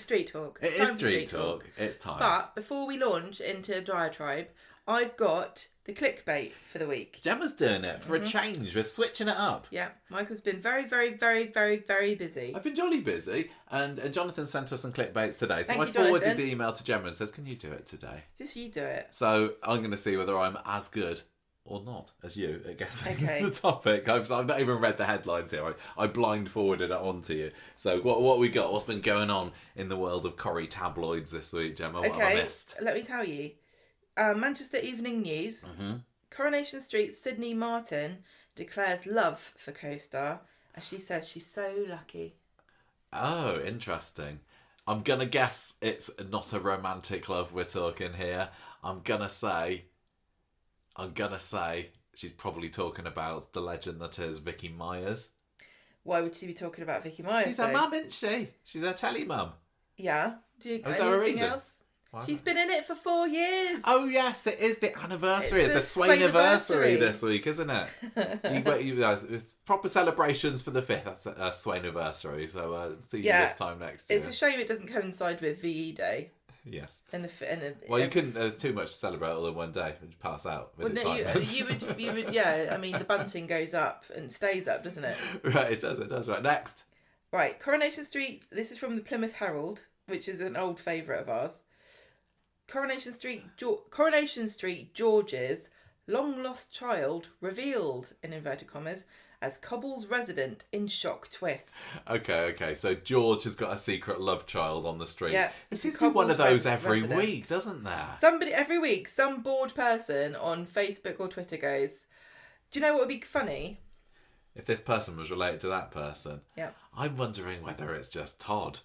It's street talk. It is street talk. It's time. But before we launch into diatribe, I've got the clickbait for the week. Gemma's doing it for a change. We're switching it up. Yeah, Michael's been very, very, very, very, very busy. I've been jolly busy, and Jonathan sent us some clickbaits today. So Thank I you, forwarded Jonathan. the email to Gemma and says, "Can you do it today?" Just you do it. So I'm going to see whether I'm as good or not as you at guessing Okay. the topic. I've not even read the headlines here. I blind forwarded it on to you. So what we got? What's been going on in the world of Corrie tabloids this week, Gemma? What have I missed? Let me tell you. Manchester Evening News. Mm-hmm. Coronation Street, Sydney Martin declares love for co-star as she says she's so lucky. Oh, interesting. I'm going to guess it's not a romantic love we're talking here. I'm going to say she's probably talking about the legend that is Vicky Myers. Why would she be talking about Vicky Myers? She's her mum, isn't she? She's her telly mum. Yeah. Is there a reason? Else? She's been in it for 4 years. Oh yes, it is the anniversary. It's the Swainiversary Swainiversary this week, isn't it? It's proper celebrations for the 5th. That's Swainiversary. So see you this time next year. It's a shame it doesn't coincide with VE Day. Yes. Well, you couldn't. There's too much to celebrate all in one day. You'd pass out with excitement. You would. Yeah. I mean, the bunting goes up and stays up, doesn't it? Right. It does. Right. Next. Right. Coronation Street. This is from the Plymouth Herald, which is an old favourite of ours. Coronation Street George's long lost child revealed in inverted commas as Cobble's resident in shock twist. Okay. So George has got a secret love child on the street. Yeah, it seems to be one of those every week, doesn't there? Somebody every week, some bored person on Facebook or Twitter goes, "Do you know what would be funny? If this person was related to that person." Yeah. I'm wondering whether it's just Todd.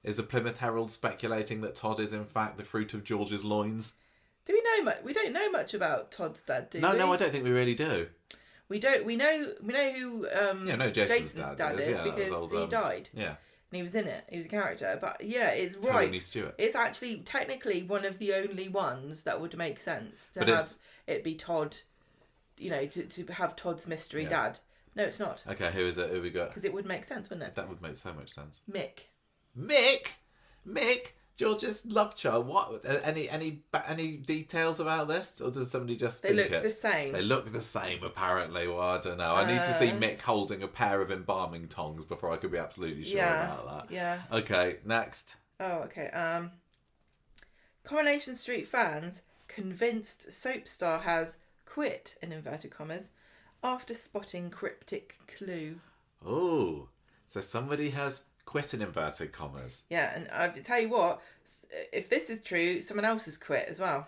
Is the Plymouth Herald speculating that Todd is in fact the fruit of George's loins? Do we know much? We don't know much about Todd's dad, do we? No, I don't think we really do. We don't. We know who Jason's dad is because he died. Yeah. And he was in it. He was a character. But yeah, it's right. Tony Stewart. It's actually technically one of the only ones that would make sense to have it be Todd. You know, to have Todd's mystery dad. No, it's not. Okay, who is it? Who we got? Because it would make sense, wouldn't it? That would make so much sense. Mick, George's love child. What? Any details about this, or does somebody just think they look the same? They look the same, apparently. Well, I don't know. I need to see Mick holding a pair of embalming tongs before I could be absolutely sure about that. Yeah. Okay, next. Oh, okay. Coronation Street fans convinced soap star has quit in inverted commas after spotting cryptic clue. Oh, so somebody has quit in inverted commas. Yeah, and I tell you what, if this is true, someone else has quit as well.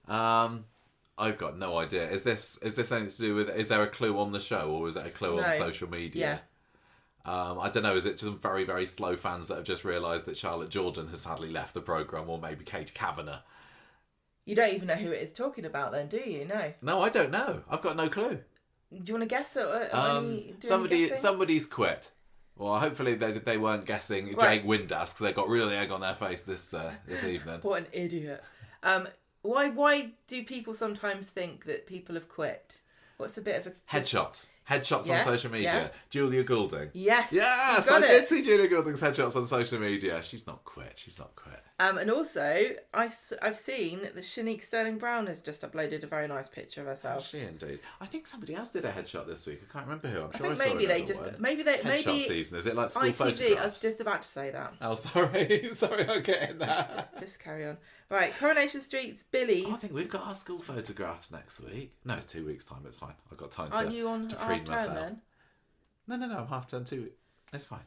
I've got no idea. Is this something to do with? Is there a clue on the show, or is it a clue on social media? Yeah. I don't know. Is it just very, very slow fans that have just realised that Charlotte Jordan has sadly left the programme, or maybe Kate Kavanagh? You don't even know who it is talking about, then, do you? No. No, I don't know. I've got no clue. Do you want to guess? Somebody's quit. Well, hopefully they weren't guessing Jake Windass because they got really egg on their face this evening. What an idiot! Why do people sometimes think that people have quit? What's a bit of a headshots on social media? Yeah. Julia Goulding. Yes, I did see Julia Goulding's headshots on social media. She's not quit. And also, I've seen that Shanique Sterling Brown has just uploaded a very nice picture of herself. Has she indeed? I think somebody else did a headshot this week. I can't remember who. I'm sure I think saw maybe they just maybe headshot season. Is it like school ITV? photographs? I was just about to say that. Oh, sorry, I'm getting that. Just carry on. Right, Coronation Street's Billy's. I think we've got our school photographs next week. No, it's 2 weeks' time. It's fine. I've got time Aren't you on to half preen term myself. then? No, I'm half term 2 weeks. It's fine.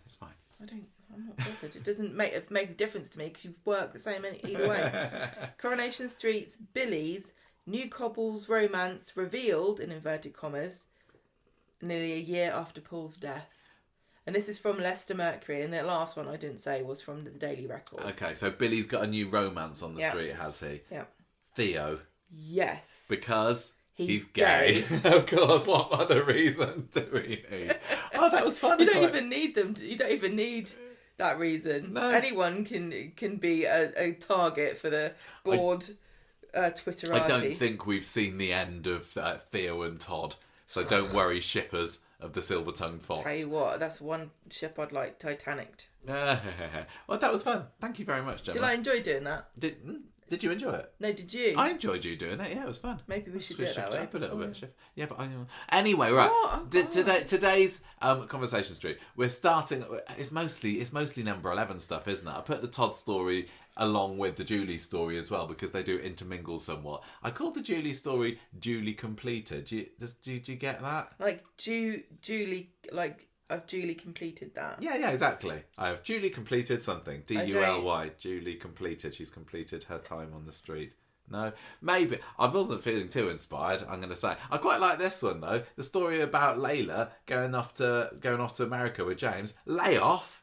I'm not bothered. It doesn't make a difference to me because you work the same either way. Coronation Street's Billy's new couple's romance revealed in inverted commas nearly a year after Paul's death. And this is from Leicester Mercury, and the last one I didn't say was from the Daily Record. Okay, so Billy's got a new romance on the street, has he? Yeah. Theo. Yes. Because he's gay. Of course, what other reason do we need? Oh, that was funny. You don't even need them. You don't even need that reason. No. Anyone can be a target for the bored Twitterati. I don't think we've seen the end of Theo and Todd. So don't worry, shippers of the silver-tongued fox. Tell you what, that's one ship I'd like Titanic. Well, that was fun. Thank you very much, Gemma. Did I enjoy doing that? Did you enjoy it? No, did you? I enjoyed you doing it. Yeah, it was fun. Maybe we should do it that way. Up a little bit. Yeah, but I know. Anyway, right. Today's Conversation Street. We're starting. It's mostly number 11 stuff, isn't it? I put the Todd story along with the Julie story as well because they do intermingle somewhat. I called the Julie story Julie Completed. Do you get that? Like Julie, like I've duly completed that. Yeah, exactly. I have duly completed something. DULY. Julie completed. She's completed her time on the street. No, maybe. I wasn't feeling too inspired, I'm going to say. I quite like this one, though. The story about Laila going off to America with James. Lay off.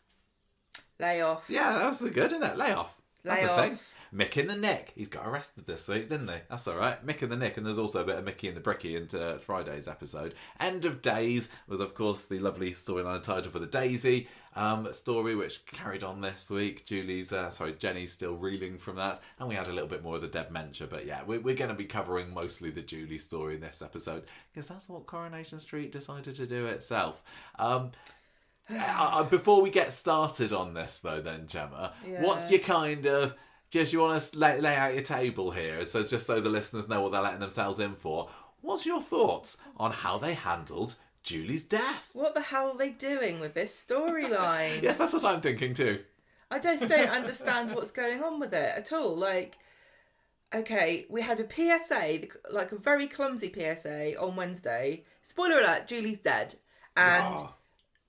Yeah, that's good, isn't it? Lay off. That's a thing. Mick in the Nick. He's got arrested this week, didn't he? That's all right. Mick in the Nick, and there's also a bit of Mickey in the Bricky into Friday's episode. End of Days was, of course, the lovely storyline title for the Daisy story, which carried on this week. Jenny's still reeling from that, and we had a little bit more of the dementia. But yeah, we're going to be covering mostly the Julie story in this episode because that's what Coronation Street decided to do itself. Before we get started on this, though, then Gemma, what's your kind of... Just you want to lay out your table here, so just so the listeners know what they're letting themselves in for. What's your thoughts on how they handled Julie's death? What the hell are they doing with this storyline? Yes, that's what I'm thinking too. I just don't understand what's going on with it at all. Like, okay, we had a PSA, like a very clumsy PSA on Wednesday. Spoiler alert: Julie's dead, and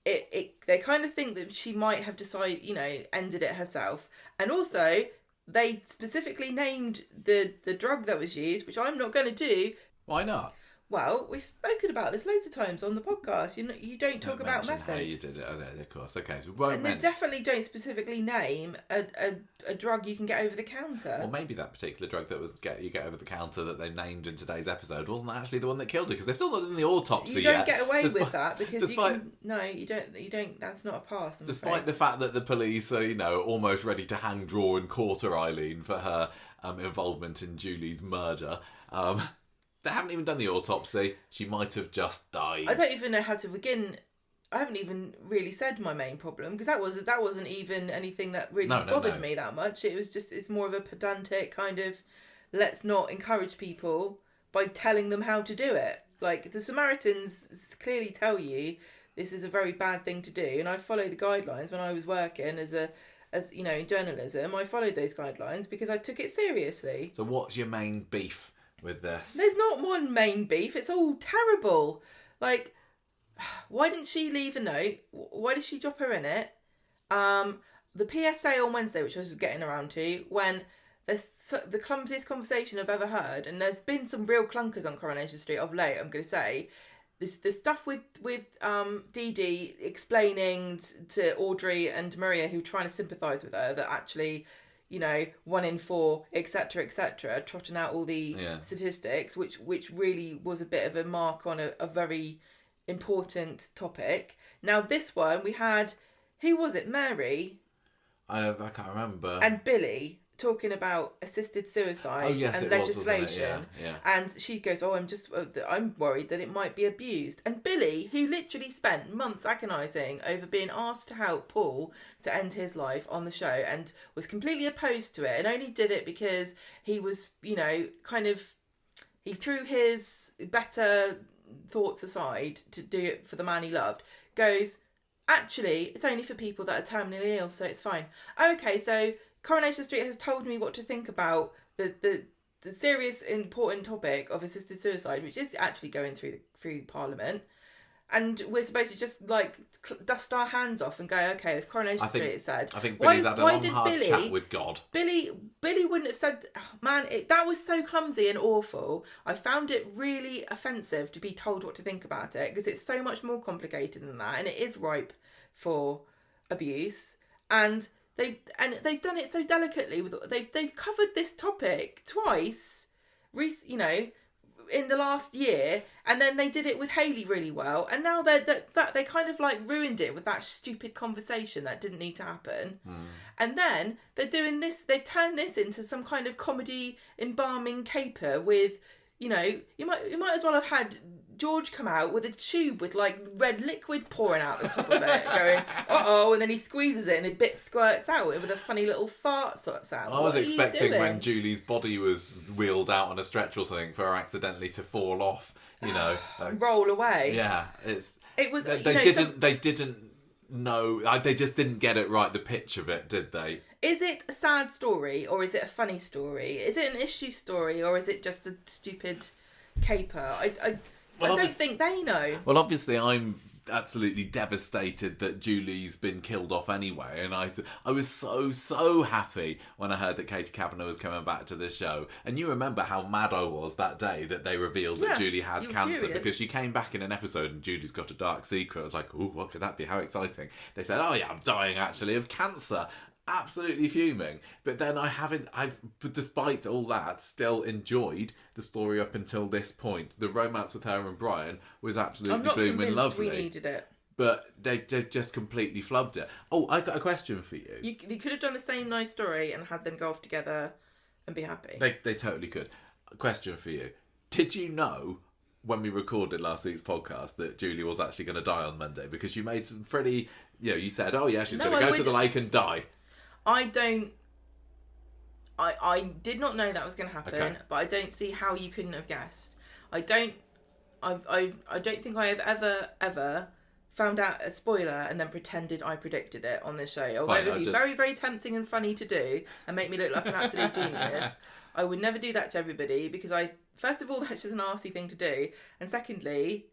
they kind of think that she might have decided, ended it herself, and also. They specifically named the drug that was used, which I'm not going to do. Why not? Well, we've spoken about this loads of times on the podcast. You don't talk about methods. How you did it, of course. Okay, so and they definitely don't specifically name a drug you can get over the counter. Well, maybe that particular drug that was you get over the counter that they named in today's episode wasn't actually the one that killed her because they've still not done the autopsy yet. You don't get away with that because you don't. That's not a pass. Despite the fact that the police are almost ready to hang draw and quarter Eileen for her involvement in Julie's murder. They haven't even done the autopsy. She might have just died. I don't even know how to begin. I haven't even really said my main problem because that wasn't even anything that really bothered me that much. It was just it's more of a pedantic kind of let's not encourage people by telling them how to do it. Like the Samaritans clearly tell you this is a very bad thing to do, and I followed the guidelines when I was working as in journalism. I followed those guidelines because I took it seriously. So what's your main beef with this? There's not one main beef. It's all terrible. Like, why didn't she leave a note? Why did she drop her in it? The PSA on Wednesday, which I was getting around to, when there's the clumsiest conversation I've ever heard, and there's been some real clunkers on Coronation Street of late, I'm going to say. The stuff with Dee-Dee explaining to Audrey and Maria, who are trying to sympathise with her, that actually... 1 in 4, etc., trotting out all the statistics, which really was a bit of a mark on a very important topic. Now, this one, we had, who was it? Mary? I can't remember. And Billy talking about assisted suicide and legislation. Yeah. And she goes, I'm worried that it might be abused. And Billy, who literally spent months agonising over being asked to help Paul to end his life on the show and was completely opposed to it and only did it because he was, he threw his better thoughts aside to do it for the man he loved, goes, actually, it's only for people that are terminally ill, so it's fine. Okay, so Coronation Street has told me what to think about the serious, important topic of assisted suicide, which is actually going through Parliament. And we're supposed to just, dust our hands off and go, okay, if Coronation Street is said... I think Billy's had a long, hard chat with God. Billy wouldn't have said... that was so clumsy and awful. I found it really offensive to be told what to think about it, because it's so much more complicated than that, and it is ripe for abuse. And they've done it so delicately. They've covered this topic twice, in the last year, and then they did it with Hayley really well, and now they kind of ruined it with that stupid conversation that didn't need to happen. And then they're doing this. They've turned this into some kind of comedy embalming caper with, you might as well have had George come out with a tube with like red liquid pouring out the top of it, going, uh-oh, and then he squeezes it and a bit squirts out with a funny little fart sort of sound. I was expecting when Julie's body was wheeled out on a stretcher or something for her accidentally to fall off, you know. Roll away. Yeah, it was. They didn't know. They just didn't get it right. The pitch of it, did they? Is it a sad story or is it a funny story? Is it an issue story or is it just a stupid caper? I don't think they know. Well, obviously, I'm absolutely devastated that Julie's been killed off anyway, and I was so happy when I heard that Katie Kavanagh was coming back to the show. And you remember how mad I was that day that they revealed that Julie had cancer, furious. Because she came back in an episode and Julie's got a dark secret. I was like, oh, what could that be? How exciting. They said, oh yeah, I'm dying actually of cancer. Absolutely fuming. But then I've despite all that, still enjoyed the story up until this point. The romance with her and Brian was absolutely blooming lovely. We needed it. But they just completely flubbed it. Oh, I got a question for you. You could have done the same nice story and had them go off together and be happy. They totally could. A question for you. Did you know when we recorded last week's podcast that Julie was actually going to die on Monday? Because you made some pretty... you said, oh yeah, she's going to go to the lake and die. I did not know that was going to happen, but I don't see how you couldn't have guessed. I don't think I have ever found out a spoiler and then pretended I predicted it on this show. Although it would be very, very tempting and funny to do and make me look like an absolute genius, I would never do that to everybody because first of all, that's just an arsey thing to do. And secondly...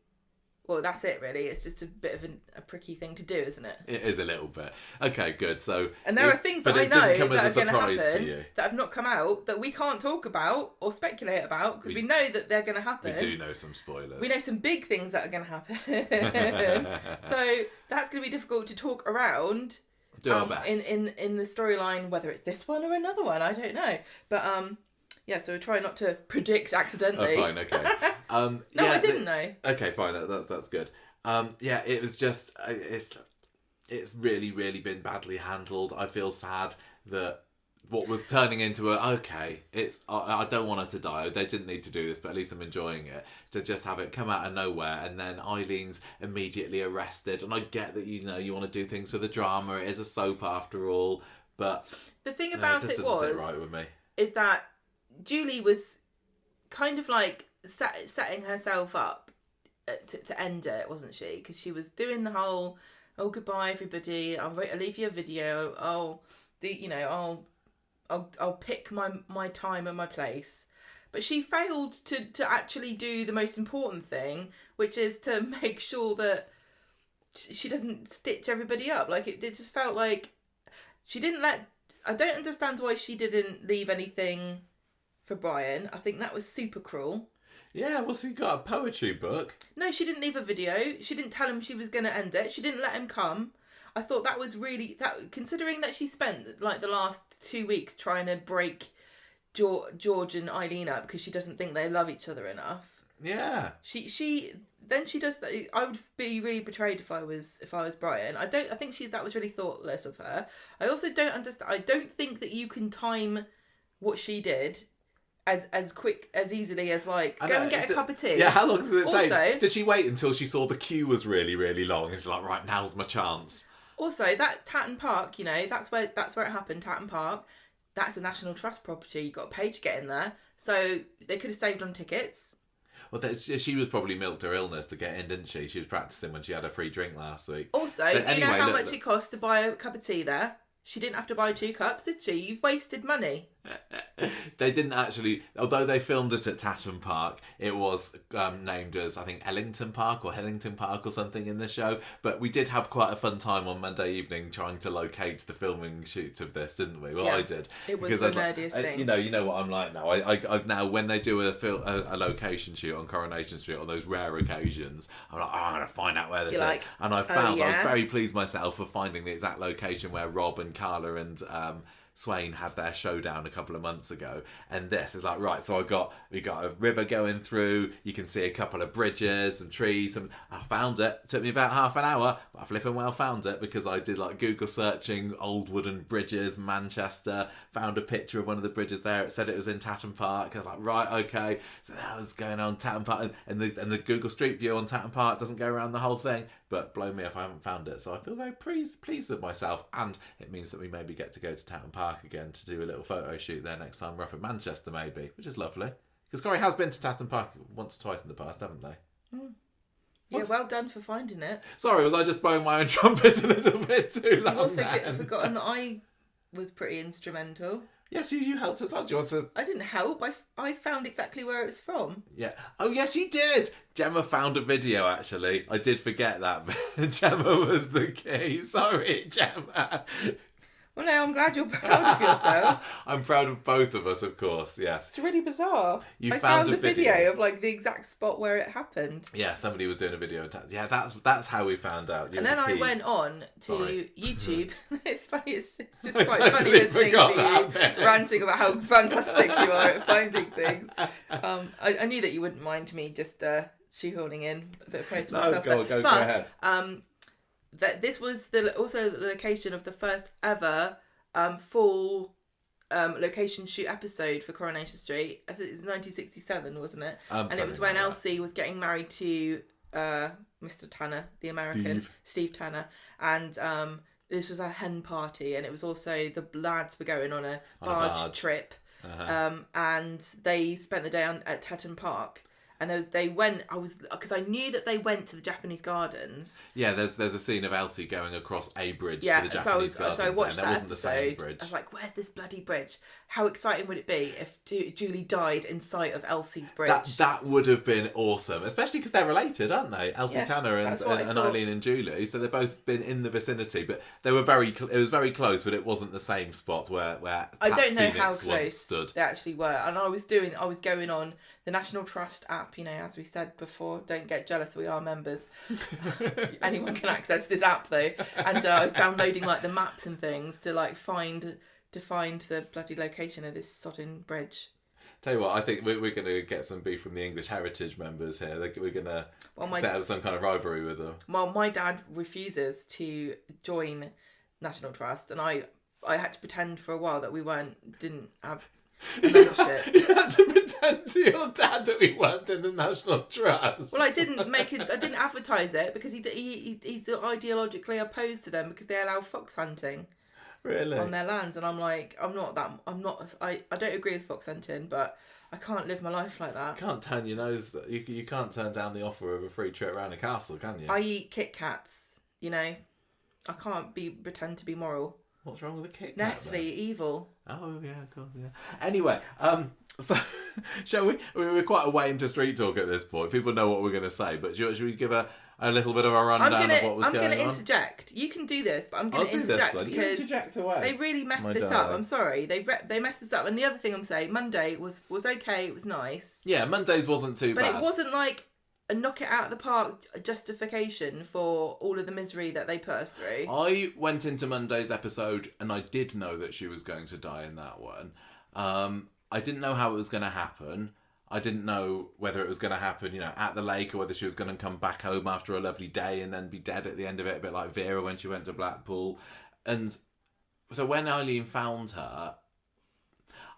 Well, that's it, really. It's just a bit of a pricky thing to do, isn't it? It is a little bit. Okay, good. So, and there are things that I know that are going to happen that have not come out that we can't talk about or speculate about because we know that they're going to happen. We do know some spoilers. We know some big things that are going to happen. So that's going to be difficult to talk around. Do our best. In the storyline, whether it's this one or another one, I don't know. But yeah, so we try not to predict accidentally. Oh, fine, okay. No, I didn't know. Okay, fine, that's good. Yeah, it was just, it's really, really been badly handled. I feel sad that what was turning into I don't want her to die. They didn't need to do this, but at least I'm enjoying it. To just have it come out of nowhere and then Eileen's immediately arrested. And I get that, you want to do things for the drama. It is a soap after all, but... The thing about it was... sit right with me. Is that Julie was kind of like setting herself up to end it, wasn't she? Because she was doing the whole, oh, goodbye everybody, I'll leave you a video, I'll pick my time and my place. But she failed to actually do the most important thing, which is to make sure that she doesn't stitch everybody up. Like it just felt like she didn't I don't understand why she didn't leave anything for Brian. I think that was super cruel. Yeah, well, so he got a poetry book. No, she didn't leave a video. She didn't tell him she was going to end it. She didn't let him come. I thought that was really... considering that she spent like the last 2 weeks trying to break George and Eileen up because she doesn't think they love each other enough. Yeah. She does that. I would be really betrayed if I was Brian. I think that was really thoughtless of her. I also don't understand. I don't think that you can time what she did as quick, as easily as like, go and get a cup of tea. Yeah, how long does it take? Did she wait until she saw the queue was really, really long? And she's like, right, now's my chance. Also, that Tatton Park, that's where it happened, Tatton Park. That's a National Trust property. You got to pay to get in there. So they could have saved on tickets. Well, she was probably milked her illness to get in, didn't she? She was practising when she had a free drink last week. Also, do you know how much it cost to buy a cup of tea there? She didn't have to buy 2 cups, did she? You've wasted money. They didn't actually... Although they filmed it at Tatton Park, it was named as, I think, Ellington Park or Hillington Park or something in the show. But we did have quite a fun time on Monday evening trying to locate the filming shoot of this, didn't we? Well, yeah, I did. It was the nerdiest thing. You know what I'm like now. I now, when they do a location shoot on Coronation Street on those rare occasions, I'm like, I'm going to find out where this is. And I found, I was very pleased myself for finding the exact location where Rob and Carla and... Swain had their showdown a couple of months ago, and this is like, right, so we got a river going through, you can see a couple of bridges and trees, and I found it. Took me about half an hour, but I flipping well found it, because I did like Google searching old wooden bridges, Manchester, found a picture of one of the bridges there, it said it was in Tatton Park. I was like, right, okay, so that was going on Tatton Park, and the Google Street View on Tatton Park doesn't go around the whole thing, but blow me if I haven't found it. So I feel very pleased with myself, and it means that we maybe get to go to Tatton Park again to do a little photo shoot there next time we're up in Manchester, maybe, which is lovely, because Corrie has been to Tatton Park once or twice in the past, haven't they? Yeah, well done for finding it. Sorry, was I just blowing my own trumpet a little bit too long? I've also forgotten that I was pretty instrumental. Yes, you helped us out. Do you want to... I didn't help. I found exactly where it was from. Yeah. Oh, yes, you did. Gemma found a video, actually. I did forget that. Gemma was the key. Sorry, Gemma. Well, no, I'm glad you're proud of yourself. I'm proud of both of us, of course, yes. It's really bizarre. I found found the video of like the exact spot where it happened. Yeah, somebody was doing a video. Yeah, that's how we found out. And then I went on to YouTube. It's funny, it's just quite funny listening to you ranting about how fantastic you are at finding things. I knew that you wouldn't mind me just shoehorning in a bit of praise for myself. Go ahead. That this was also the location of the first ever full location shoot episode for Coronation Street. I think it was 1967, wasn't it? And it was when Elsie was getting married to Mr. Tanner, the American, Steve Tanner, and this was a hen party, and it was also the lads were going on a barge trip, and they spent the day at Tatton Park. And because I knew that they went to the Japanese gardens. Yeah, there's a scene of Elsie going across a bridge to the Japanese gardens. So I watched that wasn't episode. The same bridge. I was like, where's this bloody bridge? How exciting would it be if Julie died in sight of Elsie's bridge? That would have been awesome, especially because they're related, aren't they? Elsie Tanner and Eileen and Julie. So they've both been in the vicinity, but they were it was very close, but it wasn't the same spot where I don't know Phoenix how close stood. They actually were. And I was going on the National Trust app, as we said before, don't get jealous, we are members. Anyone can access this app though. And I was downloading like the maps and things to like find the bloody location of this sodden bridge. Tell you what, I think we're going to get some beef from the English Heritage members here. We're going to set up some kind of rivalry with them. Well, my dad refuses to join National Trust, and I had to pretend for a while that we didn't have membership. You had to pretend to your dad that we weren't in the National Trust. Well, I didn't advertise it because he's ideologically opposed to them because they allow fox hunting. Really? On their lands, and I'm like, I don't agree with fox hunting, but I can't live my life like that. You can't turn your nose. You can't turn down the offer of a free trip around a castle, can you? I eat Kit Kats. I can't pretend to be moral. What's wrong with a Kit Kat? Nestle, evil. Oh yeah, of course, yeah. Anyway, so shall we? We're quite a way into street talk at this point. People know what we're going to say, but should we give a little bit of a rundown of what was going on? I'm going to interject. You can do this, but I'm going to interject because interject away. They really messed this up. I'm sorry. They messed this up. And the other thing I'm saying, Monday was okay. It was nice. Yeah, Mondays wasn't too bad. But it wasn't like a knock it out of the park justification for all of the misery that they put us through. I went into Monday's episode and I did know that she was going to die in that one. I didn't know how it was going to happen. I didn't know whether it was going to happen, at the lake, or whether she was going to come back home after a lovely day and then be dead at the end of it, a bit like Vera when she went to Blackpool. And so when Eileen found her,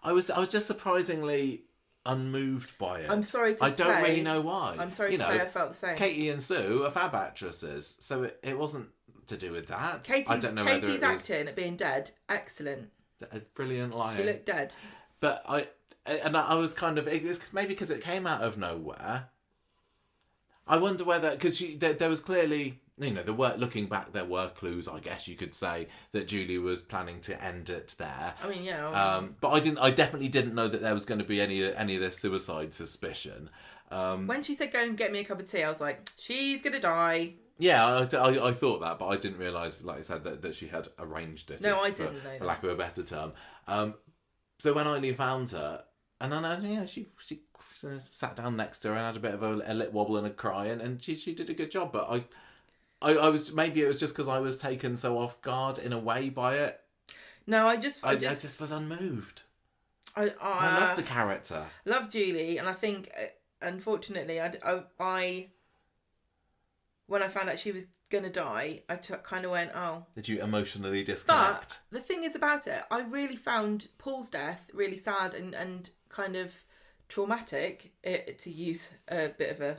I was just surprisingly unmoved by it. I'm sorry to say. I don't really know why. I'm sorry to say I felt the same. Katie and Sue are fab actresses, so it wasn't to do with that. I don't know Katie's acting at being dead, excellent. A brilliant line. She looked dead. But I was kind of, it's maybe because it came out of nowhere. I wonder whether, because there was clearly, looking back, there were clues, I guess you could say, that Julie was planning to end it there. I mean, yeah. But I definitely didn't know that there was going to be any of this suicide suspicion. When she said, go and get me a cup of tea, I was like, she's going to die. Yeah, I thought that, but I didn't realise, like I said, that she had arranged it. No, I didn't know that. For lack of a better term. So when Eileen found her, and then she sat down next to her and had a bit of a lip wobble and a cry, and she did a good job. But I was, maybe it was just because I was taken so off guard in a way by it. No, I just was unmoved. I love the character. Love Julie, and I think, unfortunately, I when I found out she was gonna die, I kind of went, oh. Did you emotionally disconnect? But the thing is about it, I really found Paul's death really sad and kind of traumatic, to use a bit of a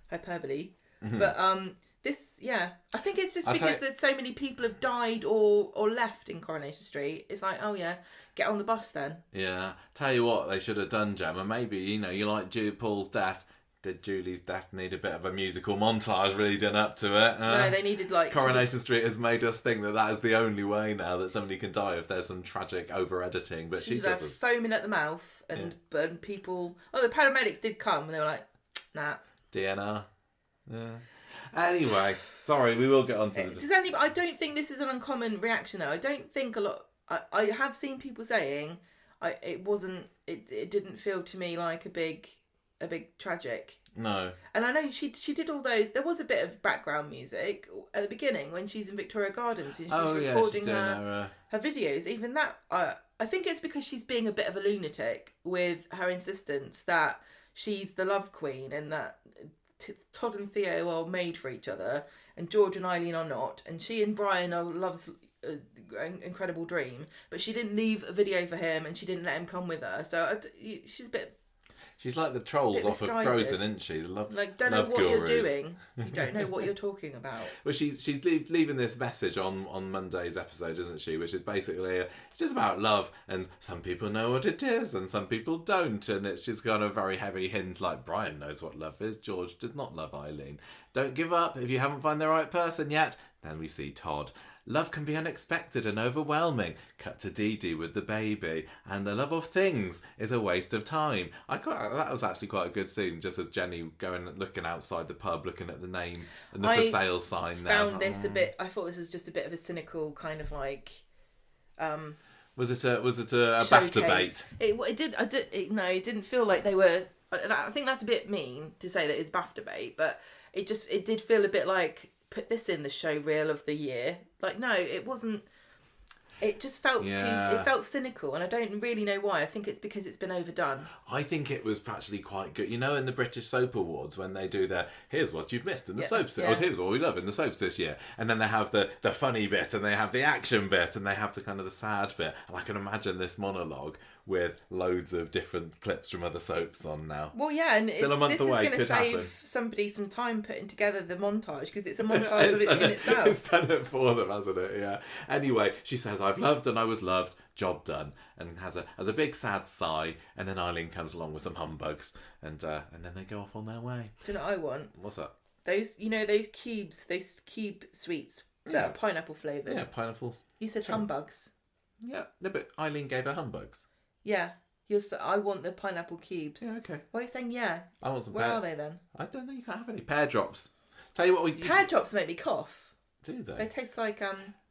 hyperbole. Mm-hmm. But I think it's just because there's so many people have died or left in Coronation Street. It's like, oh yeah, get on the bus then. Yeah, tell you what they should have done, Gemma. Maybe, you like Paul's death. Did Julie's death need a bit of a musical montage really done up to it? No, they needed Coronation Street has made us think that is the only way now that somebody can die if there's some tragic over-editing. But she just was foaming at the mouth and people... Oh, the paramedics did come and they were like, nah. DNR. Yeah. Anyway, sorry, we will get on to I don't think this is an uncommon reaction though. I don't think a lot... I have seen people saying it didn't feel to me like a big tragic. No. And I know she did all those. There was a bit of background music at the beginning when she's in Victoria Gardens and she's recording her videos. Even that, I think it's because she's being a bit of a lunatic with her insistence that she's the love queen and that Todd and Theo are made for each other and George and Eileen are not, and she and Brian are love's incredible dream, but she didn't leave a video for him and she didn't let him come with her. So she's a bit... She's like the trolls off of Frozen, isn't she? The love, don't know what you're doing. You don't know what you're talking about. Well, she's leaving this message on Monday's episode, isn't she? Which is basically it's just about love, and some people know what it is, and some people don't, and it's just kind of a very heavy hint. Like Brian knows what love is. George does not love Eileen. Don't give up if you haven't found the right person yet. Then we see Todd. Love can be unexpected and overwhelming. Cut to Dee-Dee with the baby. And the love of things is a waste of time. That was actually quite a good scene, just as Jenny looking outside the pub, looking at the name and the for sale sign there. I thought this was just a bit of a cynical kind of like... Was it a BAFTA bait? It didn't feel like they were... I think that's a bit mean to say that it's BAFTA bait, but it did feel a bit like... Put this in the show reel of the year. Like, no, it wasn't. It just felt it felt cynical, and I don't really know why. I think it's because it's been overdone. I think it was actually quite good. You know, in the British Soap Awards, when they do here's what you've missed in the soaps, or here's what we love in the soaps this year, and then they have the funny bit, and they have the action bit, and they have the kind of the sad bit. And I can imagine this monologue with loads of different clips from other soaps on now. Well, yeah, and still a month away. This is going to save somebody some time putting together the montage, because it's a montage of it in itself. It's done it for them, hasn't it? Yeah. Anyway, she says, "I've loved and I was loved. Job done," and has a big sad sigh. And then Eileen comes along with some humbugs, and then they go off on their way. Do you know what I want? What's that? Those cubes, those cube sweets that are pineapple flavoured. Yeah, pineapple. You said chunks. humbugs. Yeah, no, but Eileen gave her humbugs. Yeah. I want the pineapple cubes. Yeah, okay. Why are you saying yeah? I want some. Where are they then? I don't know. You can't have any pear drops. Tell you what, pear drops make me cough. Do they? They taste like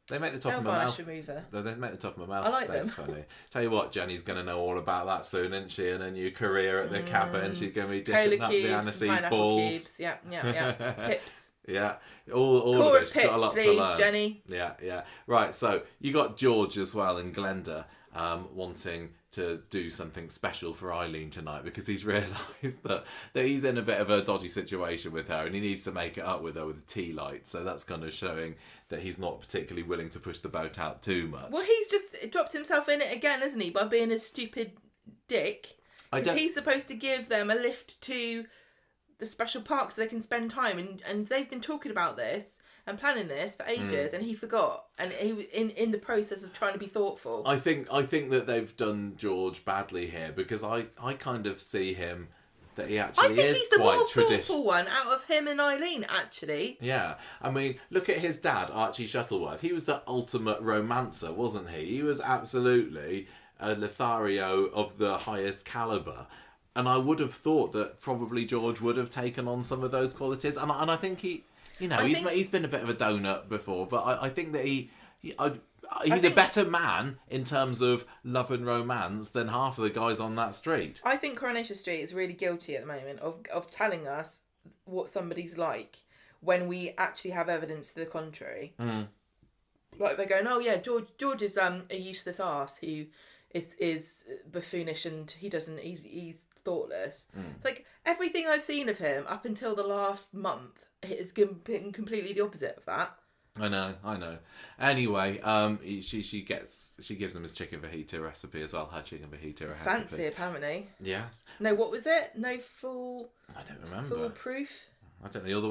They make the top of my mouth. Remover. They make the top of my mouth. I like taste them. Funny. Tell you what, Jenny's going to know all about that soon, isn't she? And a new career at the cabin. She's going to be dishing up the aniseed balls. Cubes. Yeah. Pips. Yeah, all Core of it's got a lot please, to learn. Jenny. Yeah. Right, so you got George as well and Glenda wanting to do something special for Eileen tonight because he's realised that he's in a bit of a dodgy situation with her and he needs to make it up with her with a tea light. So that's kind of showing that he's not particularly willing to push the boat out too much. Well, he's just dropped himself in it again, isn't he, by being a stupid dick? Because he's supposed to give them a lift to the special park so they can spend time, and they've been talking about this and planning this for ages, and he forgot, and he was in the process of trying to be thoughtful. I think that they've done George badly here because I kind of see him that he actually is quite traditional. I think he's the more thoughtful one out of him and Eileen, actually. Yeah, I mean, look at his dad, Archie Shuttleworth. He was the ultimate romancer, wasn't he? He was absolutely a Lothario of the highest calibre. And I would have thought that probably George would have taken on some of those qualities. And I think he's been a bit of a donut before, but I think that he's a better man in terms of love and romance than half of the guys on that street. I think Coronation Street is really guilty at the moment of telling us what somebody's like when we actually have evidence to the contrary. like they're going, oh yeah, George is a useless arse who is buffoonish and he's thoughtless. It's like everything I've seen of him up until the last month has been completely the opposite of that. I know. Anyway, she gives him his chicken fajita recipe as well. Her chicken fajita recipe. Fancy, apparently. Yes. No, what was it? No full. I don't remember. Full proof. I don't know. You're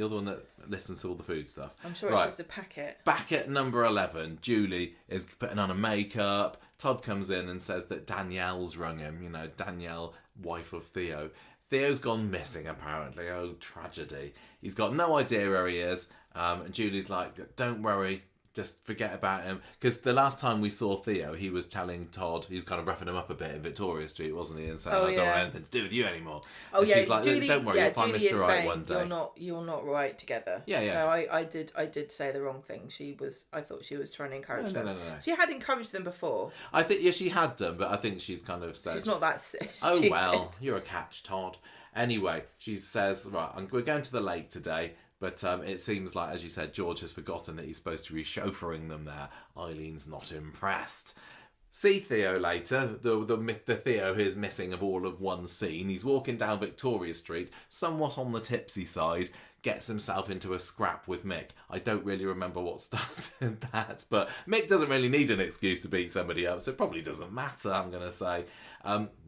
the one that listens to all the food stuff. I'm sure it's just a packet. Back at number 11, Julie is putting on a makeup. Todd comes in and says that Danielle's rung him. You know, Danielle, wife of Theo. Theo's gone missing, apparently. Oh, tragedy. He's got no idea where he is. And Julie's like, don't worry, just forget about him. Because the last time we saw Theo, he was telling Todd, he's kind of roughing him up a bit in Victoria Street, wasn't he? And saying, I don't want anything to do with you anymore. Oh, and yeah. she's like, Julie, don't worry, you'll find Mr. Right one day. You're not right together. Yeah. So I did say the wrong thing. I thought she was trying to encourage them. No. She had encouraged them before. I think, she had done, but I think she's kind of said... She's not that stupid. Oh, well, you're a catch, Todd. Anyway, she says, right, we're going to the lake today. But it seems like, as you said, George has forgotten that he's supposed to be chauffeuring them there. Eileen's not impressed. See Theo later, the Theo who is missing of all of one scene. He's walking down Victoria Street, somewhat on the tipsy side, gets himself into a scrap with Mick. I don't really remember what started that, but Mick doesn't really need an excuse to beat somebody up, so it probably doesn't matter, I'm going to say.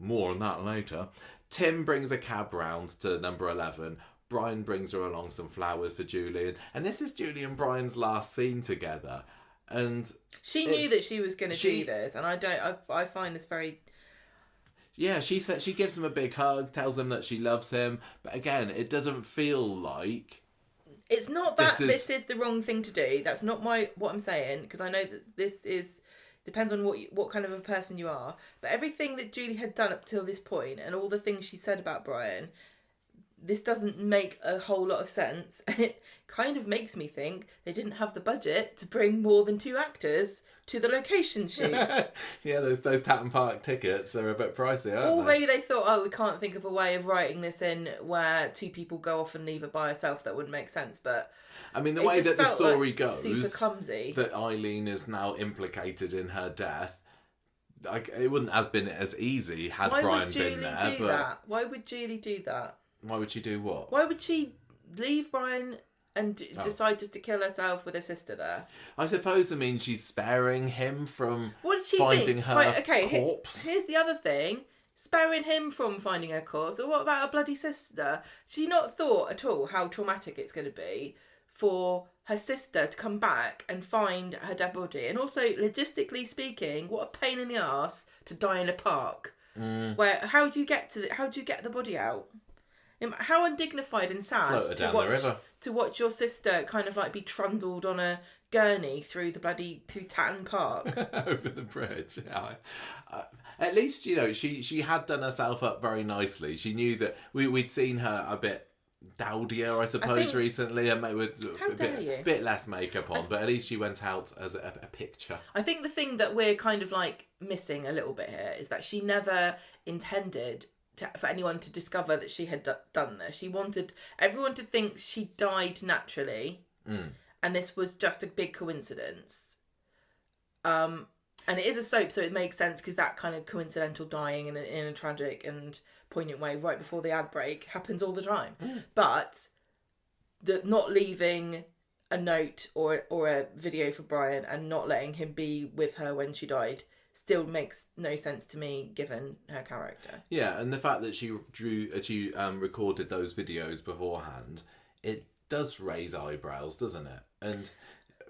More on that later. Tim brings a cab round to number 11. Brian brings her along some flowers for Julie, and this is Julie and Brian's last scene together. And she knew that she was going to do this, and I find this very... Yeah, she said she gives him a big hug, tells him that she loves him, but again, it doesn't feel like... It's not that this is the wrong thing to do. That's not what I'm saying, because I know that this is... Depends on what kind of a person you are. But everything that Julie had done up till this point, and all the things she said about Brian... This doesn't make a whole lot of sense. And it kind of makes me think they didn't have the budget to bring more than 2 actors to the location shoot. Yeah, those Tatton Park tickets are a bit pricey, aren't they? Or maybe they thought, we can't think of a way of writing this in where 2 people go off and leave her by herself. That wouldn't make sense. But I mean, the way that the story goes, super clumsy. That Eileen is now implicated in her death. Like, it wouldn't have been as easy had Brian been there. Why would Julie do that? Why would she do what? Why would she leave Brian and decide just to kill herself with her sister there? I suppose, she's sparing him from finding her corpse. Here's the other thing. Sparing him from finding her corpse. Or what about her bloody sister? She not thought at all how traumatic it's going to be for her sister to come back and find her dead body. And also, logistically speaking, what a pain in the arse to die in a park. Where how do you get the body out? How undignified and sad to watch your sister kind of like be trundled on a gurney through Tatton Park. Over the bridge. Yeah. At least, she had done herself up very nicely. She knew that we'd seen her a bit dowdier, I suppose, recently, and with a bit less makeup on, but at least she went out as a picture. I think the thing that we're kind of like missing a little bit here is that she never intended for anyone to discover that she had done this. She wanted everyone to think she died naturally, and this was just a big coincidence. And it is a soap, so it makes sense because that kind of coincidental dying in a tragic and poignant way right before the ad break happens all the time. But the not leaving a note or a video for Brian and not letting him be with her when she died still makes no sense to me given her character. Yeah, and the fact that she recorded those videos beforehand, it does raise eyebrows, doesn't it? And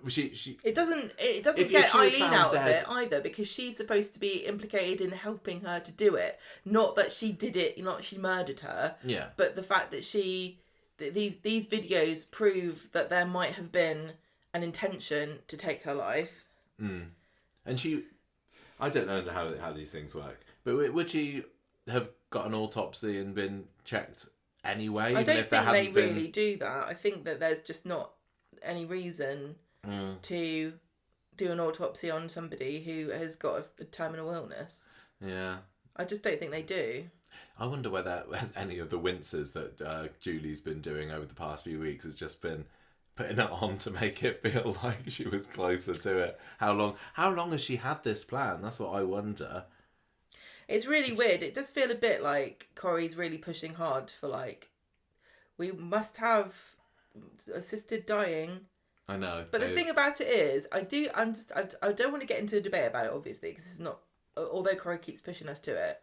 it doesn't get Eileen out of it either, because she's supposed to be implicated in helping her to do it. Not that she did it, not she murdered her. Yeah. But the fact that these videos prove that there might have been an intention to take her life. And I don't know how these things work, but would she have got an autopsy and been checked anyway? I don't think they really do that. I think that there's just not any reason to do an autopsy on somebody who has got a terminal illness. Yeah. I just don't think they do. I wonder whether any of the winces that Julie's been doing over the past few weeks has just been putting it on to make it feel like she was closer to it. How long has she had this plan? That's what I wonder. It's really weird. It does feel a bit like Corrie's really pushing hard for, like, we must have assisted dying. I know. But the thing about it is, I don't want to get into a debate about it, obviously, because it's not, although Corrie keeps pushing us to it.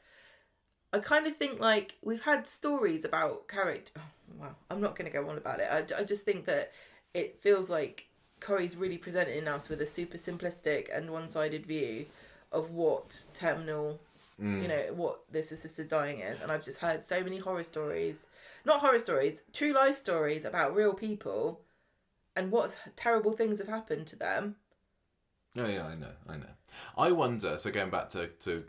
I kind of think, like, we've had stories about character. Oh, wow, I'm not going to go on about it. I just think that it feels like Corrie's really presenting us with a super simplistic and one-sided view of what terminal, what this assisted dying is. And I've just heard so many true life stories about real people and what terrible things have happened to them. Oh yeah, I know. I wonder, so going back to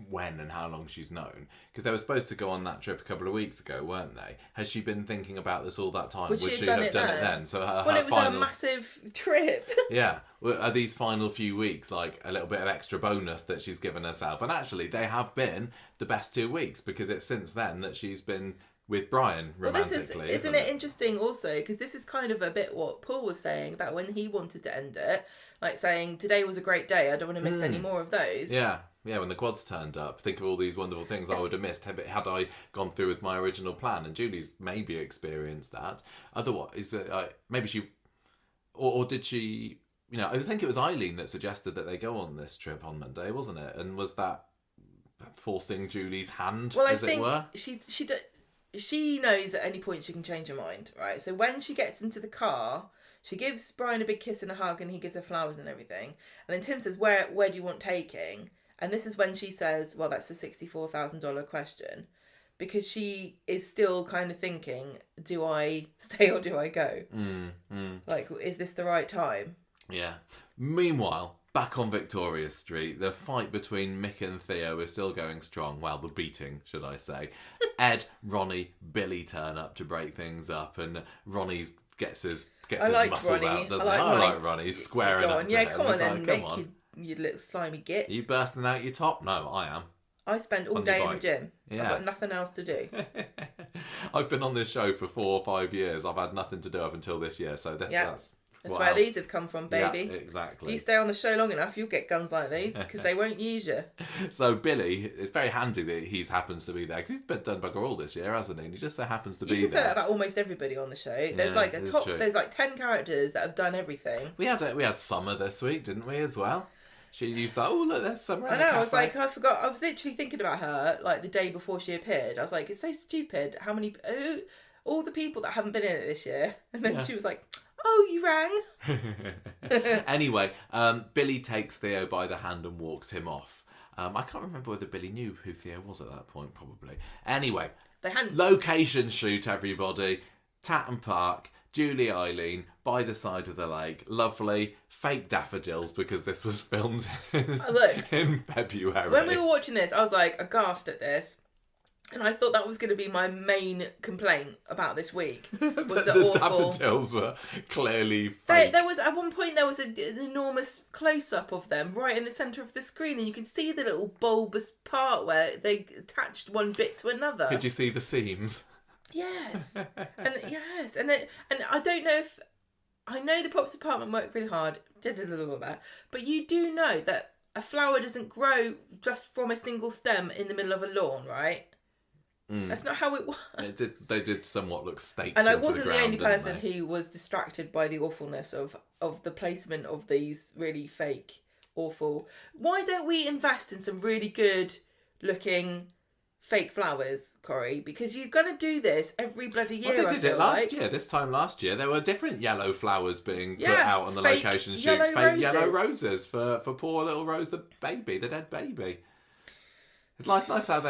when and how long she's known, because they were supposed to go on that trip a couple of weeks ago, weren't they? Has she been thinking about this all that time? Would she have done it then? So it was a massive trip. Yeah. Are these final few weeks like a little bit of extra bonus that she's given herself? And actually, they have been the best 2 weeks, because it's since then that she's been with Brian romantically. Isn't it interesting also, because this is kind of a bit what Paul was saying about when he wanted to end it, like saying today was a great day, I don't want to miss any more of those. Yeah, when the quads turned up, think of all these wonderful things I would have missed had I gone through with my original plan. And Julie's maybe experienced that. Otherwise, maybe she, or did she? I think it was Eileen that suggested that they go on this trip on Monday, wasn't it? And was that forcing Julie's hand, as it were? She knows at any point she can change her mind, right? So when she gets into the car, she gives Brian a big kiss and a hug, and he gives her flowers and everything. And then Tim says, where do you want taking? And this is when she says, well, that's a $64,000 question. Because she is still kind of thinking, do I stay or do I go? Like, is this the right time? Yeah. Meanwhile, back on Victoria Street, the fight between Mick and Theo is still going strong. Well, the beating, should I say. Ed, Ronnie, Billy turn up to break things up, and Ronnie gets his muscles Ronnie. out, doesn't he? I like Ronnie. He's squaring up to him. Come on then, Mick, you little slimy git. Are you bursting out your top? No, I am. I spend all day in the gym. Yeah. I've got nothing else to do. I've been on this show for 4 or 5 years. I've had nothing to do up until this year, so that's where these have come from, baby. Yeah, exactly. If you stay on the show long enough, you'll get guns like these, because they won't use you. So Billy, it's very handy that he happens to be there, because he's been done bugger all this year, hasn't he? And he just so happens to be there. You can say that about almost everybody on the show. There's there's like 10 characters that have done everything. We had Summer this week, didn't we, as well? She used that, oh look, there's Summer. I know, I was like, I forgot. I was literally thinking about her, like the day before she appeared. I was like, it's so stupid how many, all the people that haven't been in it this year. And then she was like, oh, you rang. Anyway, Billy takes Theo by the hand and walks him off. I can't remember whether Billy knew who Theo was at that point, probably. Anyway, location shoot, everybody. Tatton Park, Julie, Eileen, by the side of the lake. Lovely. Fake daffodils, because this was filmed in February. When we were watching this, I was like aghast at this. And I thought that was going to be my main complaint about this week. Was the daffodils were clearly fake. There was at one point there was an enormous close up of them right in the centre of the screen, and you can see the little bulbous part where they attached one bit to another. Could you see the seams? Yes, and I don't know if I know the props department worked really hard, but you do know that a flower doesn't grow just from a single stem in the middle of a lawn, right? That's not how it works. They did somewhat look staked. And I wasn't the only person who was distracted by the awfulness of the placement of these really fake, awful. Why don't we invest in some really good looking fake flowers, Corrie? Because you're going to do this every bloody year. Well, they did it last year. This time last year, there were different yellow flowers being put out on the location shoot. Fake yellow roses for poor little Rose, the dead baby. It's nice how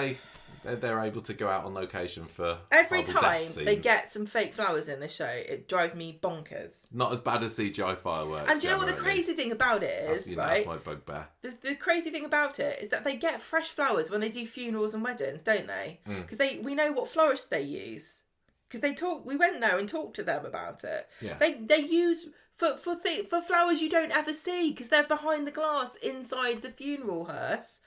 they're able to go out on location for every time they get some fake flowers in this show. It drives me bonkers. Not as bad as CGI fireworks. And do you know what the crazy thing about it is? That's my bugbear. The crazy thing about it is that they get fresh flowers when they do funerals and weddings, don't they? Because we know what florists they use. Because we went there and talked to them about it. Yeah. They use for flowers you don't ever see because they're behind the glass inside the funeral hearse.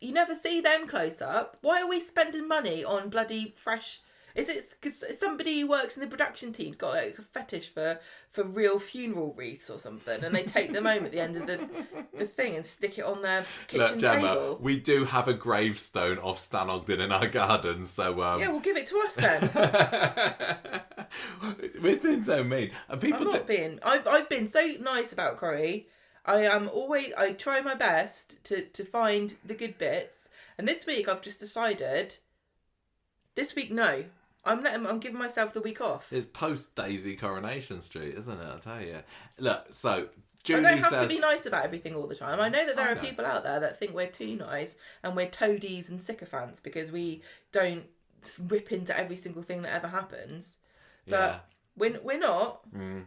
You never see them close up. Why are we spending money on bloody fresh? Is it because somebody who works in the production team's got like a fetish for real funeral wreaths or something, and they take them home at the end of the thing and stick it on their kitchen Gemma, table? we do have a gravestone of Stan Ogden in our garden, so yeah, we'll give it to us then. We've been so mean, and people. I'm not being. I've been so nice about Corrie. I try my best to find the good bits, and this week I've just decided. This week, no. I'm giving myself the week off. It's post Daisy Coronation Street, isn't it? I tell you. Look, so Julie I don't have says, to be nice about everything all the time. I know that there are people out there that think we're too nice and we're toadies and sycophants because we don't rip into every single thing that ever happens. But we're not. No.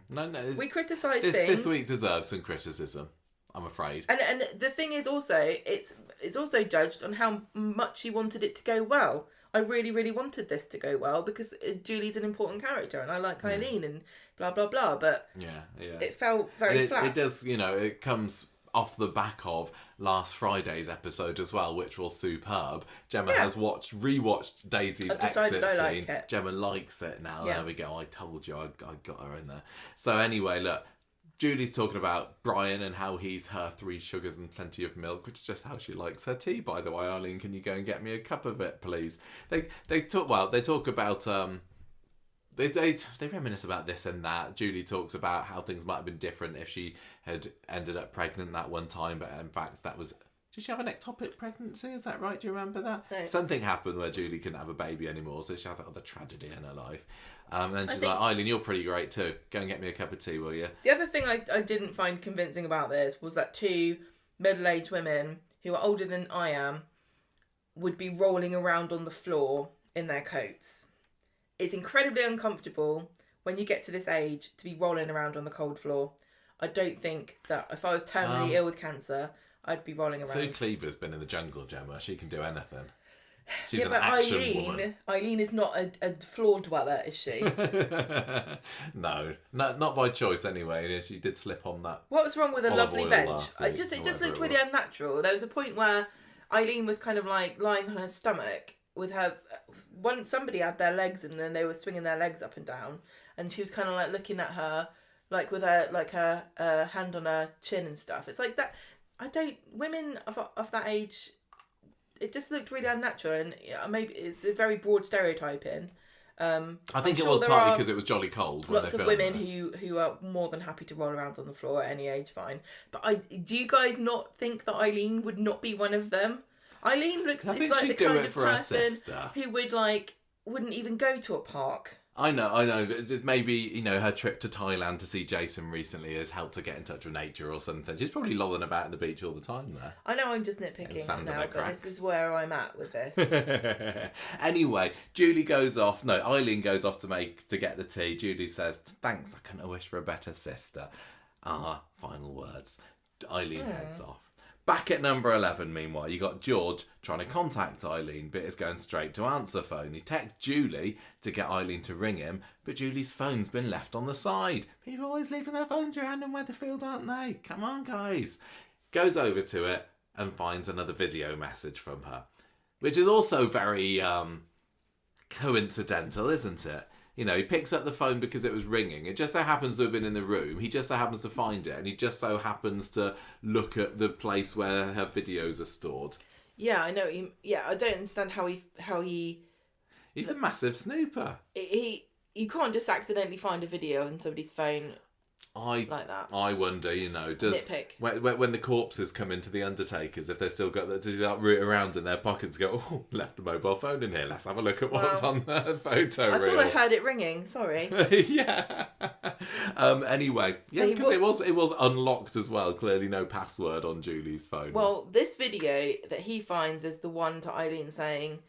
We criticise things. This week deserves some criticism, I'm afraid. And the thing is also, it's also judged on how much you wanted it to go well. I really, really wanted this to go well because Julie's an important character and I like Eileen and blah, blah, blah. But it felt very flat. It does, it comes off the back of last Friday's episode as well, which was superb. Gemma has rewatched Daisy's exit scene. Like Gemma likes it now. There we go. I told you I got her in there. So anyway, look. Julie's talking about Brian and how he's her 3 sugars and plenty of milk, which is just how she likes her tea, by the way. Eileen, can you go and get me a cup of it, please? They talk about they reminisce about this and that. Julie talks about how things might have been different if she had ended up pregnant that one time, but in fact that was. Did she have an ectopic pregnancy? Is that right? Do you remember that? No. Something happened where Julie couldn't have a baby anymore, so she had that other tragedy in her life. And then she's like, Eileen, you're pretty great too. Go and get me a cup of tea, will you? The other thing I didn't find convincing about this was that 2 middle-aged women who are older than I am would be rolling around on the floor in their coats. It's incredibly uncomfortable when you get to this age to be rolling around on the cold floor. I don't think that if I was terminally ill with cancer, I'd be rolling around. Sue Cleaver's been in the jungle, Gemma. She can do anything. She's an action woman. Eileen is not a floor dweller, is she? No, not by choice anyway. She did slip on that. What was wrong with a lovely bench? It just looked really unnatural. There was a point where Eileen was kind of like lying on her stomach with her. Somebody had their legs and then they were swinging their legs up and down, and she was kind of like looking at her, like with her hand on her chin and stuff. It's like that. Women of that age. It just looked really unnatural, and maybe it's a very broad stereotyping. I think it was partly because it was jolly cold. Lots of women who are more than happy to roll around on the floor at any age, fine. But do you guys not think that Eileen would not be one of them? Eileen looks like the kind of person who wouldn't even go to a park. I know. Maybe, her trip to Thailand to see Jason recently has helped her get in touch with nature or something. She's probably lolling about in the beach all the time there. I know I'm just nitpicking now, but this is where I'm at with this. Anyway, Eileen goes off to get the tea. Julie says, thanks, I couldn't have wished for a better sister. Final words. Eileen heads off. Back at number 11, meanwhile, you got George trying to contact Eileen, but is going straight to answer phone. He texts Julie to get Eileen to ring him, but Julie's phone's been left on the side. People are always leaving their phones around in Weatherfield, aren't they? Come on, guys. Goes over to it and finds another video message from her, which is also very coincidental, isn't it? He picks up the phone because it was ringing. It just so happens to have been in the room. He just so happens to find it, and he just so happens to look at the place where her videos are stored. Yeah, I know. I don't understand how he. He's a massive snooper. You can't just accidentally find a video on somebody's phone. Like that. I wonder, does nitpick. When the corpses come into the undertakers, if they've still got that, do that root around in their pockets, go, left the mobile phone in here. Let's have a look at what's on the photo reel. I thought I heard it ringing. Sorry. Yeah. Anyway, because it was unlocked as well. Clearly, no password on Julie's phone. Well, this video that he finds is the one to Eileen saying,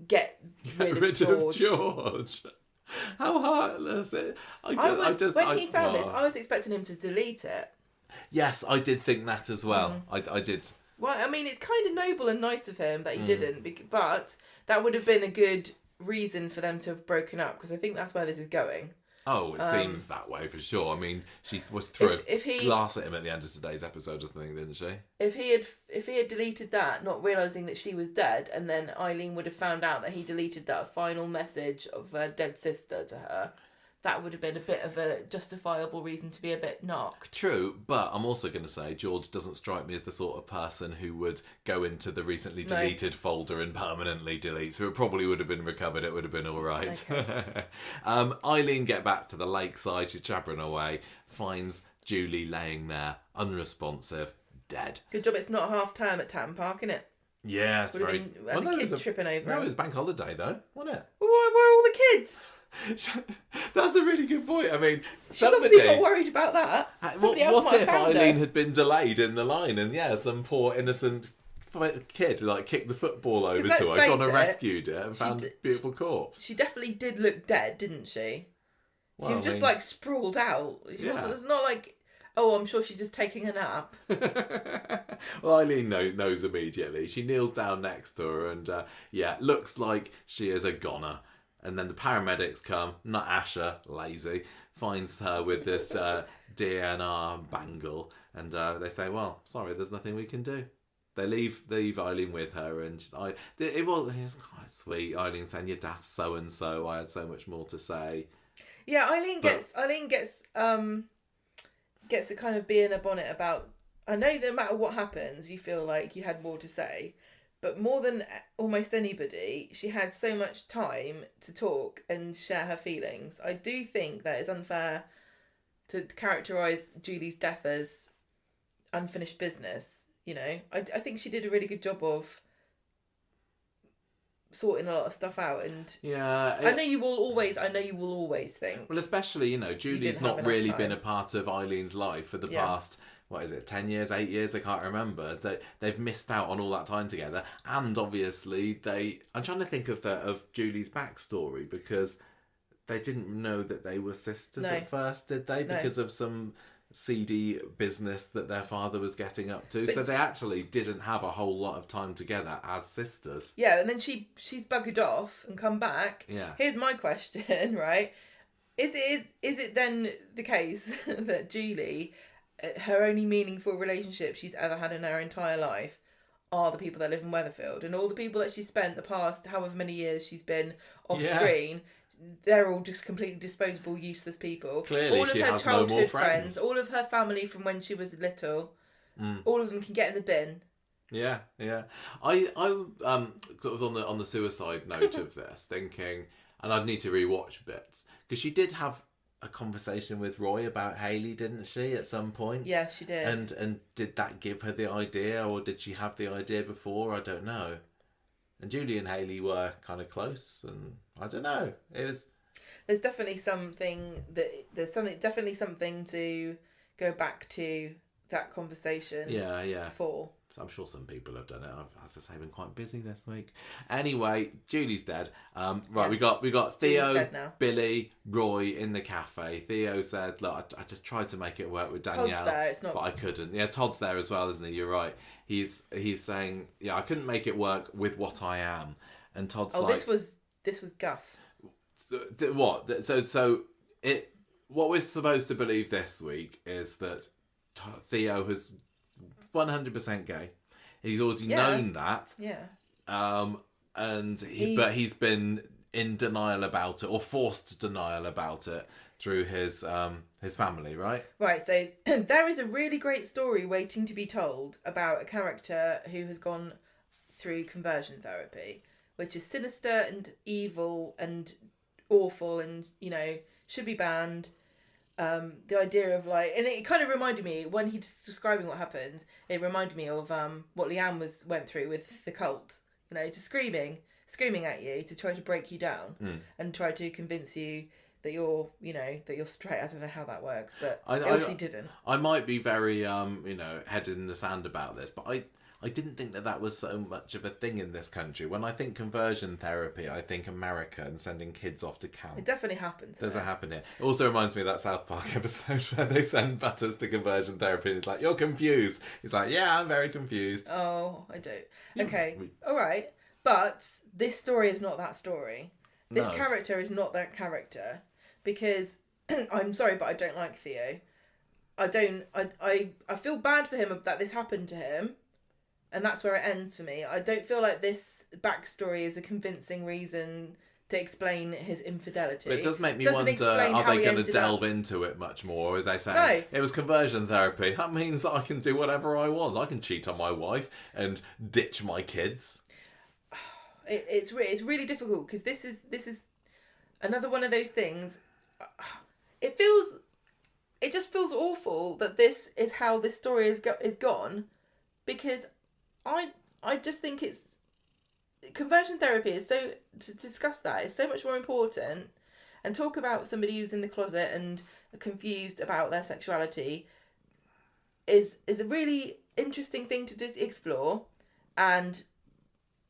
"Get rid of George." How heartless! When he found this, I was expecting him to delete it. Yes, I did think that as well. I did. Well, I mean, it's kind of noble and nice of him that he didn't, but that would have been a good reason for them to have broken up, because I think that's where this is going. Oh, it seems that way for sure. I mean, she was threw a glass at him at the end of today's episode or something, didn't she? If he had deleted that, not realising that she was dead, and then Eileen would have found out that he deleted that final message of her dead sister to her, that would have been a bit of a justifiable reason to be a bit knocked. True, but I'm also going to say George doesn't strike me as the sort of person who would go into the recently deleted folder and permanently delete, so it probably would have been recovered, it would have been all right. Okay. Eileen get back to the lakeside, she's jabbering away, finds Julie laying there, unresponsive, dead. Good job it's not half term at Tam Park, innit? Yeah, it's very... Well, no, kids tripping over. No, it was bank holiday though, wasn't it? Well, where are all the kids? That's a really good point. I mean, she's obviously not worried about that. What if Eileen had been delayed in the line and some poor innocent kid kicked the football over to her, gone and rescued it and found a beautiful corpse? She definitely did look dead, didn't she? She was just sprawled out. It's not like, oh, I'm sure she's just taking a nap. Well, Eileen knows immediately. She kneels down next to her and looks like she is a goner. And then the paramedics come, not Asher, lazy, finds her with this DNR bangle. And they say, well, sorry, there's nothing we can do. They leave Eileen with her. And it was quite sweet. Eileen saying, you're daft so-and-so. I had so much more to say. Yeah, Eileen gets to kind of be in a bonnet about... I know no matter what happens, you feel like you had more to say. But more than almost anybody, she had so much time to talk and share her feelings. I do think that it's unfair to characterise Julie's death as unfinished business. You know, I think she did a really good job of sorting a lot of stuff out. And I know you will always think. Well, especially, Julie's not really been a part of Eileen's life for the past... What is it, 10 years, 8 years? I can't remember. They've missed out on all that time together. And obviously, I'm trying to think of Julie's backstory because they didn't know that they were sisters at first, did they? Because of some seedy business that their father was getting up to. So they actually didn't have a whole lot of time together as sisters. Yeah, and then she's buggered off and come back. Yeah. Here's my question, right? Is it then the case that Julie... her only meaningful relationship she's ever had in her entire life are the people that live in Weatherfield, and all the people that she spent the past however many years she's been off screen, they're all just completely disposable, useless people. Clearly, all of she her has childhood no more friends, all of her family from when she was little, all of them can get in the bin. Yeah. I sort of on the suicide note of this, thinking, and I'd need to rewatch bits because she did have a conversation with Roy about Hayley, didn't she, at some point? Yeah, she did. And did that give her the idea, or did she have the idea before? I don't know. And Julie and Hayley were kind of close, and I don't know. It was... There's definitely something to go back to that conversation. Yeah. For. I'm sure some people have done it. I've, as I say, been quite busy this week. Anyway, Julie's dead. We got Theo, Billy, Roy in the cafe. Theo said, "Look, I just tried to make it work with Danielle, Todd's there, it's not... but I couldn't." Yeah, Todd's there as well, isn't he? You're right. He's saying, "Yeah, I couldn't make it work with what I am." And Todd's like, "This was guff." What? What we're supposed to believe this week is that Theo has 100% gay. He's already known that. Yeah. But he's been in denial about it, or forced denial about it through his family, right? Right. So there is a really great story waiting to be told about a character who has gone through conversion therapy, which is sinister and evil and awful, and should be banned. The idea of and it kind of reminded me when he's describing what happened. It reminded me of what Leanne went through with the cult. Just screaming at you to try to break you down and try to convince you that you're straight. I don't know how that works, but it obviously didn't. I might be very head in the sand about this, but I didn't think that was so much of a thing in this country. When I think conversion therapy, I think America and sending kids off to camp. It definitely happens. Does it happen here? It also reminds me of that South Park episode where they send Butters to conversion therapy and it's like, "You're confused." He's like, "Yeah, I'm very confused." Oh, I do. Okay, all right. But this story is not that story. This character is not that character because I'm sorry, but I don't like Theo. I feel bad for him that this happened to him, and that's where it ends for me. I don't feel like this backstory is a convincing reason to explain his infidelity. But it does make me wonder, are they going to delve into it much more? Or are they saying, it was conversion therapy? That means I can do whatever I want. I can cheat on my wife and ditch my kids. It's really difficult, because this is another one of those things. It just feels awful that this is how this story is gone, because I just think it's conversion therapy is so, to discuss that is so much more important, and talk about somebody who's in the closet and confused about their sexuality is a really interesting thing to explore, and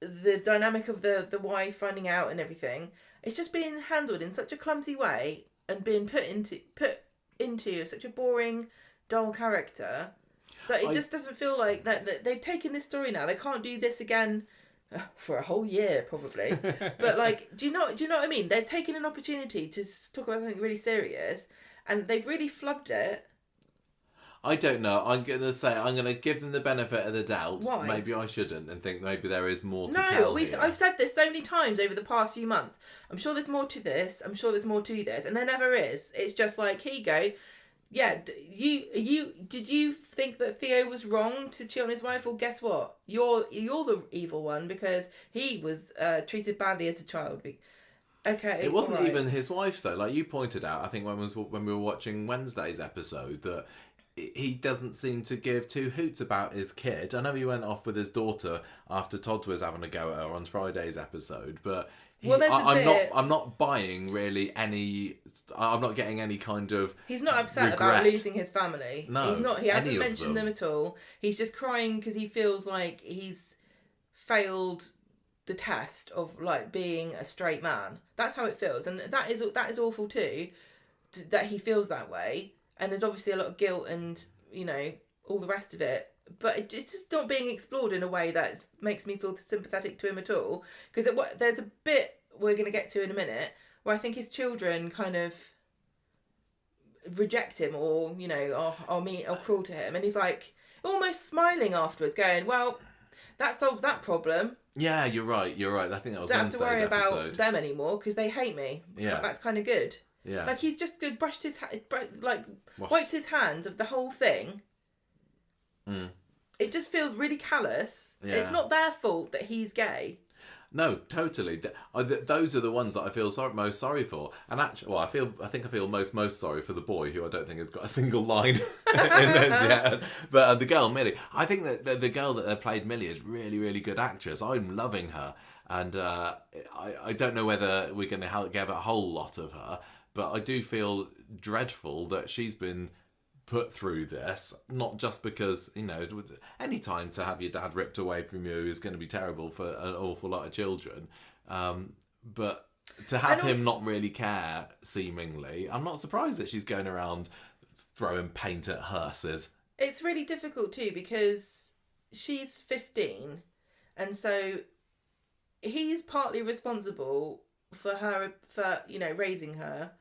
the dynamic of the wife finding out and everything. It's just being handled in such a clumsy way and being put into such a boring, dull character that it just doesn't feel like that they've taken this story now. They can't do this again for a whole year probably. But like, do you know what I mean? They've taken an opportunity to talk about something really serious, and they've really flubbed it. I don't know. I'm going to give them the benefit of the doubt. Why? Maybe I shouldn't, and think maybe there is more to tell here. I've said this so many times over the past few months. I'm sure there's more to this. I'm sure there's more to this. And there never is. It's just like, here you go. Yeah, did you think that Theo was wrong to cheat on his wife? Well, guess what? You're the evil one, because he was treated badly as a child. Okay. It wasn't even his wife, though. Like you pointed out, I think when we were watching Wednesday's episode, that he doesn't seem to give two hoots about his kid. I know he went off with his daughter after Todd was having a go at her on Friday's episode, but I'm not buying really any. I'm not getting any kind of. He's not upset about losing his family. No, he's not. He hasn't mentioned them at all. He's just crying because he feels like he's failed the test of like being a straight man. That's how it feels, and that is awful too. That he feels that way. And there's obviously a lot of guilt and, all the rest of it. But it's just not being explored in a way that makes me feel sympathetic to him at all. Because there's a bit we're going to get to in a minute where I think his children kind of reject him or, are mean or cruel to him. And he's like almost smiling afterwards, going, well, that solves that problem. Yeah, you're right. I think that was Wednesday's episode. Don't have to worry about them anymore because they hate me. Yeah. That's kind of good. Yeah. Like he's just brushed his wiped his hands of the whole thing. Mm. It just feels really callous. Yeah. It's not their fault that he's gay. No, totally. Those are the ones that I feel most sorry for. And actually, I think I feel most sorry for the boy, who I don't think has got a single line in this yet. But the girl Millie, I think that the girl that played Millie is really, really good actress. I'm loving her, and I don't know whether we're going to get a whole lot of her. But I do feel dreadful that she's been put through this, not just because, any time to have your dad ripped away from you is going to be terrible for an awful lot of children. But to have him not really care, seemingly, I'm not surprised that she's going around throwing paint at hearses. It's really difficult too, because she's 15, and so he's partly responsible for her, for raising her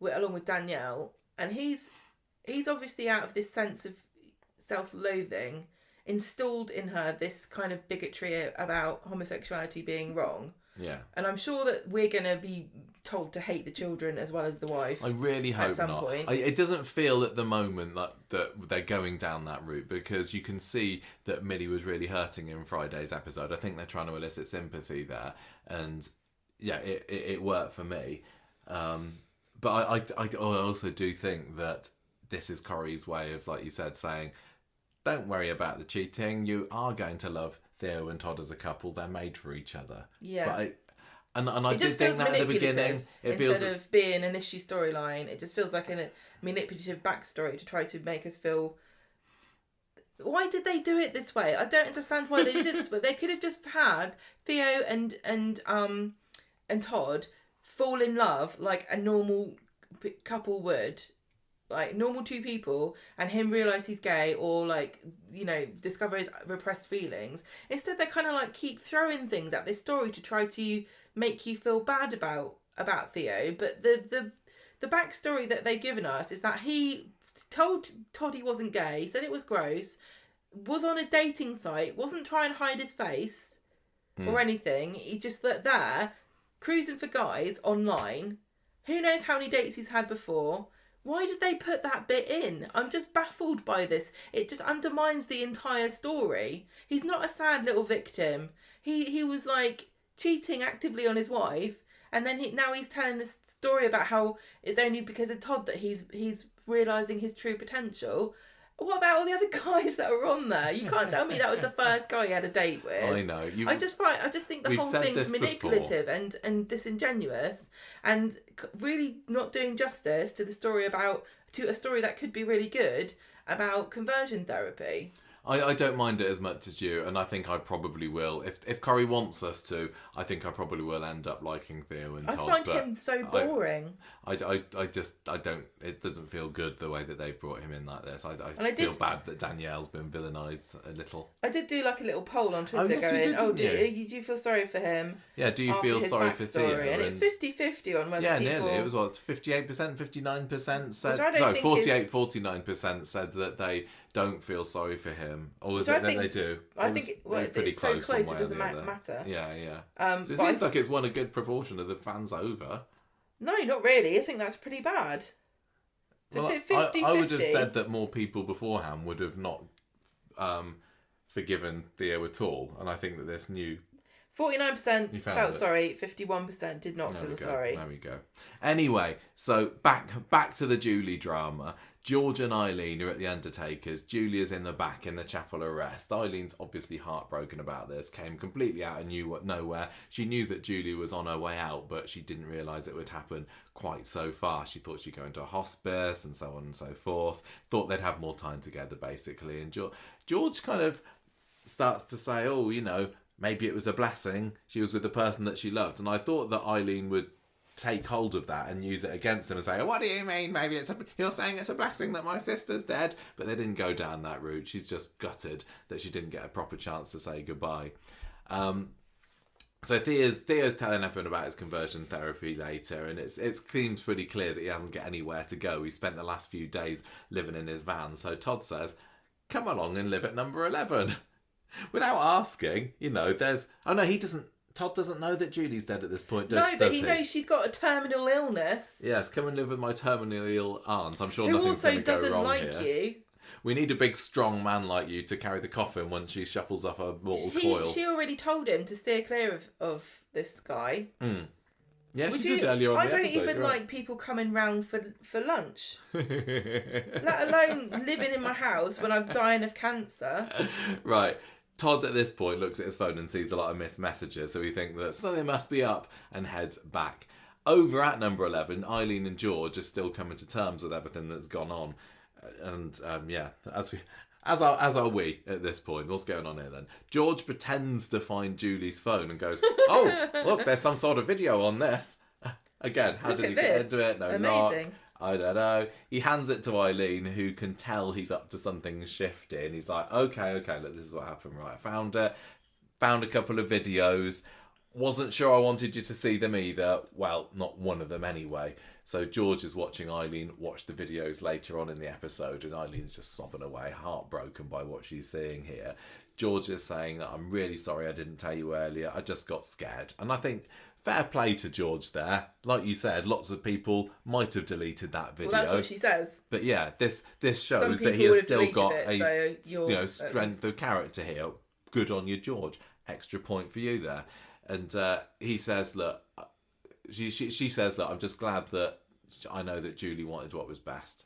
along with Danielle, and he's obviously out of this sense of self-loathing, installed in her this kind of bigotry about homosexuality being wrong. Yeah. And I'm sure that we're going to be told to hate the children as well as the wife. I really hope at some not. Point. It doesn't feel at the moment that they're going down that route, because you can see that Millie was really hurting in Friday's episode. I think they're trying to elicit sympathy there, and yeah, it worked for me. But I also do think that this is Corrie's way of, like you said, saying, don't worry about the cheating. You are going to love Theo and Todd as a couple. They're made for each other. Yeah. But I did think that at the beginning. Instead of being an issue storyline, it just feels like a manipulative backstory to try to make us feel... Why did they do it this way? I don't understand why they did it this way. They could have just had Theo and Todd fall in love like a normal couple would, like normal two people, and him realise he's gay or discover his repressed feelings. Instead, they kind of keep throwing things at this story to try to make you feel bad about Theo. But the backstory that they've given us is that he told Todd he wasn't gay, said it was gross, was on a dating site, wasn't trying to hide his face or anything. He just there, cruising for guys online. Who knows how many dates he's had before? Why did they put that bit in? I'm just baffled by this. It just undermines the entire story. He's not a sad little victim. He was like cheating actively on his wife, and then now he's telling this story about how it's only because of Todd that he's realising his true potential. What about all the other guys that are on there? You can't tell me that was the first guy he had a date with. I know. I just think the whole thing's manipulative and disingenuous, and really not doing justice to a story that could be really good about conversion therapy. I don't mind it as much as you, and I think I probably will. If Corrie wants us to, I think I probably will end up liking Theo and Todd. I find him so boring. I don't. It doesn't feel good the way that they've brought him in like this. I feel bad that Danielle's been villainised a little. I did do like a little poll on Twitter do you feel sorry for him? Yeah, do you feel sorry for Theo? And it's 50-50 on whether people... nearly. It was 58%, 59% said... 49% said that they don't feel sorry for him. Or is it that they do? I think it's pretty close, so close it doesn't matter. Yeah. So it seems like it's won a good proportion of the fans over. No, not really. I think that's pretty bad. Well, 50-50. I would have said that more people beforehand would have not forgiven Theo at all. And I think that this new... 49% felt sorry, 51% did not feel sorry. There we go. Anyway, so back to the Julie drama. George and Eileen are at the Undertaker's. Julia's in the back in the chapel arrest. Eileen's obviously heartbroken about this. Came completely out of nowhere. She knew that Julia was on her way out, but she didn't realise it would happen quite so fast. She thought she'd go into a hospice and so on and so forth. Thought they'd have more time together, basically. And George kind of starts to say, oh, maybe it was a blessing. She was with the person that she loved. And I thought that Eileen would take hold of that and use it against him and say, what do you mean? Maybe you're saying it's a blessing that my sister's dead. But they didn't go down that route. She's just gutted that she didn't get a proper chance to say goodbye. So Theo's telling everyone about his conversion therapy later, and it seems pretty clear that he hasn't got anywhere to go. He spent the last few days living in his van. So Todd says, come along and live at number 11. Without asking, there's... Oh, no, he doesn't... Todd doesn't know that Julie's dead at this point, does he? No, but he knows she's got a terminal illness. Yes, come and live with my terminally ill aunt. I'm sure nothing's going to go wrong here. Who also doesn't like you. We need a big, strong man like you to carry the coffin when she shuffles off her mortal coil. She already told him to steer clear of this guy. Yeah, she did earlier on the episode. I don't even like people coming round for lunch. Let alone living in my house when I'm dying of cancer. Right. Todd at this point looks at his phone and sees a lot of missed messages, so he thinks that something must be up and heads back. Over at number 11, Eileen and George are still coming to terms with everything that's gone on. And as are we at this point. What's going on here then? George pretends to find Julie's phone and goes, oh, look, there's some sort of video on this. Again, how does he get into it? No, amazing. Not. I don't know. He hands it to Eileen, who can tell he's up to something shifty. And he's like, okay, look, this is what happened, right? I found it. Found a couple of videos. Wasn't sure I wanted you to see them either. Well, not one of them anyway. So George is watching Eileen watch the videos later on in the episode, and Eileen's just sobbing away, heartbroken by what she's seeing here. George is saying that I'm really sorry I didn't tell you earlier. I just got scared. And I think fair play to George there. Like you said, lots of people might have deleted that video. Well, that's what she says. But yeah, this shows that he has still got strength of character here. Good on you, George. Extra point for you there. And he says, look, she says, look, I'm just glad that I know that Julie wanted what was best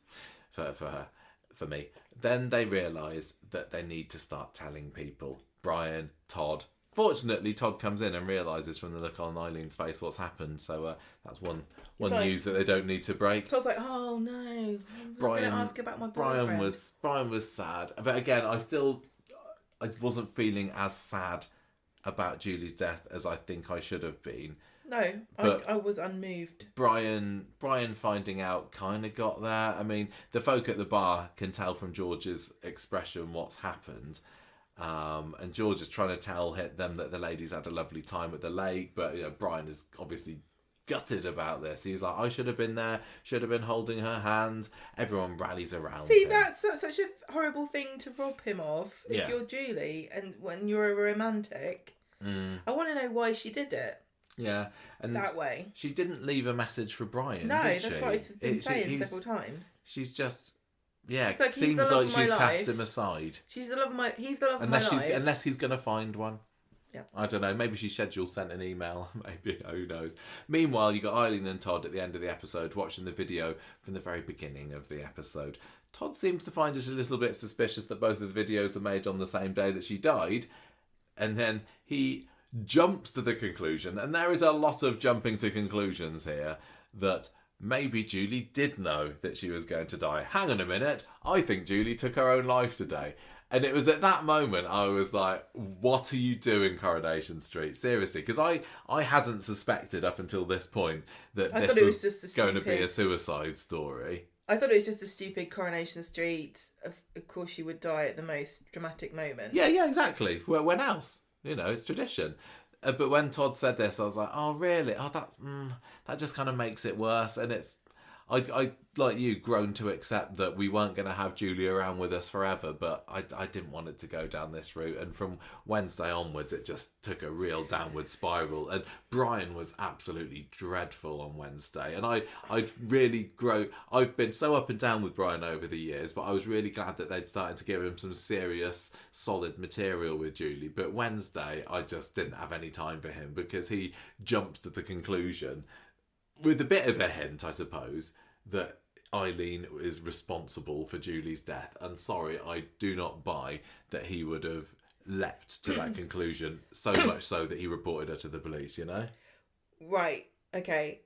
for me. Then they realise that they need to start telling people. Brian, Todd. Fortunately, Todd comes in and realises from the look on Eileen's face what's happened. So that's one news that they don't need to break. Todd's like, oh no, I'm going to ask about my boyfriend. Brian was sad, but again, I wasn't feeling as sad about Julie's death as I think I should have been. No, I was unmoved. Brian finding out kind of got there. I mean, the folk at the bar can tell from George's expression what's happened. And George is trying to tell them that the ladies had a lovely time at the lake, but Brian is obviously gutted about this. He's like, I should have been there, should have been holding her hand. Everyone rallies around See, him. that's such a horrible thing to rob him of if you're Julie and when you're a romantic. I want to know why she did it. Yeah, and that way. She didn't leave a message for Brian, no, did that's she? what I've been saying several times. She's just... Yeah, it's like, seems like she's cast him aside. He's the love of my life. Unless he's going to find one. Yeah. I don't know. Maybe she sent an email. Maybe. Who knows? Meanwhile, you got Eileen and Todd at the end of the episode watching the video from the very beginning of the episode. Todd seems to find it a little bit suspicious that both of the videos are made on the same day that she died. And then he jumps to the conclusion, and there is a lot of jumping to conclusions here, that maybe Julie did know that she was going to die. Hang on a minute. I think Julie took her own life today. And it was at that moment I was like, what are you doing, Coronation Street? Seriously, because I hadn't suspected up until this point that this was going to be a suicide story. I thought it was just a stupid Coronation Street. Of course she would die at the most dramatic moment. Yeah, exactly. When else? You know, it's tradition. But when Todd said this, I was like, oh, really? Oh, that just kind of makes it worse. And it's... I like you, grown to accept that we weren't going to have Julie around with us forever, but I didn't want it to go down this route. And from Wednesday onwards, it just took a real downward spiral. And Brian was absolutely dreadful on Wednesday. And I've been so up and down with Brian over the years, but I was really glad that they'd started to give him some serious, solid material with Julie. But Wednesday, I just didn't have any time for him because he jumped to the conclusion, with a bit of a hint, I suppose, that Eileen is responsible for Julie's death. And sorry, I do not buy that he would have leapt to that conclusion, so much so that he reported her to the police, you know? Right, okay.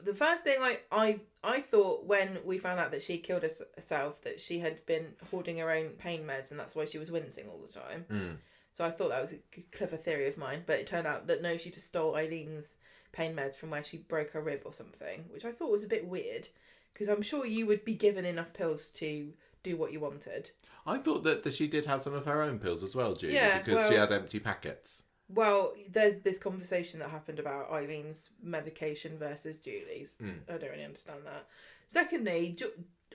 The first thing I thought when we found out that she killed herself, that she had been hoarding her own pain meds and that's why she was wincing all the time. So I thought that was a clever theory of mine, but it turned out that no, she just stole Eileen's pain meds from where she broke her rib or something, which I thought was a bit weird, because I'm sure you would be given enough pills to do what you wanted. I thought that she did have some of her own pills as well, Julie, because she had empty packets. Well, there's this conversation that happened about Eileen's medication versus Julie's. I don't really understand that. Secondly,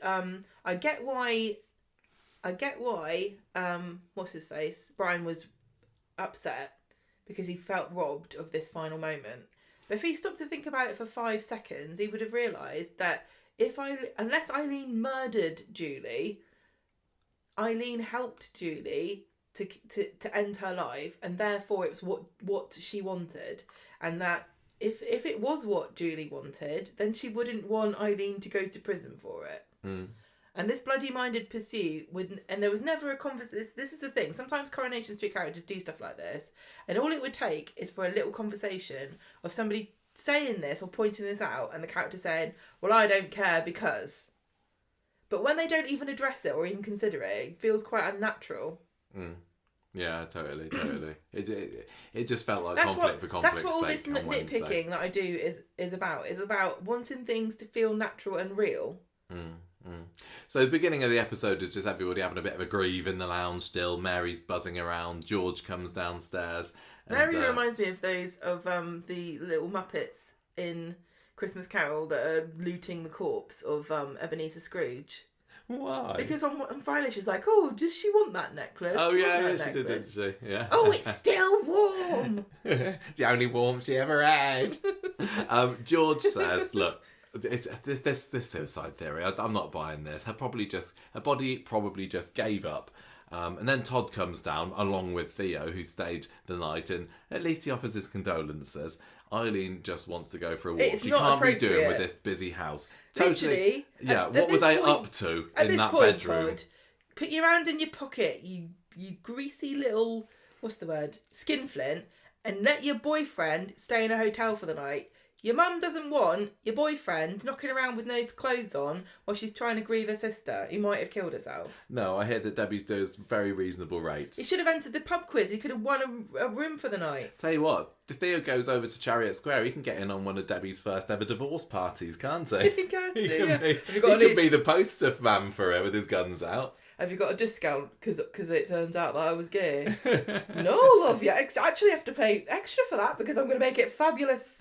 I get why what's his face? Brian was upset because he felt robbed of this final moment. But if he stopped to think about it for 5 seconds, he would have realised that unless Eileen murdered Julie, Eileen helped Julie to end her life, and therefore it was what she wanted, and that if it was what Julie wanted, then she wouldn't want Eileen to go to prison for it. And this bloody-minded pursuit, and there was never a conversation. This is the thing. Sometimes Coronation Street characters do stuff like this, and all it would take is for a little conversation of somebody saying this or pointing this out, and the character saying, well, I don't care because... But when they don't even address it or even consider it, it feels quite unnatural. Yeah, totally. It just felt like conflict for conflict's sake. That's what all this nitpicking that I do is about. Is about wanting things to feel natural and real. So the beginning of the episode is just everybody having a bit of a grieve in the lounge still. Mary's buzzing around. George comes downstairs. Mary reminds me of those of the little Muppets in Christmas Carol that are looting the corpse of Ebenezer Scrooge. Why? Because on Friday she's like, oh, does she want that necklace? Oh yeah, she did, didn't she? Yeah. Oh, it's still warm. The only warmth she ever had. George says, look, this suicide theory, I'm not buying this. Her body probably just gave up. And then Todd comes down along with Theo, who stayed the night, and at least he offers his condolences. Eileen just wants to go for a walk. She can't be doing with this busy house. Literally. Yeah, what were they up to in that bedroom? Todd, put your hand in your pocket, you greasy little, what's the word, skinflint, and let your boyfriend stay in a hotel for the night. Your mum doesn't want your boyfriend knocking around with no clothes on while she's trying to grieve her sister who might have killed herself. No, I hear that Debbie does very reasonable rates. He should have entered the pub quiz. He could have won a room for the night. Tell you what, if Theo goes over to Chariot Square, he can get in on one of Debbie's first ever divorce parties, can't he? He can be the poster man for her with his guns out. have you got a discount because it turned out that I was gay? No, love, you actually have to pay extra for that because I'm going to make it fabulous.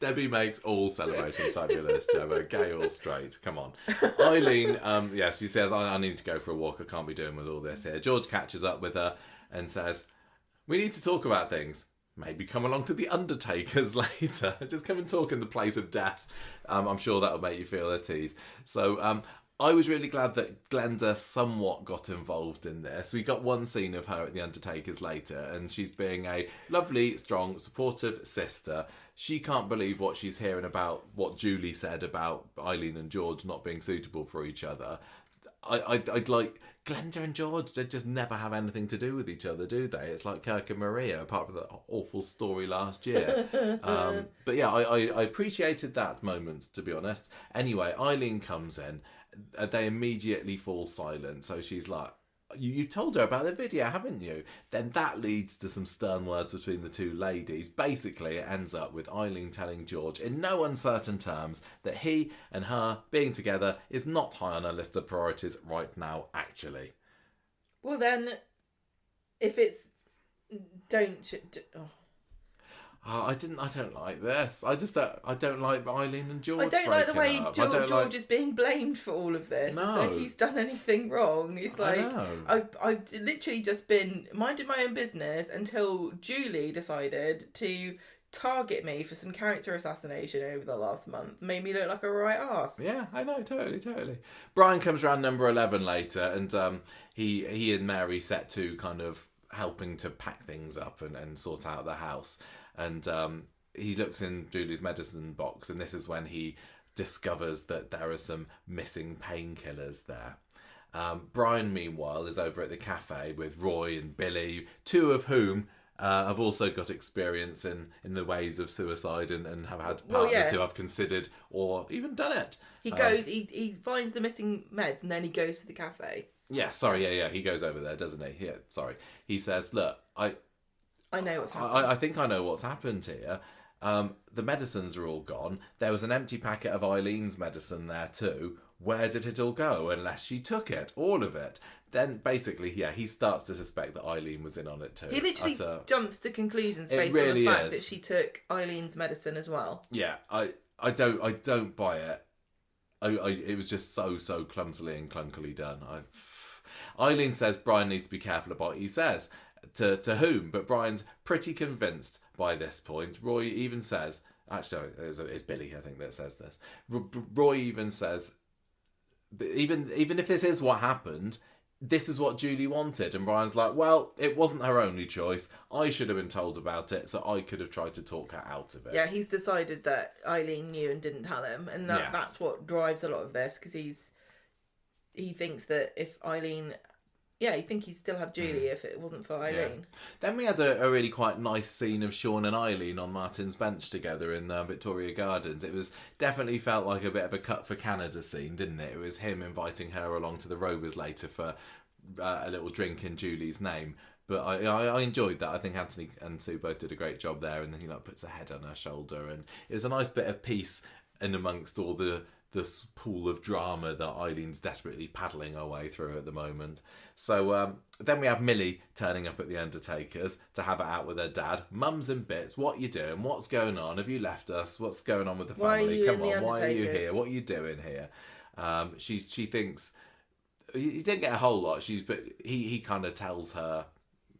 Debbie makes all celebrations fabulous, Gemma, gay or straight. Come on. Eileen, yes, she says, I need to go for a walk. I can't be doing with all this here. George catches up with her and says, we need to talk about things. Maybe come along to the Undertaker's later. Just come and talk in the place of death. I'm sure that'll make you feel at ease. So I was really glad that Glenda somewhat got involved in this. We got one scene of her at the Undertaker's later, and she's being a lovely, strong, supportive sister. She can't believe what she's hearing about what Julie said about Eileen and George not being suitable for each other. I'd like... Glenda and George, they just never have anything to do with each other, do they? It's like Kirk and Maria, apart from the awful story last year. But yeah, I appreciated that moment, to be honest. Anyway, Eileen comes in. They immediately fall silent. So she's like, you told her about the video, haven't you? Then that leads to some stern words between the two ladies. Basically, it ends up with Eileen telling George in no uncertain terms that he and her being together is not high on her list of priorities right now, actually. Well then, if it's... I don't like this. I don't like Eileen and George. I don't like the way George is being blamed for all of this. No. It's like he's done anything wrong. It's like, I've literally just been minding my own business until Julie decided to target me for some character assassination over the last month. Made me look like a right arse. Yeah, I know, totally. Brian comes around number 11 later, and he and Mary set to kind of helping to pack things up and sort out the house. And he looks in Julie's medicine box, and this is when he discovers that there are some missing painkillers there. Brian, meanwhile, is over at the cafe with Roy and Billy, two of whom have also got experience in the ways of suicide and have had partners who have considered or even done it. He goes, he finds the missing meds, and then he goes to the cafe. Yeah, he goes over there, doesn't he? Yeah, sorry. He says, look, I know what's happened. I think I know what's happened here. The medicines are all gone. There was an empty packet of Eileen's medicine there too. Where did it all go? Unless she took it, all of it. Then basically, he starts to suspect that Eileen was in on it too. He literally jumps to conclusions based on the fact that she took Eileen's medicine as well. Yeah, I don't buy it. It was just so clumsily and clunkily done. Eileen says Brian needs to be careful about what he says. To whom? But Brian's pretty convinced by this point. Roy even says... Actually, it's Billy, I think, that says this. Roy even says... Even if this is what happened, this is what Julie wanted. And Brian's like, well, it wasn't her only choice. I should have been told about it, so I could have tried to talk her out of it. Yeah, he's decided that Eileen knew and didn't tell him. And that's what drives a lot of this, because he thinks that if Eileen... Yeah, you'd think he'd still have Julie if it wasn't for Eileen. Yeah. Then we had a really quite nice scene of Sean and Eileen on Martin's bench together in Victoria Gardens. It was definitely felt like a bit of a cut for Canada scene, didn't it? It was him inviting her along to the Rovers later for a little drink in Julie's name. But I enjoyed that. I think Anthony and Sue both did a great job there, and he puts a head on her shoulder, and it was a nice bit of peace in amongst all this pool of drama that Eileen's desperately paddling her way through at the moment. So then we have Millie turning up at the Undertaker's to have it out with her dad. Mum's in bits. What you doing? What's going on? Have you left us? What's going on with the family? Come on, why are you here? What are you doing here? She thinks he didn't get a whole lot. But he kind of tells her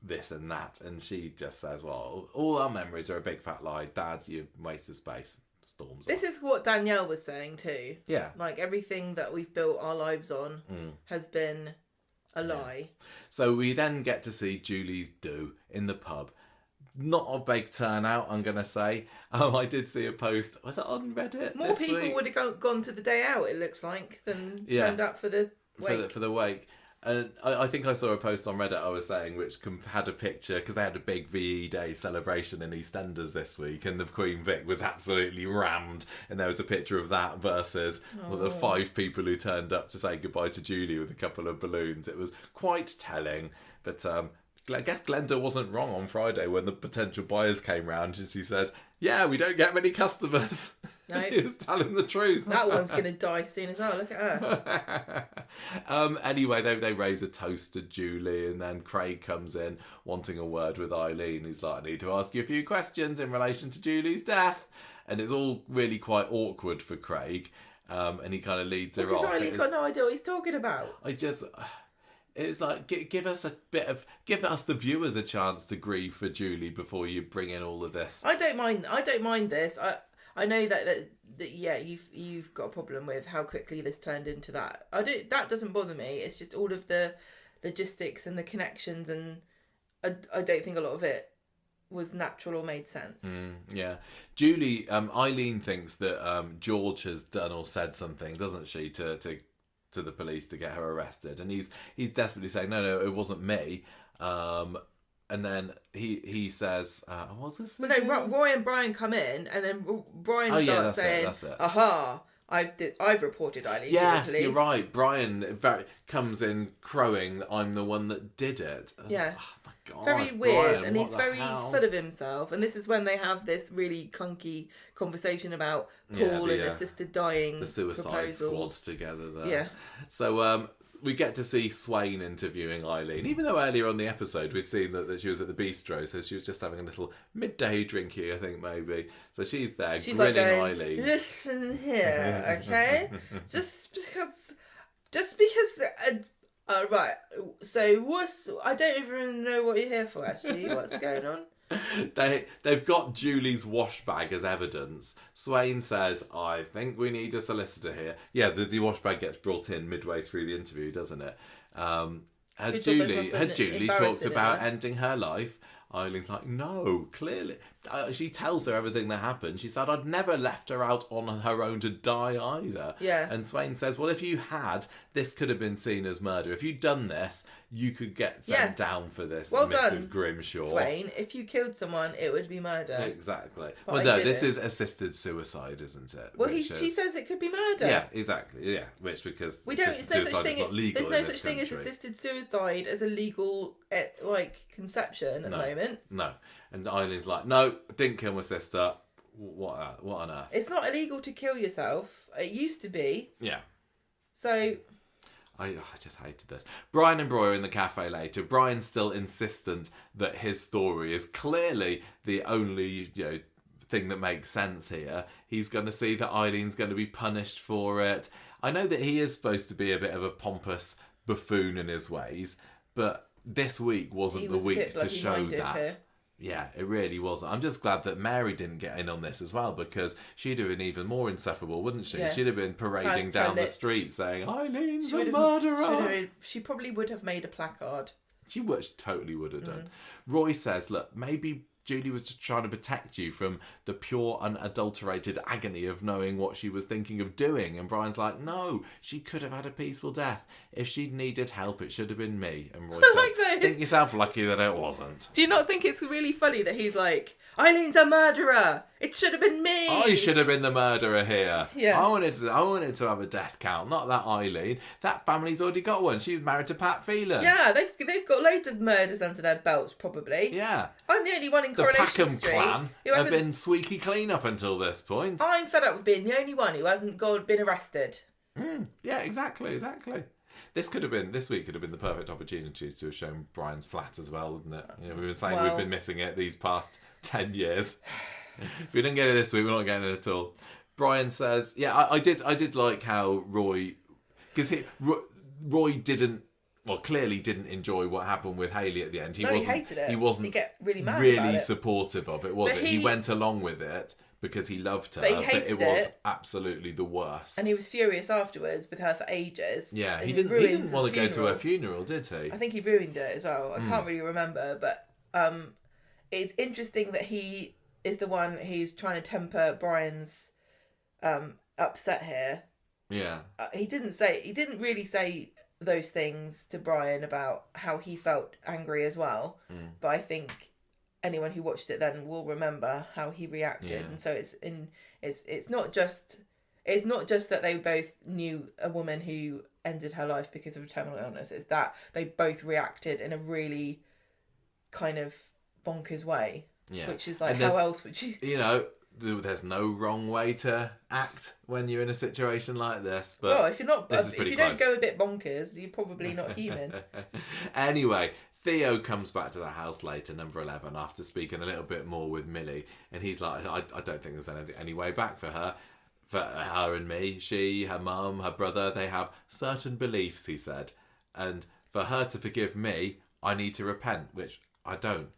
this and that, and she just says, "Well, all our memories are a big fat lie, Dad. You waste of space." Storms this is what Danielle was saying too. Yeah. Like everything that we've built our lives on has been a lie. So we then get to see Julie's do in the pub. Not a big turnout, I'm going to say. I did see a post. Was it on Reddit? More people would have gone to the day out, it looks like, than turned up for the wake. For the wake. I think I saw a post on Reddit I was saying which had a picture, because they had a big VE Day celebration in EastEnders this week, and the Queen Vic was absolutely rammed, and there was a picture of that versus the 5 people who turned up to say goodbye to Julie with a couple of balloons. It was quite telling, but I guess Glenda wasn't wrong on Friday when the potential buyers came round and she said, yeah, we don't get many customers. No. She was telling the truth. That one's going to die soon as well. Look at her. Anyway, they raise a toast to Julie, and then Craig comes in wanting a word with Eileen. He's like, I need to ask you a few questions in relation to Julie's death. And it's all really quite awkward for Craig. And he kind of leads her off. Because Eileen's got no idea what he's talking about. It's like, give us the viewers a chance to grieve for Julie before you bring in all of this. I don't mind this. I know that yeah, you've got a problem with how quickly this turned into that. That doesn't bother me. It's just all of the logistics and the connections, and I don't think a lot of it was natural or made sense. Yeah. Julie, Eileen thinks that George has done or said something, doesn't she, to the police to get her arrested, and he's desperately saying no, it wasn't me. And then he says, what's this? Well, no, Roy and Brian come in, and then Brian starts saying, that's it. "Aha, I've reported Eileen to the Yes, police." you're right. Brian comes in crowing that I'm the one that did it. Yeah. Oh my gosh, Very weird, Brian, and he's very hell? full of himself. And this is when they have this really clunky conversation about Paul and assisted dying, the suicide proposals. squads together there. Yeah. So we get to see Swain interviewing Eileen, even though earlier on the episode we'd seen that she was at the bistro, so she was just having a little midday drinky, I think, maybe. So she's there, She's grinning like going, Eileen. Listen here, okay? just because. Right. So I don't even know what you're here for. Actually, what's going on? They've got Julie's wash bag as evidence. Swain says, I think we need a solicitor here. Yeah, the wash bag gets brought in midway through the interview, doesn't it? Had Julie talked about ending her life? Eileen's like, no, clearly. She tells her everything that happened. She said, I'd never left her out on her own to die either. Yeah. And Swain says, well, if you had, this could have been seen as murder. If you'd done this, you could get sent down for this, well Mrs. done, Grimshaw. Swain, if you killed someone, it would be murder. Exactly. But well, no, this is assisted suicide, isn't it? Well, she says it could be murder. Yeah, exactly. Yeah, which because assisted suicide is not legal. There's no such thing as assisted suicide as a legal conception at the moment. No, and Eileen's like, no, didn't kill my sister. What on earth? It's not illegal to kill yourself. It used to be. Yeah. So. I just hated this. Brian and Roy are in the cafe later. Brian's still insistent that his story is clearly the only thing that makes sense here. He's going to see that Eileen's going to be punished for it. I know that he is supposed to be a bit of a pompous buffoon in his ways, but this week wasn't the week to show that. Here. Yeah, it really wasn't. I'm just glad that Mary didn't get in on this as well, because she'd have been even more insufferable, wouldn't she? Yeah. She'd have been parading down the street saying, Eileen's a murderer. She probably would have made a placard. She totally would have done. Roy says, look, maybe Julie was just trying to protect you from the pure, unadulterated agony of knowing what she was thinking of doing. And Brian's like, no, she could have had a peaceful death. If she'd needed help, it should have been me. And Roy said, think yourself lucky that it wasn't. Do you not think it's really funny that he's like, Eileen's a murderer. It should have been me. I should have been the murderer here. Yeah. I wanted to have a death count, not that Eileen. That family's already got one. She was married to Pat Phelan. Yeah, they've got loads of murders under their belts, probably. Yeah. I'm the only one in Coronation Street. The Packham clan have been squeaky clean up until this point. I'm fed up with being the only one who hasn't been arrested. Yeah, exactly. This week could have been the perfect opportunity to have shown Brian's flat as well, wouldn't it? We've been saying we've been missing it these past 10 years. If we didn't get it this week, we're not getting it at all. Brian says, yeah, I did like how Roy, because Roy clearly didn't enjoy what happened with Hayley at the end. He hated it. He wasn't He'd get really mad about it. Supportive of it, was it? He went along with it because he loved her, but it was absolutely the worst. And he was furious afterwards with her for ages. Yeah, he didn't want to go to her funeral, did he? I think he ruined it as well. I can't really remember, but it's interesting that he is the one who's trying to temper Brian's upset here. Yeah. He didn't really say those things to Brian about how he felt angry as well. But I think anyone who watched it then will remember how he reacted, and so it's not just that they both knew a woman who ended her life because of a terminal illness. It's that they both reacted in a really kind of bonkers way. Yeah. Which is like, how else would you? there's no wrong way to act when you're in a situation like this. But well, if you're not, if you close. don't go a bit bonkers, you're probably not human. Anyway, Theo comes back to the house later, number 11, after speaking a little bit more with Millie, and he's like, I don't think there's any way back for her. For her and me, she, her mum, her brother, they have certain beliefs, he said. And for her to forgive me, I need to repent, which I don't.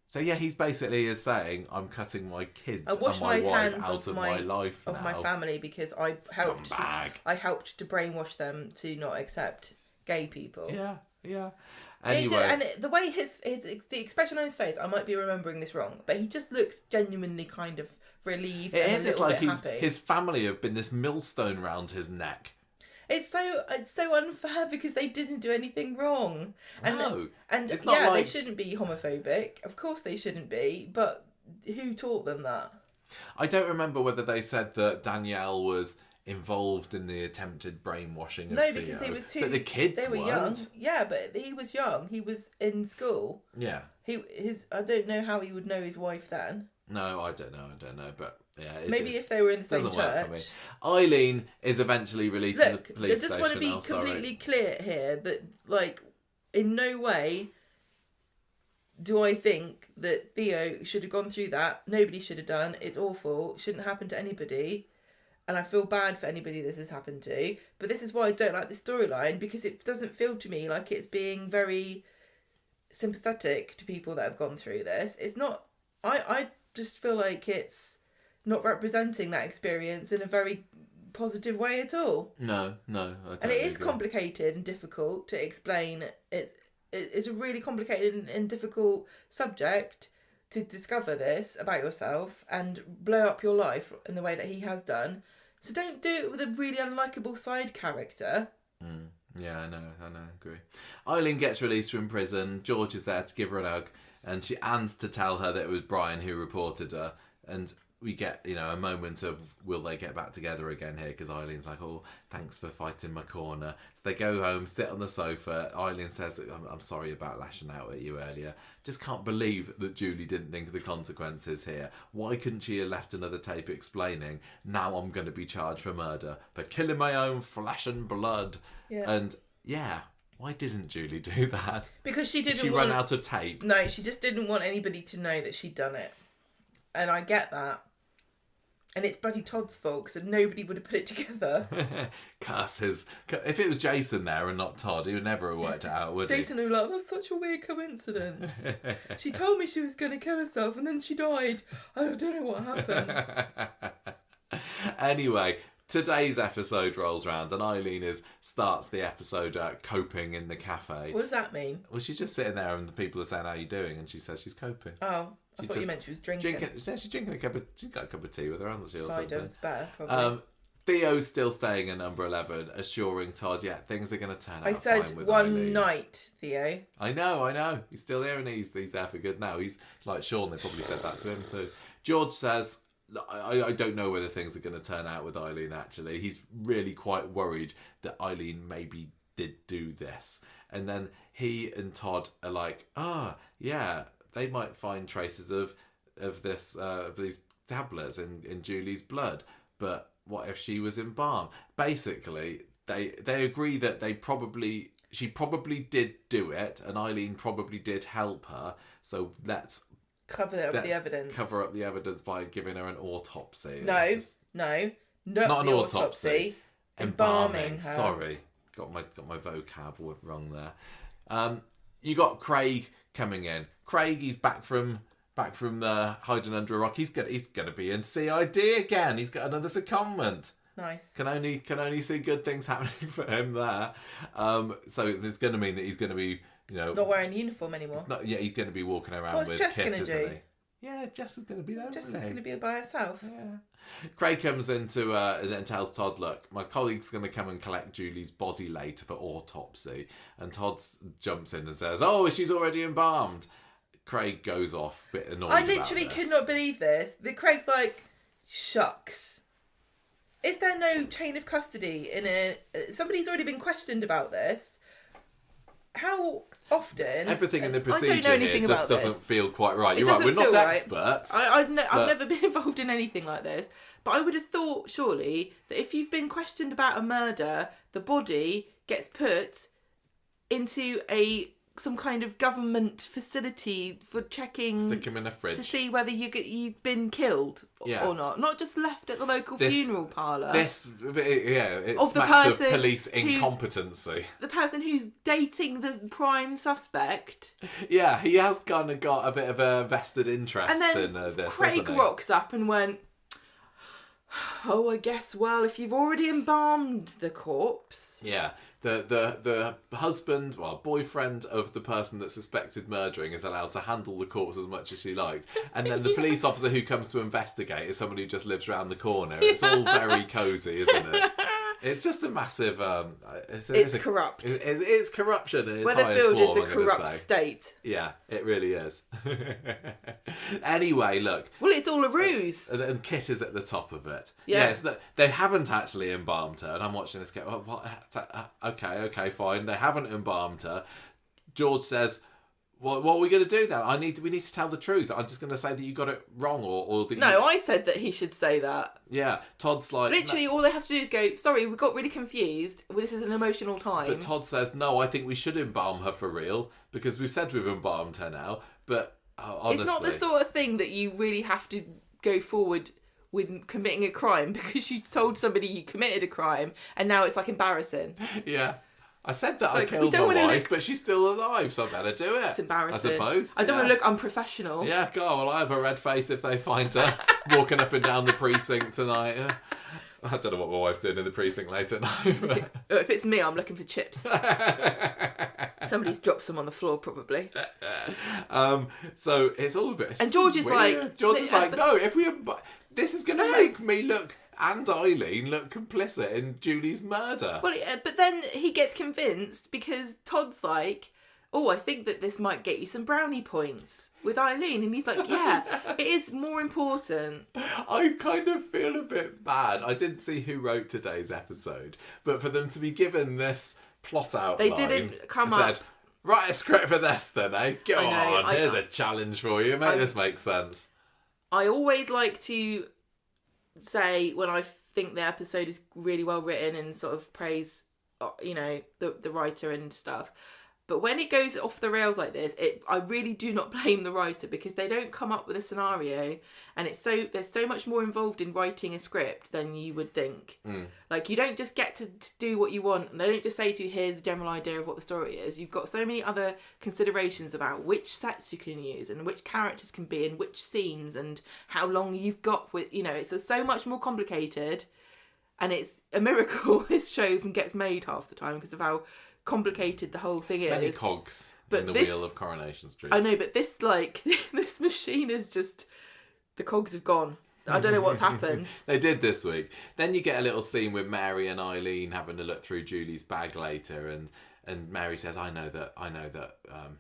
So yeah, he's basically is saying, I'm cutting my kids and my wife out of my life now. Of my family, because I helped to brainwash them to not accept gay people. Yeah. Anyway. And the way the expression on his face, I might be remembering this wrong, but he just looks genuinely kind of relieved and a little bit happy. His family have been this millstone round his neck. It's so unfair because they didn't do anything wrong. And it's not they shouldn't be homophobic. Of course they shouldn't be, but who taught them that? I don't remember whether they said that Danielle was involved in the attempted brainwashing of Theo. No, because he was too... But the kids they were weren't. young. Yeah, but he was young. He was in school. Yeah. I don't know how he would know his wife then. No, I don't know, but yeah, maybe if they were in the same church. Work for me. Eileen is eventually released from the police station. I just want to be completely clear here that, like, in no way do I think that Theo should have gone through that. Nobody should have done. It's awful. It shouldn't happen to anybody. And I feel bad for anybody this has happened to. But this is why I don't like the storyline, because it doesn't feel to me like it's being very sympathetic to people that have gone through this. It's not... I just feel like it's not representing that experience in a very positive way at all. No, I don't. And it is complicated and difficult to explain. It's a really complicated and difficult subject to discover this about yourself and blow up your life in the way that he has done. So don't do it with a really unlikable side character. Yeah, I know, agree. Eileen gets released from prison. George is there to give her a hug. And and to tell her that it was Brian who reported her. And we get, a moment of, will they get back together again here? Because Eileen's like, oh, thanks for fighting my corner. So they go home, sit on the sofa. Eileen says, I'm sorry about lashing out at you earlier. Just can't believe that Julie didn't think of the consequences here. Why couldn't she have left another tape explaining, now I'm going to be charged for murder, for killing my own flesh and blood? Yeah. And, yeah... Why didn't Julie do that? Because she didn't Did she run out of tape? No, she just didn't want anybody to know that she'd done it. And I get that. And it's bloody Todd's fault, so nobody would have put it together. Curses. If it was Jason there and not Todd, he would never have worked it out, would he? Jason would be like, that's such a weird coincidence. She told me she was going to kill herself and then she died. I don't know what happened. Anyway... Today's episode rolls round and Eileen starts the episode coping in the cafe. What does that mean? Well, she's just sitting there and the people are saying, how are you doing? And she says she's coping. Oh, I thought you meant she was drinking. She's drinking she's got a cup of tea with her, hasn't she? Cider is better, probably. Theo's still staying in number 11, assuring Todd, things are going to turn out fine with I said one Eileen. night, Theo. I know. He's still here and he's there for good now. He's like Sean, they probably said that to him too. George says... I don't know whether things are going to turn out with Eileen, actually. He's really quite worried that Eileen maybe did do this. And then he and Todd are like, they might find traces of these tablets in Julie's blood. But what if she was embalmed? Basically, they agree that she probably did do it and Eileen probably did help her. So let's cover up the evidence by giving her an autopsy. Not an autopsy. Embalming her. Sorry, got my vocab wrong there. You got Craig coming in. Craig, he's back from hiding under a rock. He's gonna be in CID again. He's got another secondment. Nice. Can only see good things happening for him there. So it's going to mean that he's going to be. Not wearing a uniform anymore. He's going to be walking around with Jess Kit, isn't he? Yeah, Jess is going to be there. Jess is going to be by herself. Yeah. Craig comes into and then tells Todd, look, my colleague's going to come and collect Julie's body later for autopsy. And Todd jumps in and says, oh, she's already embalmed. Craig goes off, a bit annoyed I literally about this. could not believe this. Craig's like, shucks. Is there no chain of custody somebody's already been questioned about this? how often... Everything in the I don't know procedure anything here just about doesn't this. feel quite right. It You're right, we're doesn't not feel right. experts. I've never been involved in anything like this. But I would have thought, surely, that if you've been questioned about a murder, the body gets put into some kind of government facility for checking... Stick him in a fridge. To see whether you've been killed or not. Not just left at the local funeral parlour. It of smacks of police incompetency. The person who's dating the prime suspect. Yeah, he has kind of got a bit of a vested interest and then in this, Craig rocks up and went, oh, I guess, well, if you've already embalmed the corpse... Yeah. The husband, boyfriend of the person that's suspected murdering is allowed to handle the corpse as much as she likes. And then the police officer who comes to investigate is someone who just lives around the corner. It's all very cosy, isn't it? It's just a massive... it's corrupt. It's corruption in its Weatherfield highest form, is a corrupt state. Yeah, it really is. Anyway, look. Well, it's all a ruse. And Kit is at the top of it. Yeah. Yes, they haven't actually embalmed her. And I'm watching this go, okay, fine. They haven't embalmed her. George says... What are we going to do then? We need to tell the truth. I'm just going to say that you got it wrong, or that No, I said that he should say that. Yeah, Todd's like... Literally, all they have to do is go, sorry, we got really confused. This is an emotional time. But Todd says, no, I think we should embalm her for real, because we've said we've embalmed her now, but honestly... It's not the sort of thing that you really have to go forward with committing a crime, because you told somebody you committed a crime, and now it's, like, embarrassing. Yeah. I said that I killed my wife, but she's still alive, so I better do it. It's embarrassing. I suppose. I don't want to look unprofessional. Yeah, God, well, I have a red face if they find her walking up and down the precinct tonight. I don't know what my wife's doing in the precinct late at night. But... If it's me, I'm looking for chips. Somebody's dropped some on the floor, probably. So it's all a bit... And George is like... no, if we... This is going to make me look... and Eileen look complicit in Julie's murder. Well, but then he gets convinced because Todd's like, oh, I think that this might get you some brownie points with Eileen. And he's like, yeah, it is more important. I kind of feel a bit bad. I didn't see who wrote today's episode, but for them to be given this plot outline... They didn't come up... Said, write a script for this then, eh? Go on, here's a challenge for you. This make sense. I always like to... say when I think the episode is really well written and sort of praise, the writer and stuff. But when it goes off the rails like this, I really do not blame the writer, because they don't come up with a scenario, and there's so much more involved in writing a script than you would think. Like, you don't just get to do what you want, and they don't just say to you, here's the general idea of what the story is. You've got so many other considerations about which sets you can use and which characters can be in which scenes and how long you've got with, it's so much more complicated, and it's a miracle this show even gets made half the time because of how complicated the whole thing is. Many cogs in the wheel of Coronation Street. I know, but this this machine is just... The cogs have gone. I don't know what's happened. They did this week. Then you get a little scene with Mary and Eileen having a look through Julie's bag later, and Mary says, I know that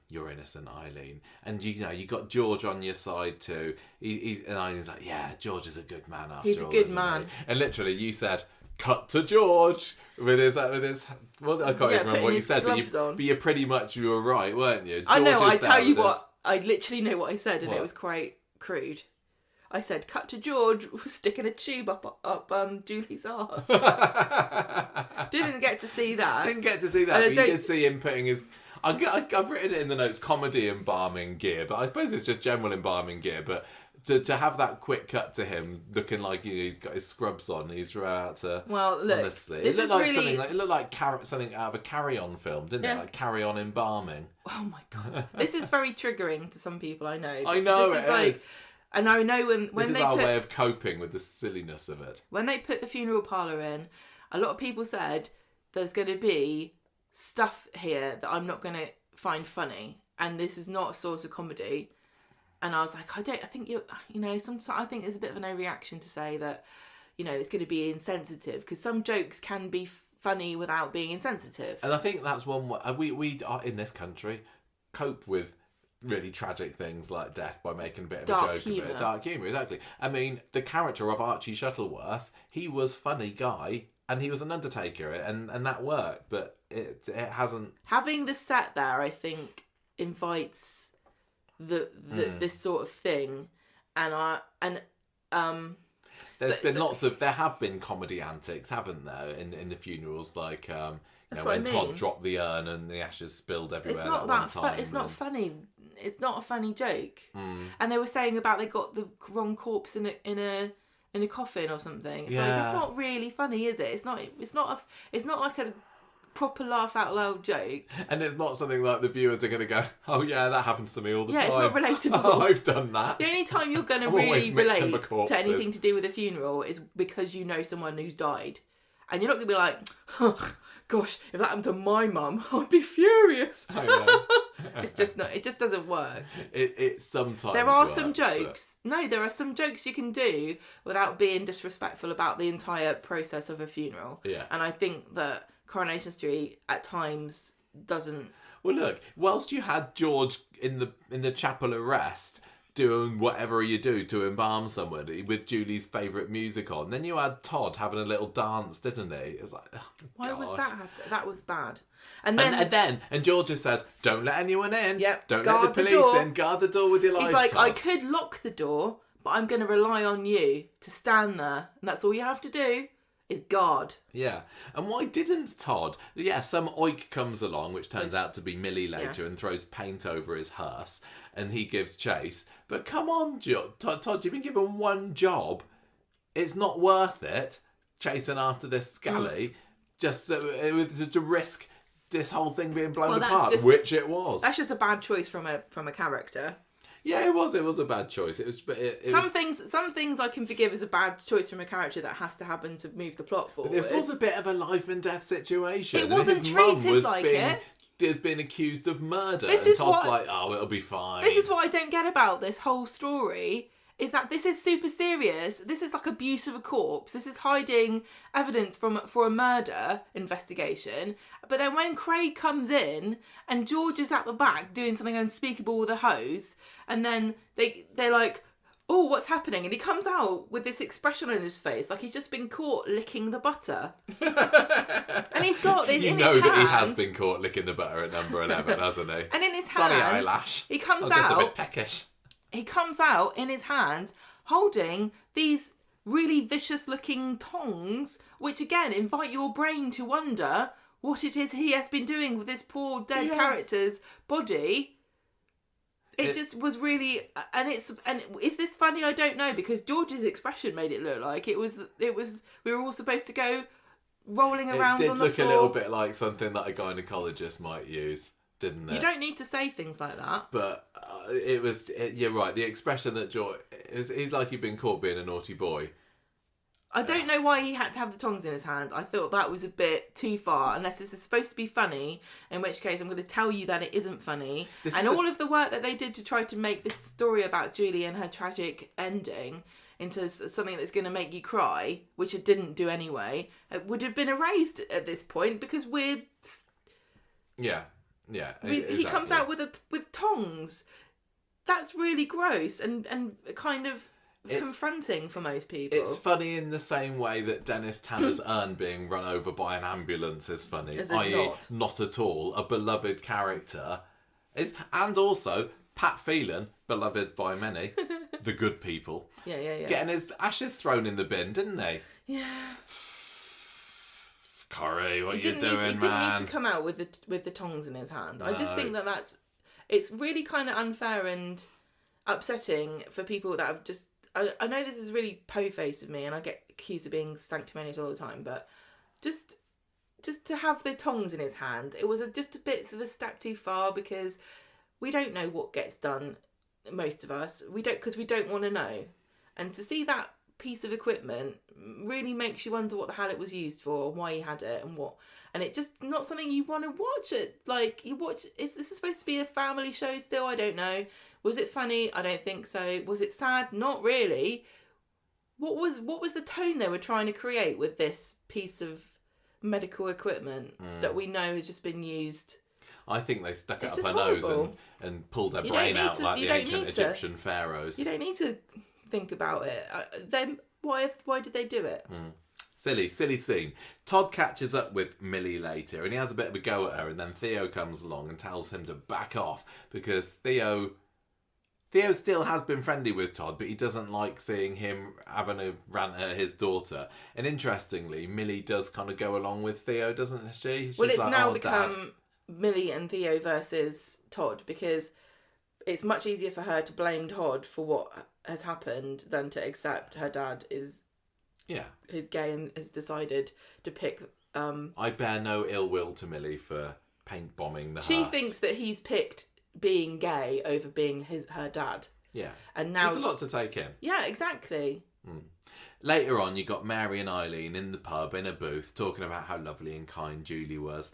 you're innocent, Eileen. And you got George on your side too. And Eileen's like, yeah, George is a good man after all. He's a good man. He? And literally you said, cut to George with his well, I can't even remember what you said, but you were right, weren't you? George, I know, I tell you what, I literally know what I said, and it was quite crude. I said, cut to George sticking a tube up Julie's arse. Didn't get to see that. But you did see him putting his... I've written it in the notes, comedy embalming gear, but I suppose it's just general embalming gear, but... To have that quick cut to him looking like he's got his scrubs on, he's about to... Well, look, honestly, it looked like really... something. It looked like something out of a Carry On film, didn't it? Like Carry On embalming. Oh my God, this is very triggering to some people. I know. I know it is. And I know when this is our way of coping with the silliness of it. When they put the funeral parlour in, a lot of people said there's going to be stuff here that I'm not going to find funny, and this is not a source of comedy. And I was like, I think sometimes I think there's a bit of an overreaction to say that, it's going to be insensitive, because some jokes can be funny without being insensitive. And I think that's one way we are in this country cope with really tragic things like death by making a bit of a joke of it. Dark humour, exactly. I mean, the character of Archie Shuttleworth, he was a funny guy, and he was an undertaker, and that worked. But it hasn't. Having the set there, I think, invites this sort of thing, There have been comedy antics, haven't there, in the funerals, like when I mean. Todd dropped the urn and the ashes spilled everywhere. It's not one time. It's not funny. It's not a funny joke. And they were saying about they got the wrong corpse in a coffin or something. It's like, it's not really funny, is it? It's not like a proper laugh out loud joke. And it's not something like the viewers are going to go, oh yeah, that happens to me all the time. Yeah, it's not relatable. Oh, I've done that. The only time you're going to really relate to anything to do with a funeral is because you know someone who's died. And you're not going to be like, oh, gosh, if that happened to my mum, I'd be furious. I know. It's just not. It just doesn't work. It sometimes there are works, some jokes. No, there are some jokes you can do without being disrespectful about the entire process of a funeral. Yeah. And I think that Coronation Street at times doesn't. Well, look, whilst you had George in the chapel at rest doing whatever you do to embalm somebody with Julie's favourite music on, then you had Todd having a little dance, didn't he? It was like, oh, why gosh. was that happen? That was bad. And George just said, don't let anyone in. Yep. Don't let the police in. Guard the door with your life. He's like, Todd. I could lock the door, but I'm going to rely on you to stand there. And that's all you have to do is guard. Yeah. And why didn't Todd? Yeah, some oik comes along, which turns out to be Millie later, and throws paint over his hearse, and he gives chase. But come on, Todd, you've been given one job. It's not worth it, chasing after this scally, just to risk this whole thing being blown apart, which it was. That's just a bad choice from a character. Yeah, it was. It was a bad choice. Some things I can forgive as a bad choice from a character that has to happen to move the plot forward. But this was a bit of a life and death situation. It wasn't treated like it. Has been accused of murder. Todd's like, oh, it'll be fine. This is what I don't get about this whole story, is that this is super serious. This is like abuse of a corpse. This is hiding evidence for a murder investigation. But then when Craig comes in and George is at the back doing something unspeakable with a hose, and then they're like, oh, what's happening? And he comes out with this expression on his face, like he's just been caught licking the butter. And he's got this in his hands. That he has been caught licking the butter at number 11, hasn't he? And in his hands, sorry, eyelash. He comes just out a bit peckish. He comes out in his hands holding these really vicious-looking tongs, which again invite your brain to wonder what it is he has been doing with this poor dead character's body. It just was really, and is this funny? I don't know, because George's expression made it look like it was. We were all supposed to go rolling around on the floor. It did look a little bit like something that a gynecologist might use, didn't it? You don't need to say things like that. But you're right. The expression that George he's like he'd been caught being a naughty boy. I don't know why he had to have the tongs in his hand. I thought that was a bit too far, unless this is supposed to be funny, in which case I'm going to tell you that it isn't funny. All of the work that they did to try to make this story about Julie and her tragic ending into something that's going to make you cry, which it didn't do anyway, it would have been erased at this point, because we're... Yeah, exactly. He comes out with tongs. That's really gross and kind of... confronting for most people. It's funny in the same way that Dennis Tanner's urn being run over by an ambulance is funny, i.e. not at all a beloved character. And also Pat Phelan, beloved by many, the good people. Yeah. Getting his ashes thrown in the bin, didn't he? Yeah. Corrie, what you doing, man? He didn't need to come out with the tongs in his hand. No. I just think it's really kind of unfair and upsetting for people that have just... I know this is really po-faced of me, and I get accused of being sanctimonious all the time, but just to have the tongs in his hand, it was just a bit of a step too far, because we don't know what gets done, most of us. We don't want to know. And to see that piece of equipment really makes you wonder what the hell it was used for, why he had it, and it just not something you want to watch it. Like, you watch, this is supposed to be a family show still, I don't know. Was it funny? I don't think so. Was it sad? Not really. What was the tone they were trying to create with this piece of medical equipment that we know has just been used? I think they stuck it up her nose and pulled her brain out like the ancient Egyptian pharaohs. You don't need to think about it. Then why did they do it? Silly scene. Todd catches up with Millie later and he has a bit of a go at her, and then Theo comes along and tells him to back off because Theo still has been friendly with Todd, but he doesn't like seeing him having a rant at his daughter. And interestingly, Millie does kind of go along with Theo, doesn't she? She's it's like, now "Oh, become Dad." Millie and Theo versus Todd, because it's much easier for her to blame Todd for what has happened than to accept her dad is gay and has decided to pick... I bear no ill will to Millie for paint bombing the She hearse. thinks that he's picked being gay over being her dad. Yeah. And now... There's a lot to take in. Yeah, exactly. Later on, you got Mary and Eileen in the pub in a booth talking about how lovely and kind Julie was.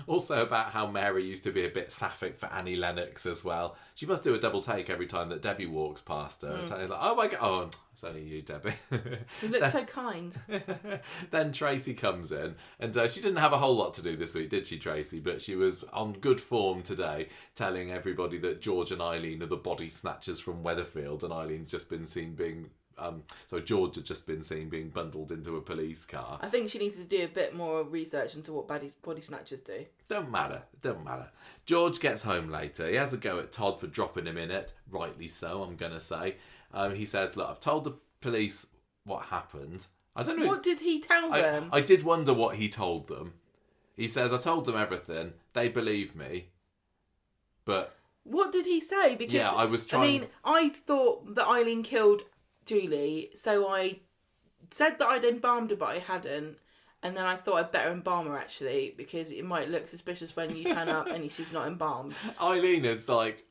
Also about how Mary used to be a bit sapphic for Annie Lennox as well. She must do a double take every time that Debbie walks past her. And like, oh my God, oh, it's only you, Debbie. You look so kind. Then Tracy comes in, and she didn't have a whole lot to do this week, did she, Tracy? But she was on good form today, telling everybody that George and Eileen are the body snatchers from Weatherfield, and Eileen's just been seen being... George had just been seen being bundled into a police car. I think she needs to do a bit more research into what body snatchers do. Don't matter. George gets home later. He has a go at Todd for dropping him in it. Rightly so, I'm going to say. He says, look, I've told the police what happened. I don't know. What did he tell them? I did wonder what he told them. He says, I told them everything. They believe me. But... What did he say? Because yeah, I was trying... I mean, I thought that Eileen killed Julie, so I said that I'd embalmed her, but I hadn't. And then I thought I'd better embalm her, actually, because it might look suspicious when you turn up and she's not embalmed. Eileen is like...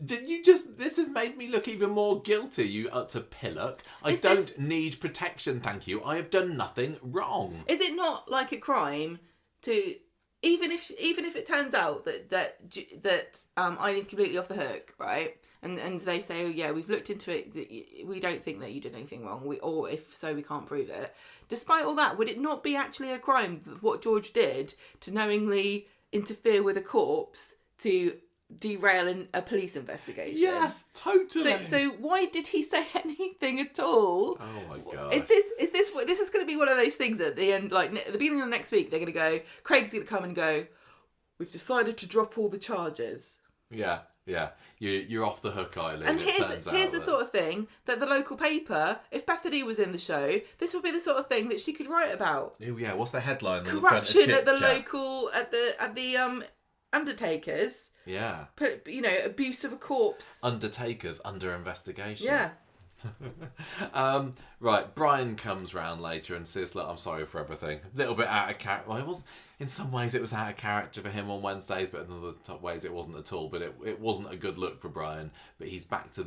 Did you just... This has made me look even more guilty, you utter pillock. I don't need protection, thank you. I have done nothing wrong. Is it not like a crime to... Even if it turns out that Eileen's completely off the hook, right? And they say, oh yeah, we've looked into it. We don't think that you did anything wrong. Or if so, we can't prove it. Despite all that, would it not be actually a crime what George did to knowingly interfere with a corpse to derail a police investigation? Yes, totally. So why did he say anything at all? Oh my God. Is this going to be one of those things at the end, like at the beginning of next week, they're going to go, Craig's going to come and go, we've decided to drop all the charges. Yeah. You're off the hook, Eileen. And here's the sort of thing that the local paper, if Bethany was in the show, this would be the sort of thing that she could write about. Oh yeah, what's the headline? Corruption at the local, at the undertakers. Yeah. Abuse of a corpse. Undertakers under investigation. Yeah. Right, Brian comes round later and says, look, I'm sorry for everything. A little bit out of character. Well, it wasn't, in some ways it was out of character for him on Wednesdays, but in other ways it wasn't at all. But it wasn't a good look for Brian. But he's back to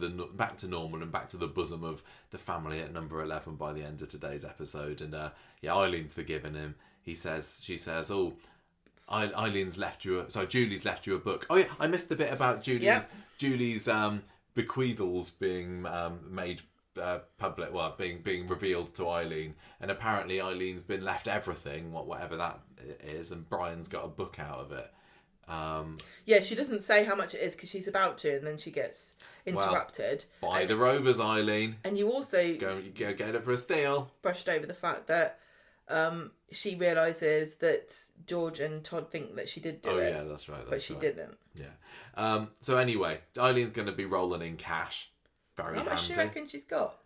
normal and back to the bosom of the family at number 11 by the end of today's episode. And Eileen's forgiven him. She says, oh, Eileen's left you Julie's left you a book. Oh yeah, I missed the bit about Julie's bequeathals being made public, well, being revealed to Eileen, and apparently Eileen's been left everything, whatever that is, and Brian's got a book out of it. She doesn't say how much it is because she's about to, and then she gets interrupted. Buy the Rovers, Eileen. And you also go get it for a steal. Brushed over the fact that she realises that George and Todd think that she did do it. Oh yeah, that's right. But she didn't. Yeah. So anyway, Eileen's going to be rolling in cash. Very handy. How much do you reckon she's got?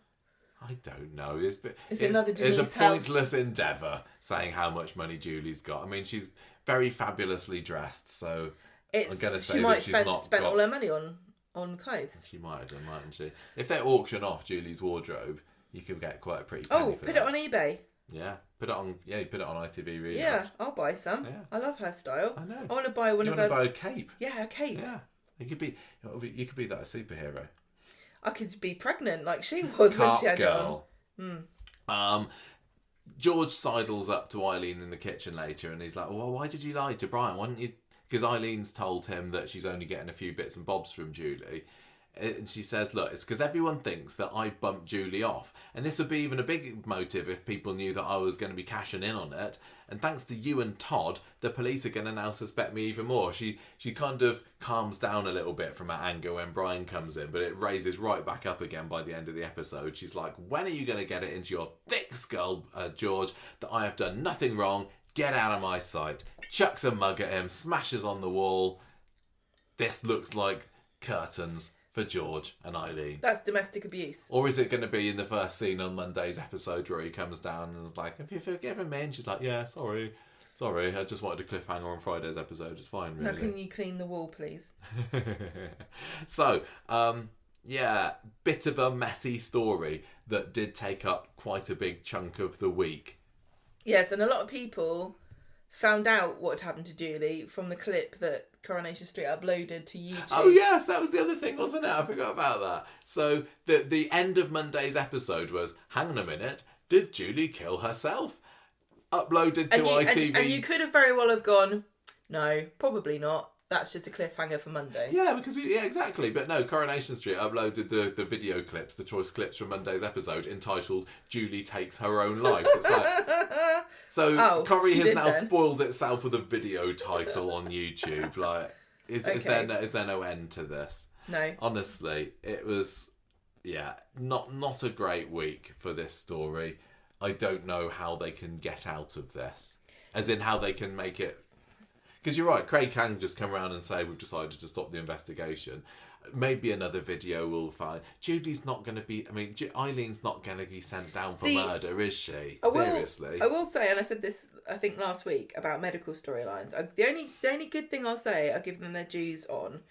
I don't know. It's a pointless endeavour saying how much money Julie's got. I mean, she's very fabulously dressed, so I'm going to say that she's not spent all her money on clothes. She might have done, mightn't she? If they auction off Julie's wardrobe, you could get quite a pretty penny for that. Put it on eBay. Yeah, put it on ITV Read. Yeah, I'll buy some. Yeah. I love her style. I know. I want to buy one of her. You want to buy a cape? Yeah, a cape. Yeah, you could be that superhero. I could be pregnant like she was when she had girl. It on. George sidles up to Eileen in the kitchen later, and he's like, "Well, why did you lie to Brian? Why didn't you?" Because Eileen's told him that she's only getting a few bits and bobs from Julie. And she says, look, it's because everyone thinks that I bumped Julie off. And this would be even a big motive if people knew that I was going to be cashing in on it. And thanks to you and Todd, the police are going to now suspect me even more. She kind of calms down a little bit from her anger when Brian comes in, but it raises right back up again by the end of the episode. She's like, when are you going to get it into your thick skull, George, that I have done nothing wrong? Get out of my sight. Chucks a mug at him, smashes on the wall. This looks like curtains for George and Eileen. That's domestic abuse. Or is it going to be in the first scene on Monday's episode where he comes down and is like, have you forgiven me? And she's like, yeah, sorry, I just wanted a cliffhanger on Friday's episode. It's fine, really. Now can you clean the wall, please? So, bit of a messy story that did take up quite a big chunk of the week. Yes, and a lot of people found out what had happened to Julie from the clip that Coronation Street uploaded to YouTube. Oh yes, that was the other thing, wasn't it? I forgot about that. So the end of Monday's episode was, hang on a minute, did Julie kill herself? Uploaded to ITV. And you could have very well have gone, no, probably not. That's just a cliffhanger for Monday. Yeah, because exactly. But no, Coronation Street uploaded the video clips, the choice clips from Monday's episode entitled Julie Takes Her Own Life. So, it's like, so Corrie has now spoiled itself with a video title on YouTube. Like, is there no end to this? No. Honestly, it was, not a great week for this story. I don't know how they can get out of this. As in how they can make it... Because you're right, Craig can just come around and say, we've decided to stop the investigation. Maybe another video will find... Julie's not going to be... I mean, Eileen's not going to be sent down for murder, is she? Seriously. I will say, and I said this, I think, last week, about medical storylines. The only good thing I'll say, I'll give them their dues on,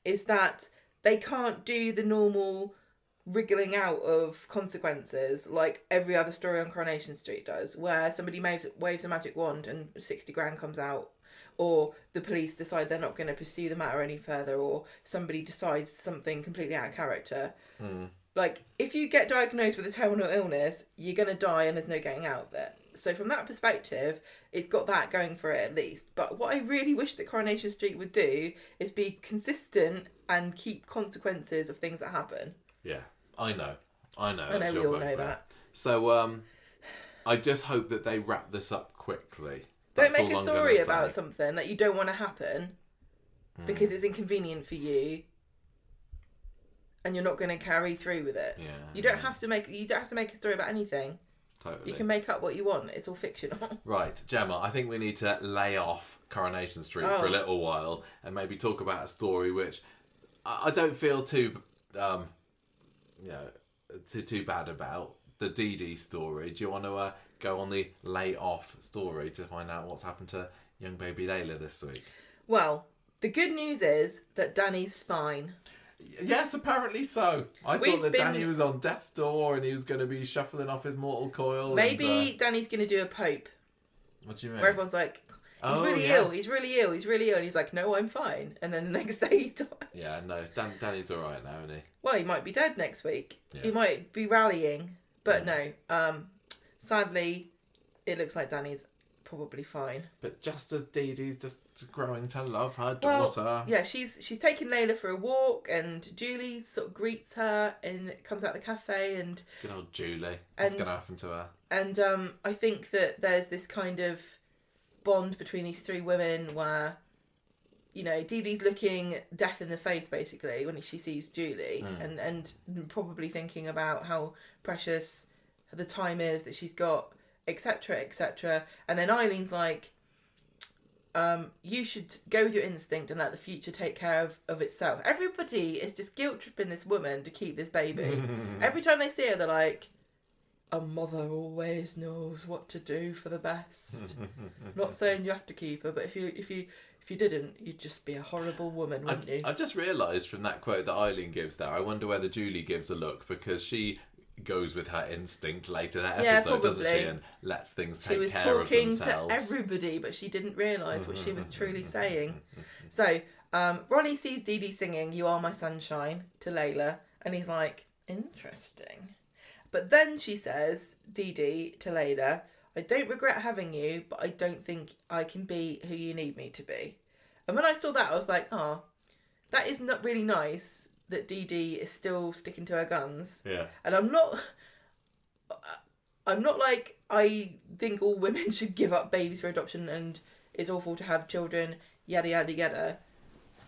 is that they can't do the normal wriggling out of consequences like every other story on Coronation Street does, where somebody waves a magic wand and 60 grand comes out, or the police decide they're not going to pursue the matter any further, or somebody decides something completely out of character. Like, if you get diagnosed with a terminal illness, you're going to die and there's no getting out of it. So from that perspective, it's got that going for it at least. But what I really wish that Coronation Street would do is be consistent and keep consequences of things that happen. Yeah, I know. I know we all know that. So I just hope that they wrap this up quickly. Don't make a story about something that you don't want to happen because it's inconvenient for you, and you're not going to carry through with it. Yeah, you don't have to make a story about anything. Totally. You can make up what you want. It's all fictional. Right, Gemma, I think we need to lay off Coronation Street for a little while and maybe talk about a story which I don't feel too bad about. The Dee-Dee story. Do you want to go on the lay off story to find out what's happened to young baby Laila this week? Well, the good news is that Danny's fine. Yes, apparently so. I thought that Danny was on death's door and he was going to be shuffling off his mortal coil. Maybe Danny's going to do a Pope. What do you mean? Where everyone's like, he's really ill. And he's like, no, I'm fine. And then the next day he dies. Yeah, no, Danny's all right now, isn't he? Well, he might be dead next week. Yeah. He might be rallying. But no, sadly, it looks like Danny's probably fine. But just as Dee-Dee's just growing to love her daughter. Well, yeah, she's taking Laila for a walk, and Julie sort of greets her and comes out the cafe. And good old Julie. What's going to happen to her? And I think that there's this kind of bond between these three women where, you know, Dee-Dee's looking death in the face, basically, when she sees Julie, and probably thinking about how precious the time is that she's got, etc., etc. And then Eileen's like, you should go with your instinct and let the future take care of itself. Everybody is just guilt-tripping this woman to keep this baby. Every time they see her, they're like, a mother always knows what to do for the best. Not saying you have to keep her, but if you didn't, you'd just be a horrible woman, wouldn't you? I just realised from that quote that Eileen gives there, I wonder whether Julie gives a look, because she goes with her instinct later in that episode, doesn't she? And lets things take care of themselves. She was talking to everybody, but she didn't realise what she was truly saying. So, Ronnie sees Dee-Dee singing You Are My Sunshine to Laila, and he's like, interesting. But then she says, Dee-Dee to Laila, I don't regret having you, but I don't think I can be who you need me to be. And when I saw that, I was like, that is not really nice, that Dee-Dee is still sticking to her guns. Yeah. And I'm not like I think all women should give up babies for adoption and it's awful to have children, yada, yada, yada.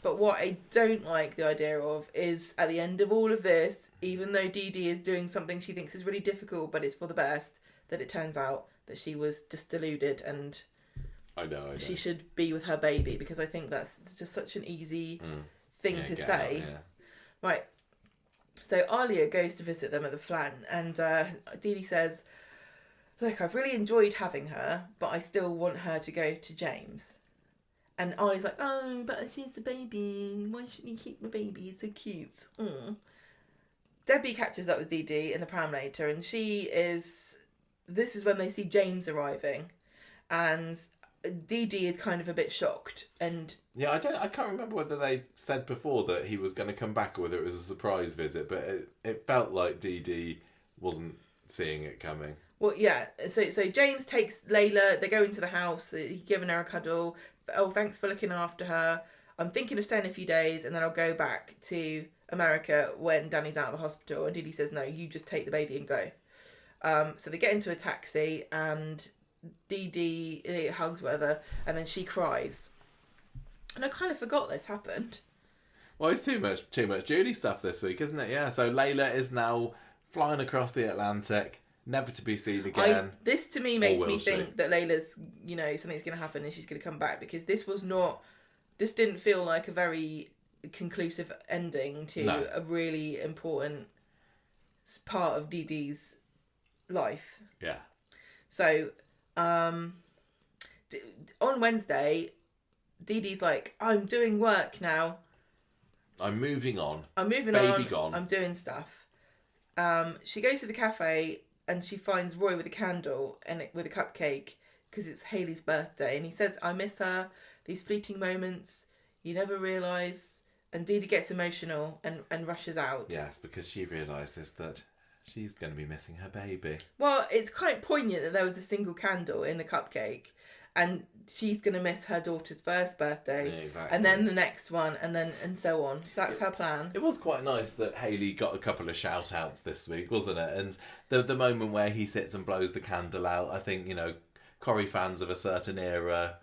But what I don't like the idea of is at the end of all of this, even though Dee-Dee is doing something she thinks is really difficult, but it's for the best, that it turns out that she was just deluded and I know. she should be with her baby, because I think that's just such an easy thing to say. Right. So Alia goes to visit them at the flat and Dee-Dee says, look, I've really enjoyed having her, but I still want her to go to James. And Ali's like, oh, but she's a baby. Why shouldn't you keep the baby? It's so cute. Debbie catches up with Dee-Dee in the pram later, and this is when they see James arriving. And Dee-Dee is kind of a bit shocked. And yeah, I can't remember whether they said before that he was going to come back or whether it was a surprise visit, but it felt like Dee-Dee wasn't seeing it coming. Well, yeah. So James takes Laila. They go into the house. He's giving her a cuddle. Oh, thanks for looking after her. I'm thinking of staying a few days and then I'll go back to America when Danny's out of the hospital. And Dee-Dee says, no, you just take the baby and go. So they get into a taxi and Dee-Dee hugs whatever, and then she cries. And I kind of forgot this happened. Well, it's too much Julie stuff this week, isn't it? Yeah. So Laila is now flying across the Atlantic, never to be seen again. This to me makes me think that Layla's, something's going to happen and she's going to come back, because this didn't feel like a very conclusive ending to a really important part of Dee-Dee's life. Yeah. So, on Wednesday, Dee-Dee's like, I'm doing work now. I'm moving on. Baby gone. I'm doing stuff. She goes to the cafe and she finds Roy with a candle and with a cupcake because it's Hayley's birthday. And he says, I miss her. These fleeting moments you never realise. And Dee-Dee gets emotional and rushes out. Yes, because she realises that she's going to be missing her baby. Well, it's quite poignant that there was a single candle in the cupcake. And she's going to miss her daughter's first birthday. Yeah, exactly. And then the next one, and so on. That's her plan. It was quite nice that Hayley got a couple of shout-outs this week, wasn't it? And the moment where he sits and blows the candle out, I think, Corrie fans of a certain era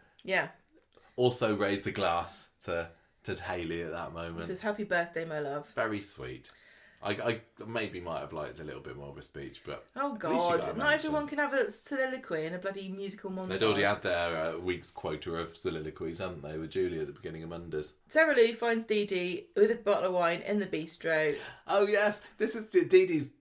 also raised a glass to Hayley at that moment. It says, happy birthday, my love. Very sweet. I maybe might have liked a little bit more of a speech, but... Oh, God. Not everyone can have a soliloquy and a bloody musical montage. They'd already had their week's quota of soliloquies, hadn't they, with Julie at the beginning of Mondays. Sarah Lou finds Dee-Dee with a bottle of wine in the bistro. Oh, yes. This is Dee-Dee's...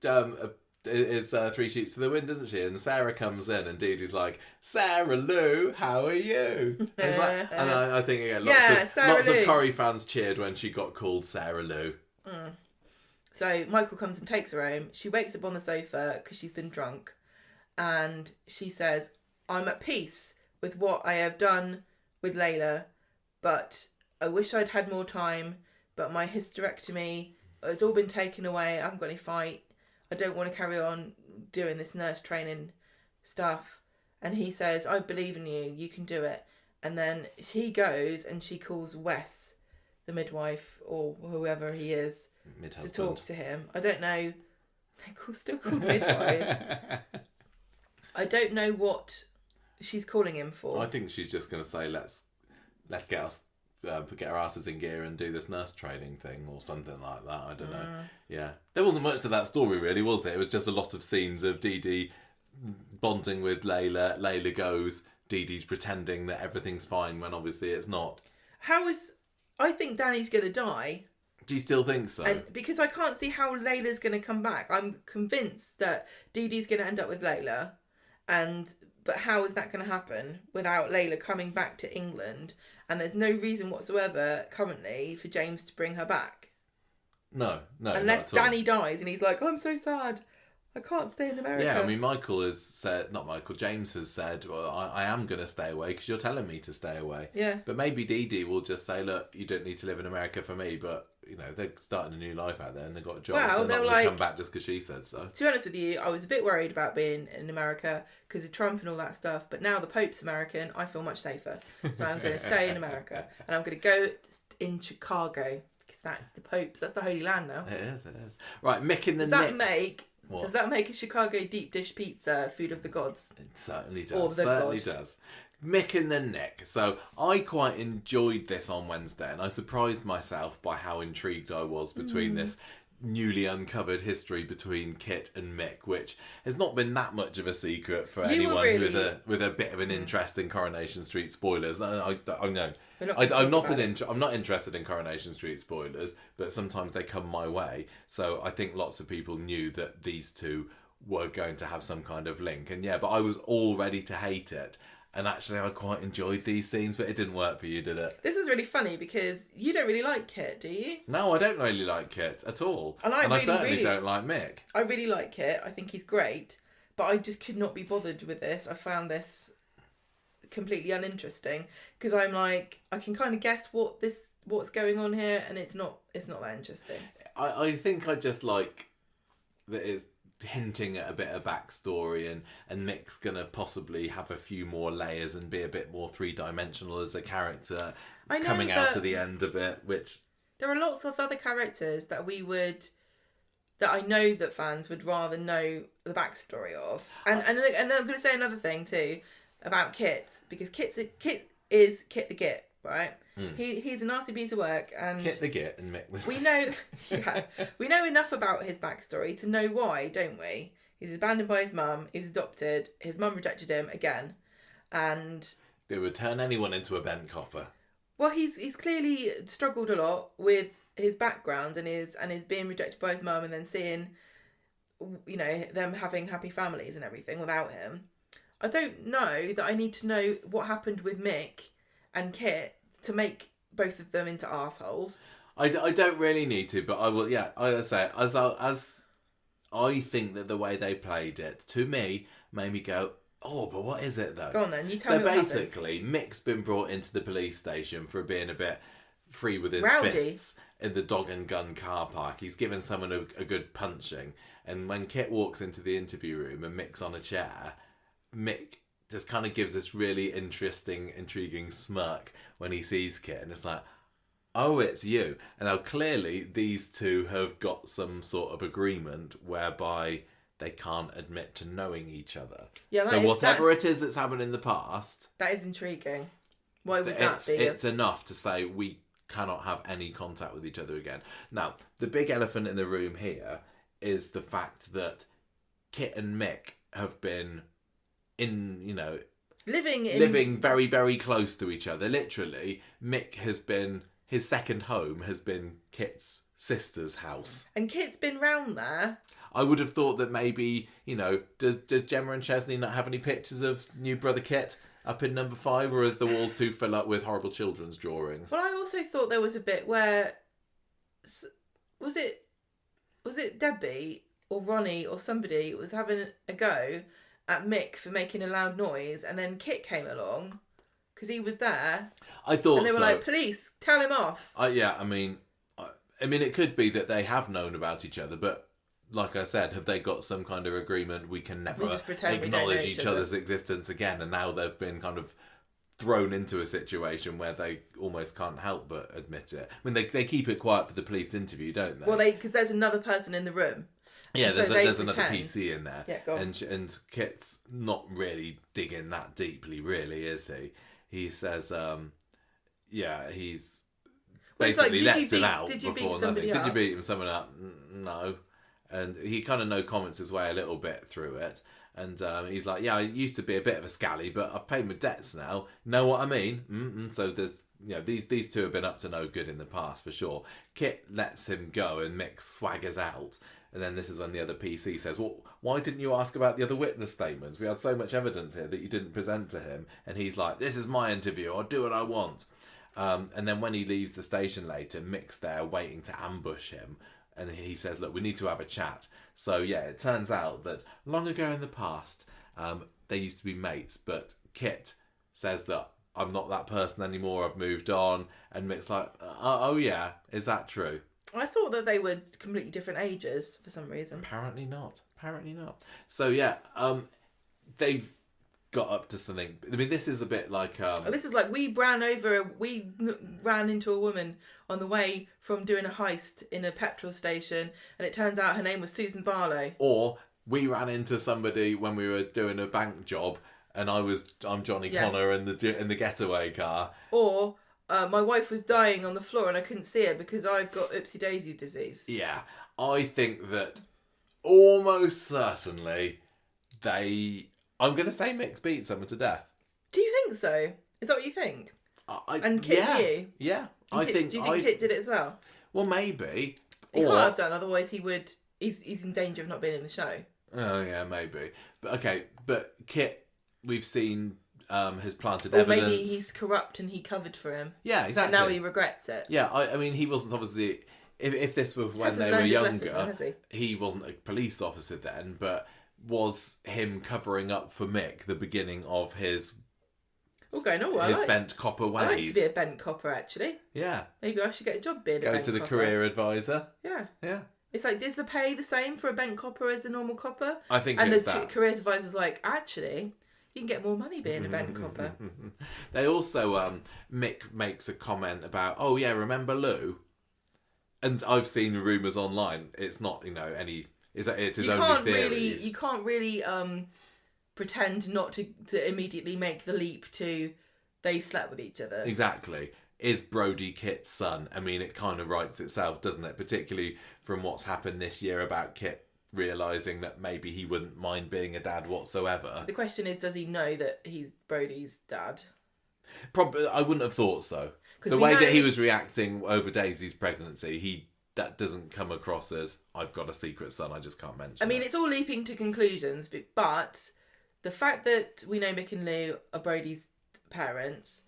It's 3 Sheets to the Wind, isn't she? And Sarah comes in and Dee-Dee's like, Sarah Lou, how are you? And, I think lots of Corrie fans cheered when she got called Sarah Lou. So Michael comes and takes her home. She wakes up on the sofa because she's been drunk. And she says, I'm at peace with what I have done with Laila, but I wish I'd had more time. But my hysterectomy has all been taken away. I haven't got any fight. I don't want to carry on doing this nurse training stuff. And he says, I believe in you. You can do it. And then he goes and she calls Wes, the midwife, or whoever he is, to talk to him. I don't know. They're still called midwife. I don't know what she's calling him for. I think she's just going to say, let's get our asses in gear and do this nurse training thing or something like that. I don't know. Yeah. There wasn't much to that story really, was there? It was just a lot of scenes of Dee-Dee bonding with Laila. Laila goes, Dee-Dee's pretending that everything's fine when obviously it's not. I think Danny's going to die. Do you still think so? And because I can't see how Layla's going to come back. I'm convinced that Dee-Dee's going to end up with Laila. But how is that going to happen without Laila coming back to England? And there's no reason whatsoever currently for James to bring her back. No. Unless Danny dies and he's like, I'm so sad. I can't stay in America. Yeah, I mean, James has said, well, I am going to stay away because you're telling me to stay away. Yeah. But maybe Dee-Dee will just say, look, you don't need to live in America for me, but, they're starting a new life out there and they've got a job. Well, so they're not going to come like, back just because she said so. To be honest with you, I was a bit worried about being in America because of Trump and all that stuff. But now the Pope's American, I feel much safer. So I'm going to stay in America. And I'm going to go in Chicago because That's the Pope's. That's the Holy Land now. It is. Right, Mick and the Nick. Does that make a Chicago deep dish pizza food of the gods? It certainly does. Or the certainly god. does. Mick and the Nick. So I quite enjoyed this on Wednesday, and I surprised myself by how intrigued I was between this newly uncovered history between Kit and Mick, which has not been that much of a secret for anyone with a bit of an interest in Coronation Street spoilers. I know. I'm not interested in Coronation Street spoilers, but sometimes they come my way. So I think lots of people knew that these two were going to have some kind of link. And yeah, but I was all ready to hate it. And actually, I quite enjoyed these scenes, but it didn't work for you, did it? This is really funny because you don't really like Kit, do you? No, I don't really like Kit at all. And I certainly don't like Mick. I really like Kit. I think he's great. But I just could not be bothered with this. I found this completely uninteresting. Because I'm like, I can kind of guess what's going on here, and it's not that interesting. I think I just like that it's hinting at a bit of backstory, and Mick's gonna possibly have a few more layers and be a bit more three-dimensional as a character coming out to the end of it, which there are lots of other characters that I know that fans would rather know the backstory of. And I'm gonna say another thing too about Kit, because Kit is Kit the Git, right? He's a nasty piece of work, and Kit the Git and Mick the we know we know enough about his backstory to know why, don't we? He's abandoned by his mum. He was adopted. His mum rejected him again, and they would turn anyone into a bent copper. Well, he's clearly struggled a lot with his background and his being rejected by his mum, and then seeing, you know, them having happy families and everything without him. I don't know that I need to know what happened with Mick and Kit to make both of them into arseholes. I don't really need to, but I will. Yeah, I say as I think that the way they played it to me made me go, oh, but what is it though? Go on then, you tell me what happened. So basically, Mick's been brought into the police station for being a bit free with his rowdy fists in the dog and gun car park. He's given someone a good punching, and when Kit walks into the interview room and Mick's on a chair, Mick just kind of gives this really intriguing smirk when he sees Kit, and it's like, oh, it's you. And now clearly these two have got some sort of agreement whereby they can't admit to knowing each other. Yeah, so whatever it is that's happened in the past, that is intriguing. Why would that be? It's enough to say we cannot have any contact with each other again. Now, the big elephant in the room here is the fact that Kit and Mick have been living very, very close to each other. Literally, his second home has been Kit's sister's house. And Kit's been round there. I would have thought that maybe, does Gemma and Chesney not have any pictures of new brother Kit up in number 5, or is the walls too full up with horrible children's drawings? Well, I also thought there was a bit where, was it Debbie or Ronnie or somebody was having a go at Mick for making a loud noise, and then Kit came along because he was there. I thought, and they were like, "Police, tell him off." I mean, it could be that they have known about each other, but like I said, have they got some kind of agreement? We can never acknowledge each other's existence again, and now they've been kind of thrown into a situation where they almost can't help but admit it. I mean, they keep it quiet for the police interview, don't they? Well, because there's another person in the room. Yeah, there's another PC in there. Yeah, go on. And Kit's not really digging that deeply, really, is he? He says, he's basically lets it out before nothing. Did you beat someone up? No. And he kind of no comments his way a little bit through it. And he's like, yeah, I used to be a bit of a scally, but I've paid my debts now. Know what I mean? So there's, these two have been up to no good in the past, for sure. Kit lets him go and Mick swaggers out. And then this is when the other PC says, well, why didn't you ask about the other witness statements? We had so much evidence here that you didn't present to him. And he's like, this is my interview. I'll do what I want. And then when he leaves the station later, Mick's there waiting to ambush him. And he says, look, we need to have a chat. So, yeah, it turns out that long ago in the past, they used to be mates. But Kit says that I'm not that person anymore. I've moved on. And Mick's like, oh, yeah, is that true? I thought that they were completely different ages for some reason. Apparently not. So, yeah, they've got up to something. I mean, this is a bit like This is like we ran into a woman on the way from doing a heist in a petrol station, and it turns out her name was Susan Barlow. Or we ran into somebody when we were doing a bank job, and I'm Johnny Connor in the getaway car. Or my wife was dying on the floor and I couldn't see her because I've got oopsie daisy disease. Yeah, I think that almost certainly I'm going to say Mick's beat someone to death. Do you think so? Is that what you think? And Kit knew? Yeah. Do you think Kit did it as well? Well, maybe. He can't have done, otherwise he would... He's in danger of not being in the show. Oh, yeah, maybe. But Kit, we've seen, has planted evidence. Or maybe he's corrupt and he covered for him. Yeah, exactly. And now he regrets it. Yeah, I mean, he wasn't obviously... If this was when they were younger, he wasn't a police officer then, but was him covering up for Mick the beginning of his bent copper ways. I like to be a bent copper, actually. Yeah. Maybe I should get a job being a bent copper. Go to the career advisor. Yeah. Yeah. It's like, is the pay the same for a bent copper as a normal copper? I think and it's the career advisor's like, actually, you can get more money being a bent copper. They also, Mick makes a comment about, oh yeah, remember Lou? And I've seen rumours online. It's not, any... It is only theories. You can't really pretend not to immediately make the leap to they've slept with each other. Exactly. Is Brody Kit's son? I mean, it kind of writes itself, doesn't it? Particularly from what's happened this year about Kit realising that maybe he wouldn't mind being a dad whatsoever. The question is, does he know that he's Brody's dad? Probably, I wouldn't have thought so. The way that he was reacting over Daisy's pregnancy, that doesn't come across as, I've got a secret son, I just can't mention it's all leaping to conclusions, but the fact that we know Mick and Lou are Brody's parents,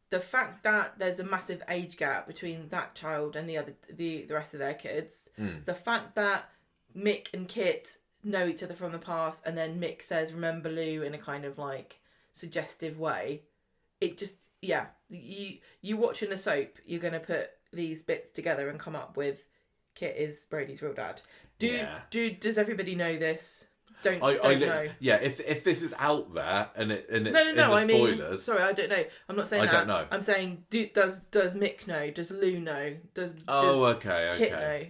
the fact that there's a massive age gap between that child and the rest of their kids, the fact that Mick and Kit know each other from the past, and then Mick says, remember Lou, in a kind of like suggestive way, it just, you watching a soap, you're going to put these bits together and come up with Kit is Brody's real dad. Does everybody know this? Don't know. Yeah, if this is out there and it's in the spoilers. Sorry, I don't know. I'm not saying that. I don't know. I'm saying does Mick know? Does Lou know? Does Kit know?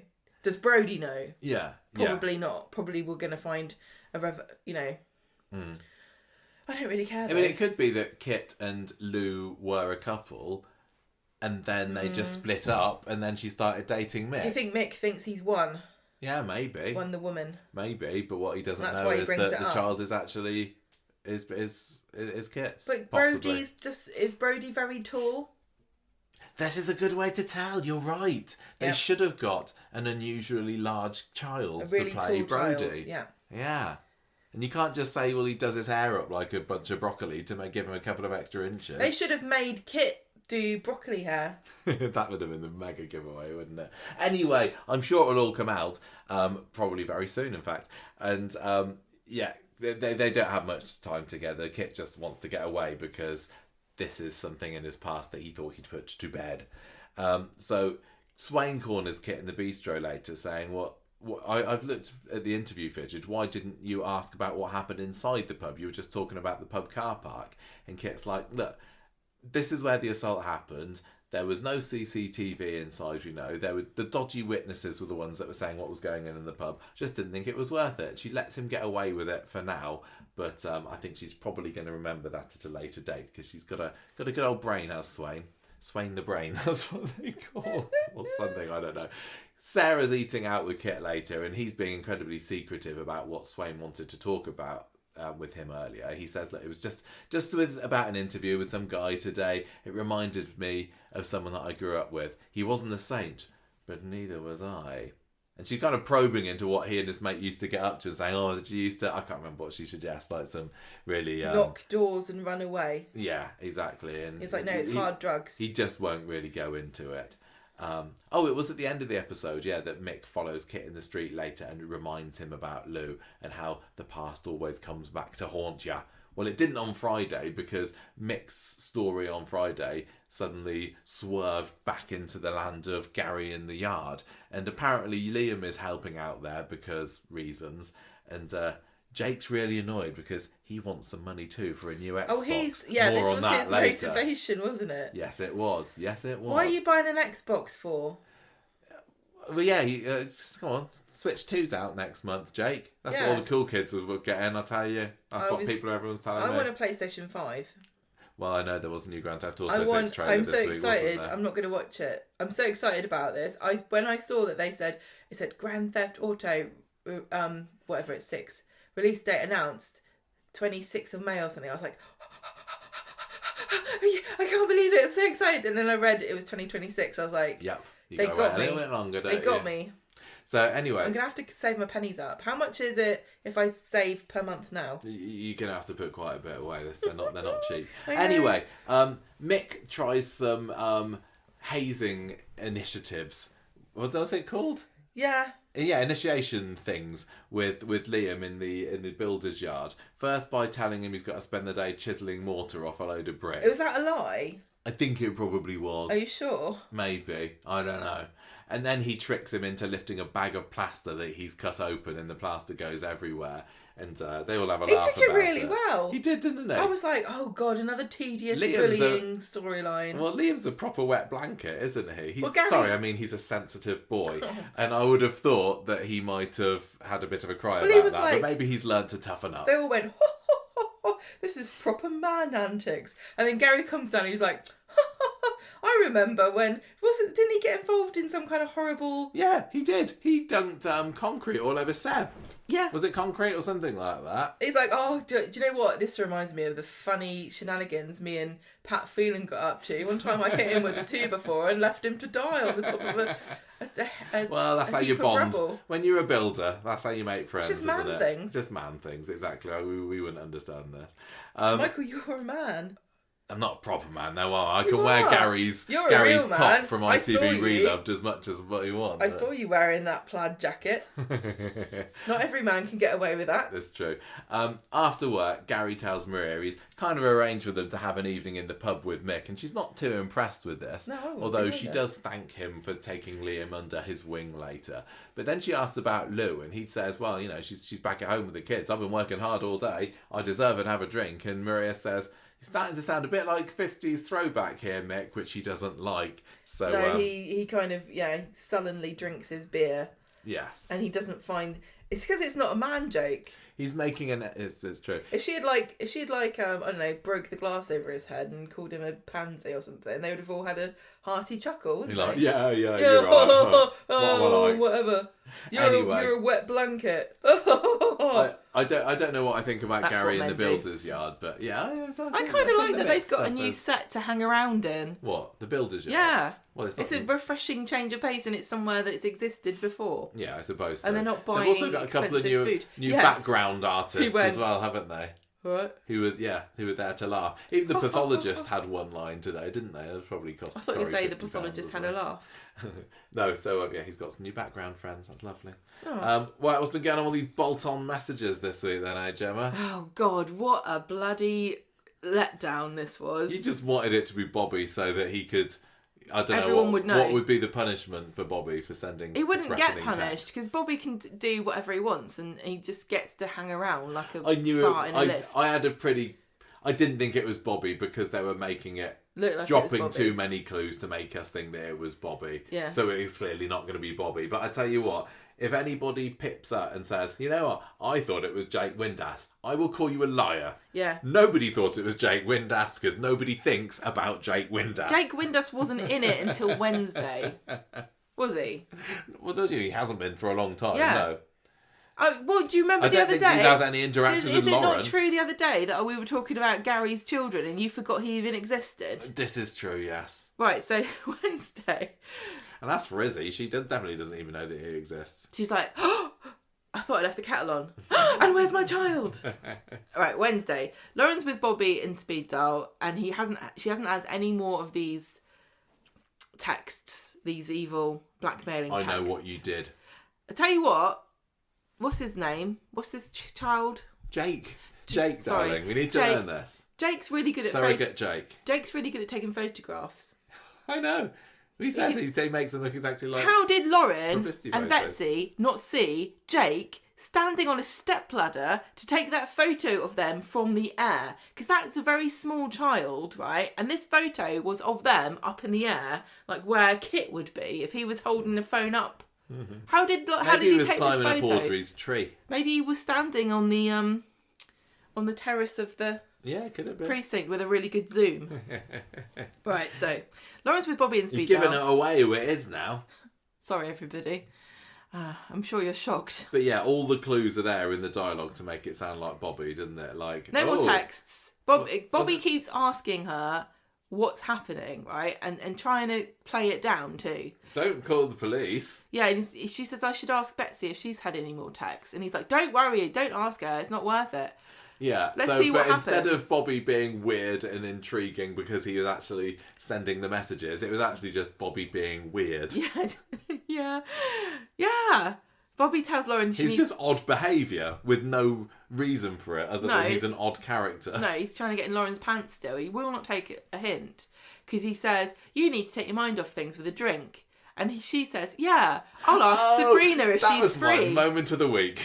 Does Brody know? Yeah. Probably not. Probably we're gonna find I don't really care. I mean, it could be that Kit and Lou were a couple, and then they just split up, and then she started dating Mick. Do you think Mick thinks he's won? Yeah, maybe. Won the woman. Maybe, but what he doesn't know is that the child is actually is Kit's. But Brody's is Brody very tall? This is a good way to tell. You're right. They should have got an unusually large child to play Brody. Child. Yeah. And you can't just say, well, he does his hair up like a bunch of broccoli to give him a couple of extra inches. They should have made Kit do broccoli hair. That would have been the mega giveaway, wouldn't it? Anyway, I'm sure it'll all come out, probably very soon, in fact. And they don't have much time together. Kit just wants to get away because this is something in his past that he thought he'd put to bed. So Swain corners Kit in the bistro later, saying, I've looked at the interview footage. Why didn't you ask about what happened inside the pub? You were just talking about the pub car park. And Kit's like, look, this is where the assault happened. There was no CCTV inside, the dodgy witnesses were the ones that were saying what was going on in the pub. Just didn't think it was worth it. She lets him get away with it for now, but I think she's probably going to remember that at a later date because she's got a good old brain, has Swain. Swain the brain, that's what they call or something, I don't know. Sarah's eating out with Kit later, and he's being incredibly secretive about what Swain wanted to talk about with him earlier. He says that it was just about an interview with some guy today. It reminded me of someone that I grew up with. He wasn't a saint, but neither was I. And she's kind of probing into what he and his mate used to get up to and saying, oh, did you used to... I can't remember what she suggests, like some really... lock doors and run away. Yeah, exactly. And it's like, no, it's hard drugs. He just won't really go into it. It was at the end of the episode, that Mick follows Kit in the street later and reminds him about Lou and how the past always comes back to haunt ya. Well, it didn't on Friday because Mick's story on Friday suddenly swerved back into the land of Gary in the yard. And apparently Liam is helping out there because reasons. And Jake's really annoyed because he wants some money too for a new Xbox. Oh, this More was on his that later. motivation, wasn't it? Yes, it was. Why are you buying an Xbox for? Well, yeah, come on, Switch 2's out next month, Jake. That's what all the cool kids are getting, I tell you. That's what everyone's telling me. I want a PlayStation 5. Well, I know there was a new Grand Theft Auto 6 trailer I'm this so week, excited. wasn't there? I'm not going to watch it. I'm so excited about this. When I saw that it said Grand Theft Auto, whatever it's 6, release date announced 26th of May or something. I was like, I can't believe it. I'm so excited. And then I read it was 2026. I was like, yep. They got me. A little bit longer, don't They got me. So anyway, I'm gonna have to save my pennies up. How much is it if I save per month now? you're gonna have to put quite a bit away. They're not cheap. Anyway, Mick tries some hazing initiatives. What was it called? Yeah, initiation things with Liam in the builder's yard. First by telling him he's got to spend the day chiselling mortar off a load of bricks. was that a lie? I think it probably was. Are you sure? Maybe. I don't know. And then he tricks him into lifting a bag of plaster that he's cut open and the plaster goes everywhere. And they all have a laugh about it. He took it really well. He did, didn't he? I was like, oh God, another tedious bullying storyline. Well, Liam's a proper wet blanket, isn't he? He's a sensitive boy. And I would have thought that he might have had a bit of a cry about that. But maybe he's learnt to toughen up. They all went, this is proper man antics. And then Gary comes down and he's like, I remember when didn't he get involved in some kind of horrible? Yeah, he did. He dunked concrete all over Seb. Yeah. Was it concrete or something like that? He's like, oh, do you know what? This reminds me of the funny shenanigans me and Pat Phelan got up to. One time I hit him with a 2x4 and left him to die on the top of a well, that's how you bond. Rubble. When you're a builder, that's how you make friends, it's just isn't it? Things. Just man things, exactly. We wouldn't understand this. Michael, you're a man. I'm not a proper man, no. I can wear Gary's top from ITV Reloved as much as what you want. I saw you wearing that plaid jacket. Not every man can get away with that. That's true. After work, Gary tells Maria he's kind of arranged with them to have an evening in the pub with Mick, and she's not too impressed with this. No, although she does thank him for taking Liam under his wing later. But then she asked about Lou, and he says, well, she's back at home with the kids. I've been working hard all day. I deserve it to have a drink. And Maria says, he's starting to sound a bit like 50s throwback here, Mick, which he doesn't like. So no, he kind of sullenly drinks his beer. Yes, and he doesn't find it's because it's not a man joke. He's making it's true. If she had I don't know, broke the glass over his head and called him a pansy or something, they would have all had a hearty chuckle, wouldn't they? Yeah, you're right. Whatever. You're a wet blanket. I don't know what I think about Gary in the builder's yard, but yeah, I kind of like that they've got a new set to hang around in. What, the builder's yard? Yeah. Well, it's a refreshing change of pace, and it's somewhere that's existed before. Yeah, I suppose so. And they're not buying They've also got a couple of new background artists as well, haven't they? What? Who were there to laugh. Even the pathologist had one line today, didn't they? It was probably cost. I thought you'd say the pathologist had a laugh. No, so he's got some new background friends. That's lovely. Oh. What's been going on with these bolt-on messages this week then, Gemma? Oh God, what a bloody letdown this was. You just wanted it to be Bobby so that he could. I don't Everyone know would know what would be the punishment for Bobby for sending. He wouldn't get punished because Bobby can do whatever he wants, and he just gets to hang around like a fart in a lift. I didn't think it was Bobby because they were making it like dropping too many clues to make us think that it was Bobby. Yeah. So it is clearly not going to be Bobby. But I tell you what, if anybody pips up and says, you know what, I thought it was Jake Windass, I will call you a liar. Yeah. Nobody thought it was Jake Windass because nobody thinks about Jake Windass. Jake Windass wasn't in it until Wednesday. Was he? Well, does he? He hasn't been for a long time, yeah. no. Well, do you remember the other day? I don't think he's had any interactions with Lauren. Is it not true the other day that we were talking about Gary's children and you forgot he even existed? This is true, yes. Right, so Wednesday. And that's for Izzy. She definitely doesn't even know that he exists. She's like, oh, I thought I left the kettle on. And where's my child? All right, Wednesday. Lauren's with Bobby in speed dial, and she hasn't had any more of these texts, these evil blackmailing texts. I know what you did. I tell you what. What's his name? What's this child? Jake, darling. We need to learn this. Jake's really good at surrogate Jake. Jake's really good at taking photographs. I know. He said he makes them look exactly like. How did Lauren and Betsy not see Jake standing on a stepladder to take that photo of them from the air, because that's a very small child, right? And this photo was of them up in the air, like where Kit would be if he was holding the phone up. Mm-hmm. How did he take this photo? Maybe he was climbing up Audrey's tree. Maybe he was standing on the terrace of the could have been. precinct with a really good zoom. Right, so Lauren's with Bobby and Speed. You've given it away who it is now. Sorry, everybody. I'm sure you're shocked. But yeah, all the clues are there in the dialogue to make it sound like Bobby, doesn't it? Like no more texts. Bobby keeps asking her what's happening, right? And trying to play it down too. Don't call the police. Yeah, and she says, I should ask Betsy if she's had any more texts. And he's like, don't worry, don't ask her. It's not worth it. Yeah, Let's see what happens. Instead of Bobby being weird and intriguing because he was actually sending the messages, it was actually just Bobby being weird. Yeah. Bobby tells Lauren he's just odd behaviour with no reason for it other than he's an odd character. No, he's trying to get in Lauren's pants still. He will not take a hint because he says, you need to take your mind off things with a drink. And she says, yeah, I'll ask Sabrina if she's free. That was my moment of the week.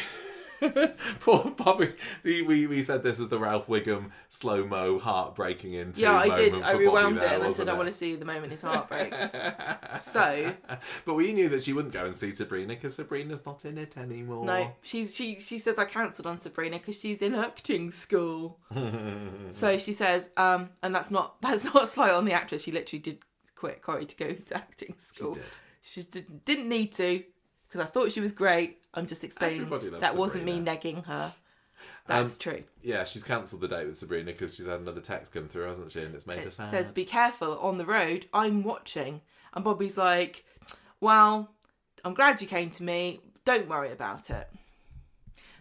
Poor Bobby. We said this was the Ralph Wiggum slow-mo heart breaking into moment. Yeah, I did. I rewound it and I said I want to see the moment his heart breaks. So, but we knew that she wouldn't go and see Sabrina because Sabrina's not in it anymore. No, she says I cancelled on Sabrina because she's in acting school. So she says, and that's not a slight on the actress. She literally did quit Corrie to go to acting school. She didn't need to because I thought she was great. I'm just explaining that wasn't me negging her. That's true. Yeah, she's cancelled the date with Sabrina because she's had another text come through, hasn't she? And it's made her sad. It says, be careful on the road. I'm watching. And Bobby's like, well, I'm glad you came to me. Don't worry about it.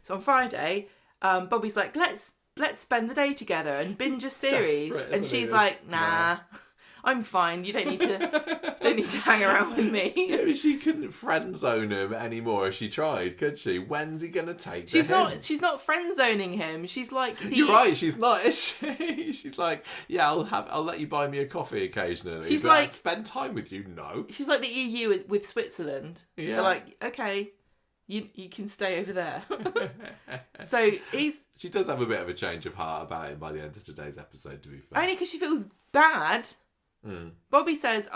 So on Friday, Bobby's like, let's spend the day together and binge a series. And she's like, nah. I'm fine. You don't need to hang around with me. Yeah, she couldn't friend zone him anymore if she tried, could she? When's he gonna take? She's not friend zoning him. She's like you're right. She's not, is she? She's like, yeah, I'll let you buy me a coffee occasionally. She's but like, I'd spend time with you. No. She's like the EU with Switzerland. Yeah. They're like, okay, you can stay over there. So she does have a bit of a change of heart about him by the end of today's episode. To be fair, only because she feels bad. Bobby says,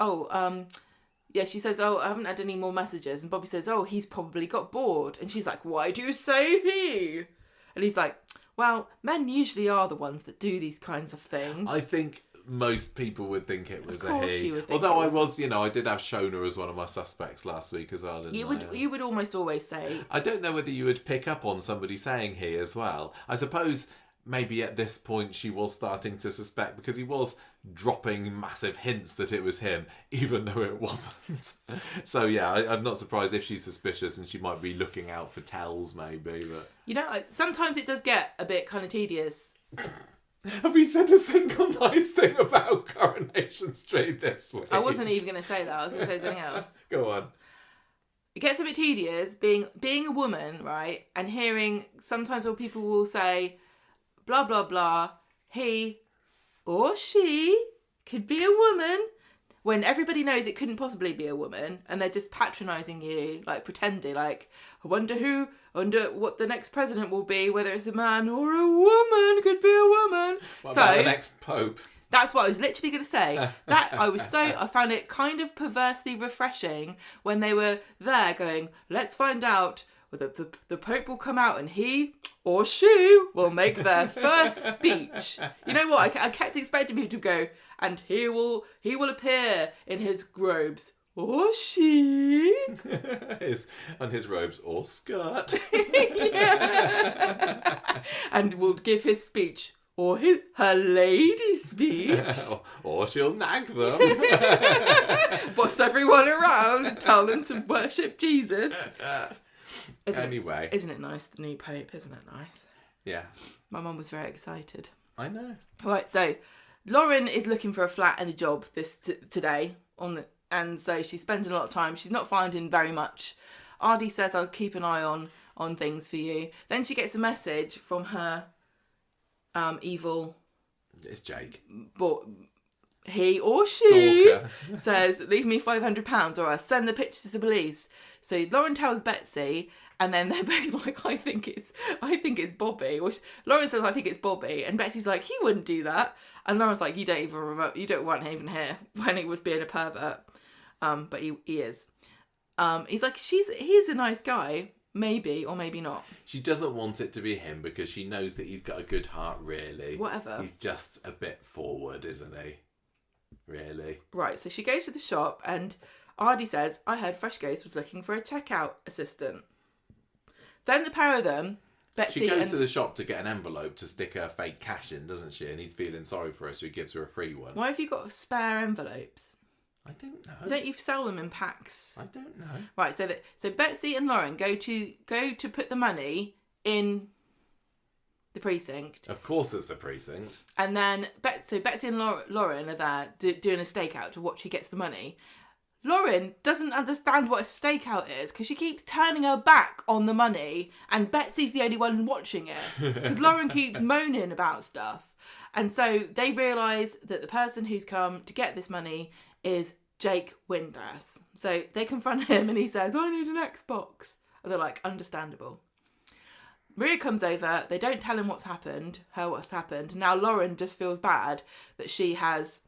she says, I haven't had any more messages. And Bobby says, he's probably got bored. And she's like, why do you say he? And he's like, well, men usually are the ones that do these kinds of things. I think most people would think it was a he. Although I did have Shona as one of my suspects last week as well, didn't I? You would almost always say. I don't know whether you would pick up on somebody saying he as well. I suppose maybe at this point she was starting to suspect because he was dropping massive hints that it was him, even though it wasn't. So yeah, I'm not surprised if she's suspicious and she might be looking out for tells maybe. But sometimes it does get a bit kind of tedious. Have we said a single nice thing about Coronation Street this week? I wasn't even going to say that. I was going to say something else. Go on. It gets a bit tedious being a woman, right? And hearing sometimes when people will say, blah, blah, blah, he or she could be a woman, when everybody knows it couldn't possibly be a woman, and they're just patronising you, like pretending, like, I wonder what the next president will be, whether it's a man or a woman, could be a woman. What about the next pope? That's what I was literally going to say. I found it kind of perversely refreshing when they were there going, let's find out whether the Pope will come out and he or she will make their first speech. You know what? I kept expecting people to go, and he will appear in his robes. Or she. On his robes or skirt. Yeah. And will give his speech. Or her lady speech. Or she'll nag them. Boss everyone around and tell them to worship Jesus. Anyway. Isn't it nice, the new Pope? Isn't it nice? Yeah. My mum was very excited. I know. Right, so Lauren is looking for a flat and a job today. And so she's spending a lot of time. She's not finding very much. Ardy says, I'll keep an eye on things for you. Then she gets a message from her evil... It's Jake. But he or she says, leave me £500 or I'll send the picture to the police. So Lauren tells Betsy, And then they're both like, I think it's Bobby. Which Lauren says, I think it's Bobby. And Betsy's like, he wouldn't do that. And Lauren's like, you don't want even here when he was being a pervert. But he is. He's like, he's a nice guy. Maybe or maybe not. She doesn't want it to be him because she knows that he's got a good heart, really. Whatever. He's just a bit forward, isn't he? Really. Right, so she goes to the shop and Ardy says, I heard Freshgos was looking for a checkout assistant. Then the pair of them, Betsy She goes to the shop to get an envelope to stick her fake cash in, doesn't she? And he's feeling sorry for her, so he gives her a free one. Why have you got spare envelopes? I don't know. Don't you sell them in packs? I don't know. Right, so Betsy and Lauren go to put the money in the precinct. Of course it's the precinct. And then Betsy and Lauren are there doing a stakeout to watch who gets the money. Lauren doesn't understand what a stakeout is because she keeps turning her back on the money and Betsy's the only one watching it because Lauren keeps moaning about stuff. And so they realise that the person who's come to get this money is Jake Windass. So they confront him and he says, I need an Xbox. And they're like, understandable. Maria comes over. They don't tell him what's happened. Now Lauren just feels bad that she has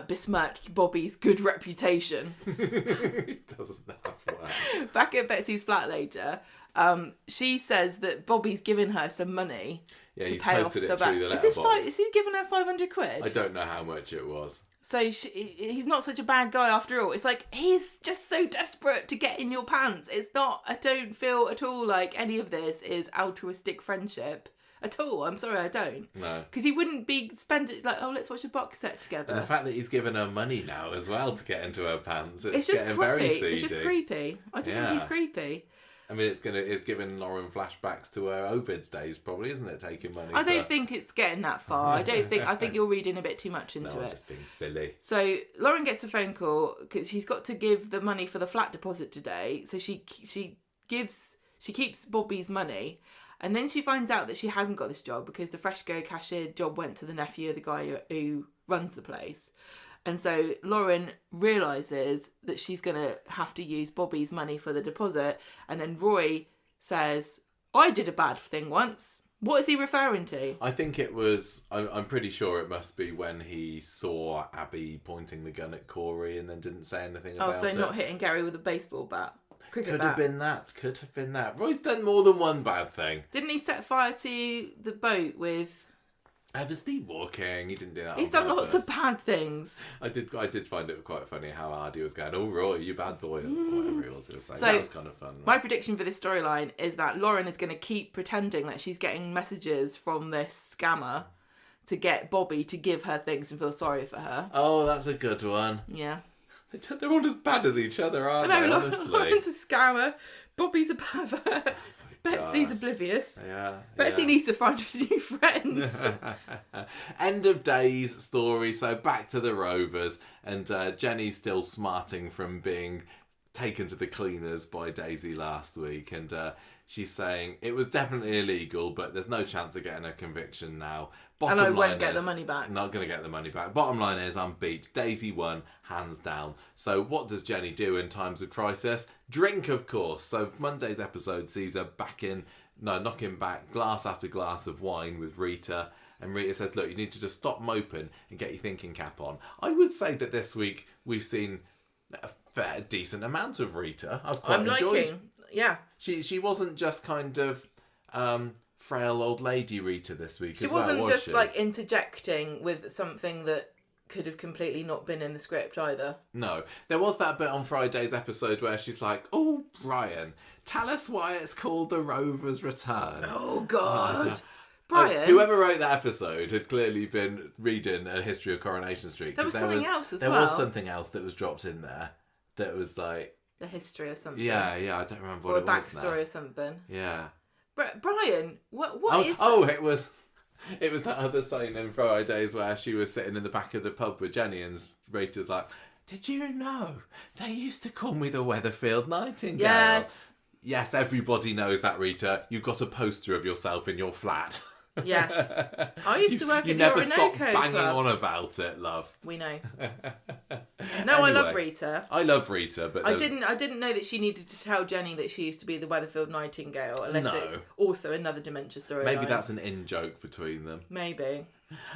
besmirched Bobby's good reputation. He doesn't have one. Back at Betsy's flat later, she says that Bobby's given her some money. Yeah, to he's pay posted off it the through the letterbox. Is he giving her 500 quid? I don't know how much it was. So he's not such a bad guy after all. It's like, he's just so desperate to get in your pants. It's not, I don't feel at all like any of this is altruistic friendship. At all. I'm sorry, I don't. No. Because he wouldn't be spending, like, oh, let's watch a box set together. And the fact that he's given her money now as well to get into her pants, it's just getting creepy. very seedy. It's just creepy. I just think he's creepy. I mean, it's giving Lauren flashbacks to her Ovid's days, probably, isn't it? Taking money. I don't think it's getting that far. I think you're reading a bit too much into it. I'm just being silly. So Lauren gets a phone call because she's got to give the money for the flat deposit today. So she keeps Bobby's money, and then she finds out that she hasn't got this job because the Freshco cashier job went to the nephew of the guy who runs the place. And so Lauren realises that she's going to have to use Bobby's money for the deposit. And then Roy says, I did a bad thing once. What is he referring to? I think it was, I'm pretty sure it must be when he saw Abby pointing the gun at Corrie and then didn't say anything about it. Oh, so not hitting Gary with a baseball bat. Could have been that. Roy's done more than one bad thing. Didn't he set fire to the boat with... I was sleepwalking. He didn't do that. He's done lots of bad things. I did find it quite funny how Ardy was going, oh, Roy, you bad boy, or whatever he was going to say. So that was kind of fun. My prediction for this storyline is that Lauren is going to keep pretending that she's getting messages from this scammer to get Bobby to give her things and feel sorry for her. Oh, that's a good one. Yeah. They're all as bad as each other, aren't they, honestly? Lauren's a scammer. Bobby's a pervert. Betsy's oblivious. Yeah. Betsy needs to find new friends. End of days story. So back to the Rovers, and Jenny's still smarting from being taken to the cleaners by Daisy last week, and she's saying it was definitely illegal, but there's no chance of getting a conviction now. And I won't get the money back. Not going to get the money back. Bottom line is I'm beat. Daisy won, hands down. So what does Jenny do in times of crisis? Drink, of course. So Monday's episode sees her knocking back glass after glass of wine with Rita. And Rita says, look, you need to just stop moping and get your thinking cap on. I would say that this week we've seen a fair decent amount of Rita. I'm enjoyed. Yeah. She wasn't just kind of frail old lady Rita this week as well, was she? She wasn't just like interjecting with something that could have completely not been in the script either. No. There was that bit on Friday's episode where she's like, oh, Brian, tell us why it's called The Rovers Return. Oh, God. Brian. Whoever wrote that episode had clearly been reading A History of Coronation Street. There was something else as well. There was something else that was dropped in there that was like... The history or something. Yeah, I don't remember what it was now. Or a backstory or something. Yeah. Brian, what is... Oh, it was that other scene in Fridays where she was sitting in the back of the pub with Jenny and Rita's like, did you know they used to call me the Weatherfield Nightingale? Yes, everybody knows that, Rita. You've got a poster of yourself in your flat. Yes. I used to work you at the never Orinoco stop banging Club. on about it, love. We know. No, I love Rita. I love Rita, but I didn't know that she needed to tell Jenny that she used to be the Weatherfield Nightingale, unless it's also another dementia story. Maybe that's an in-joke between them. Maybe.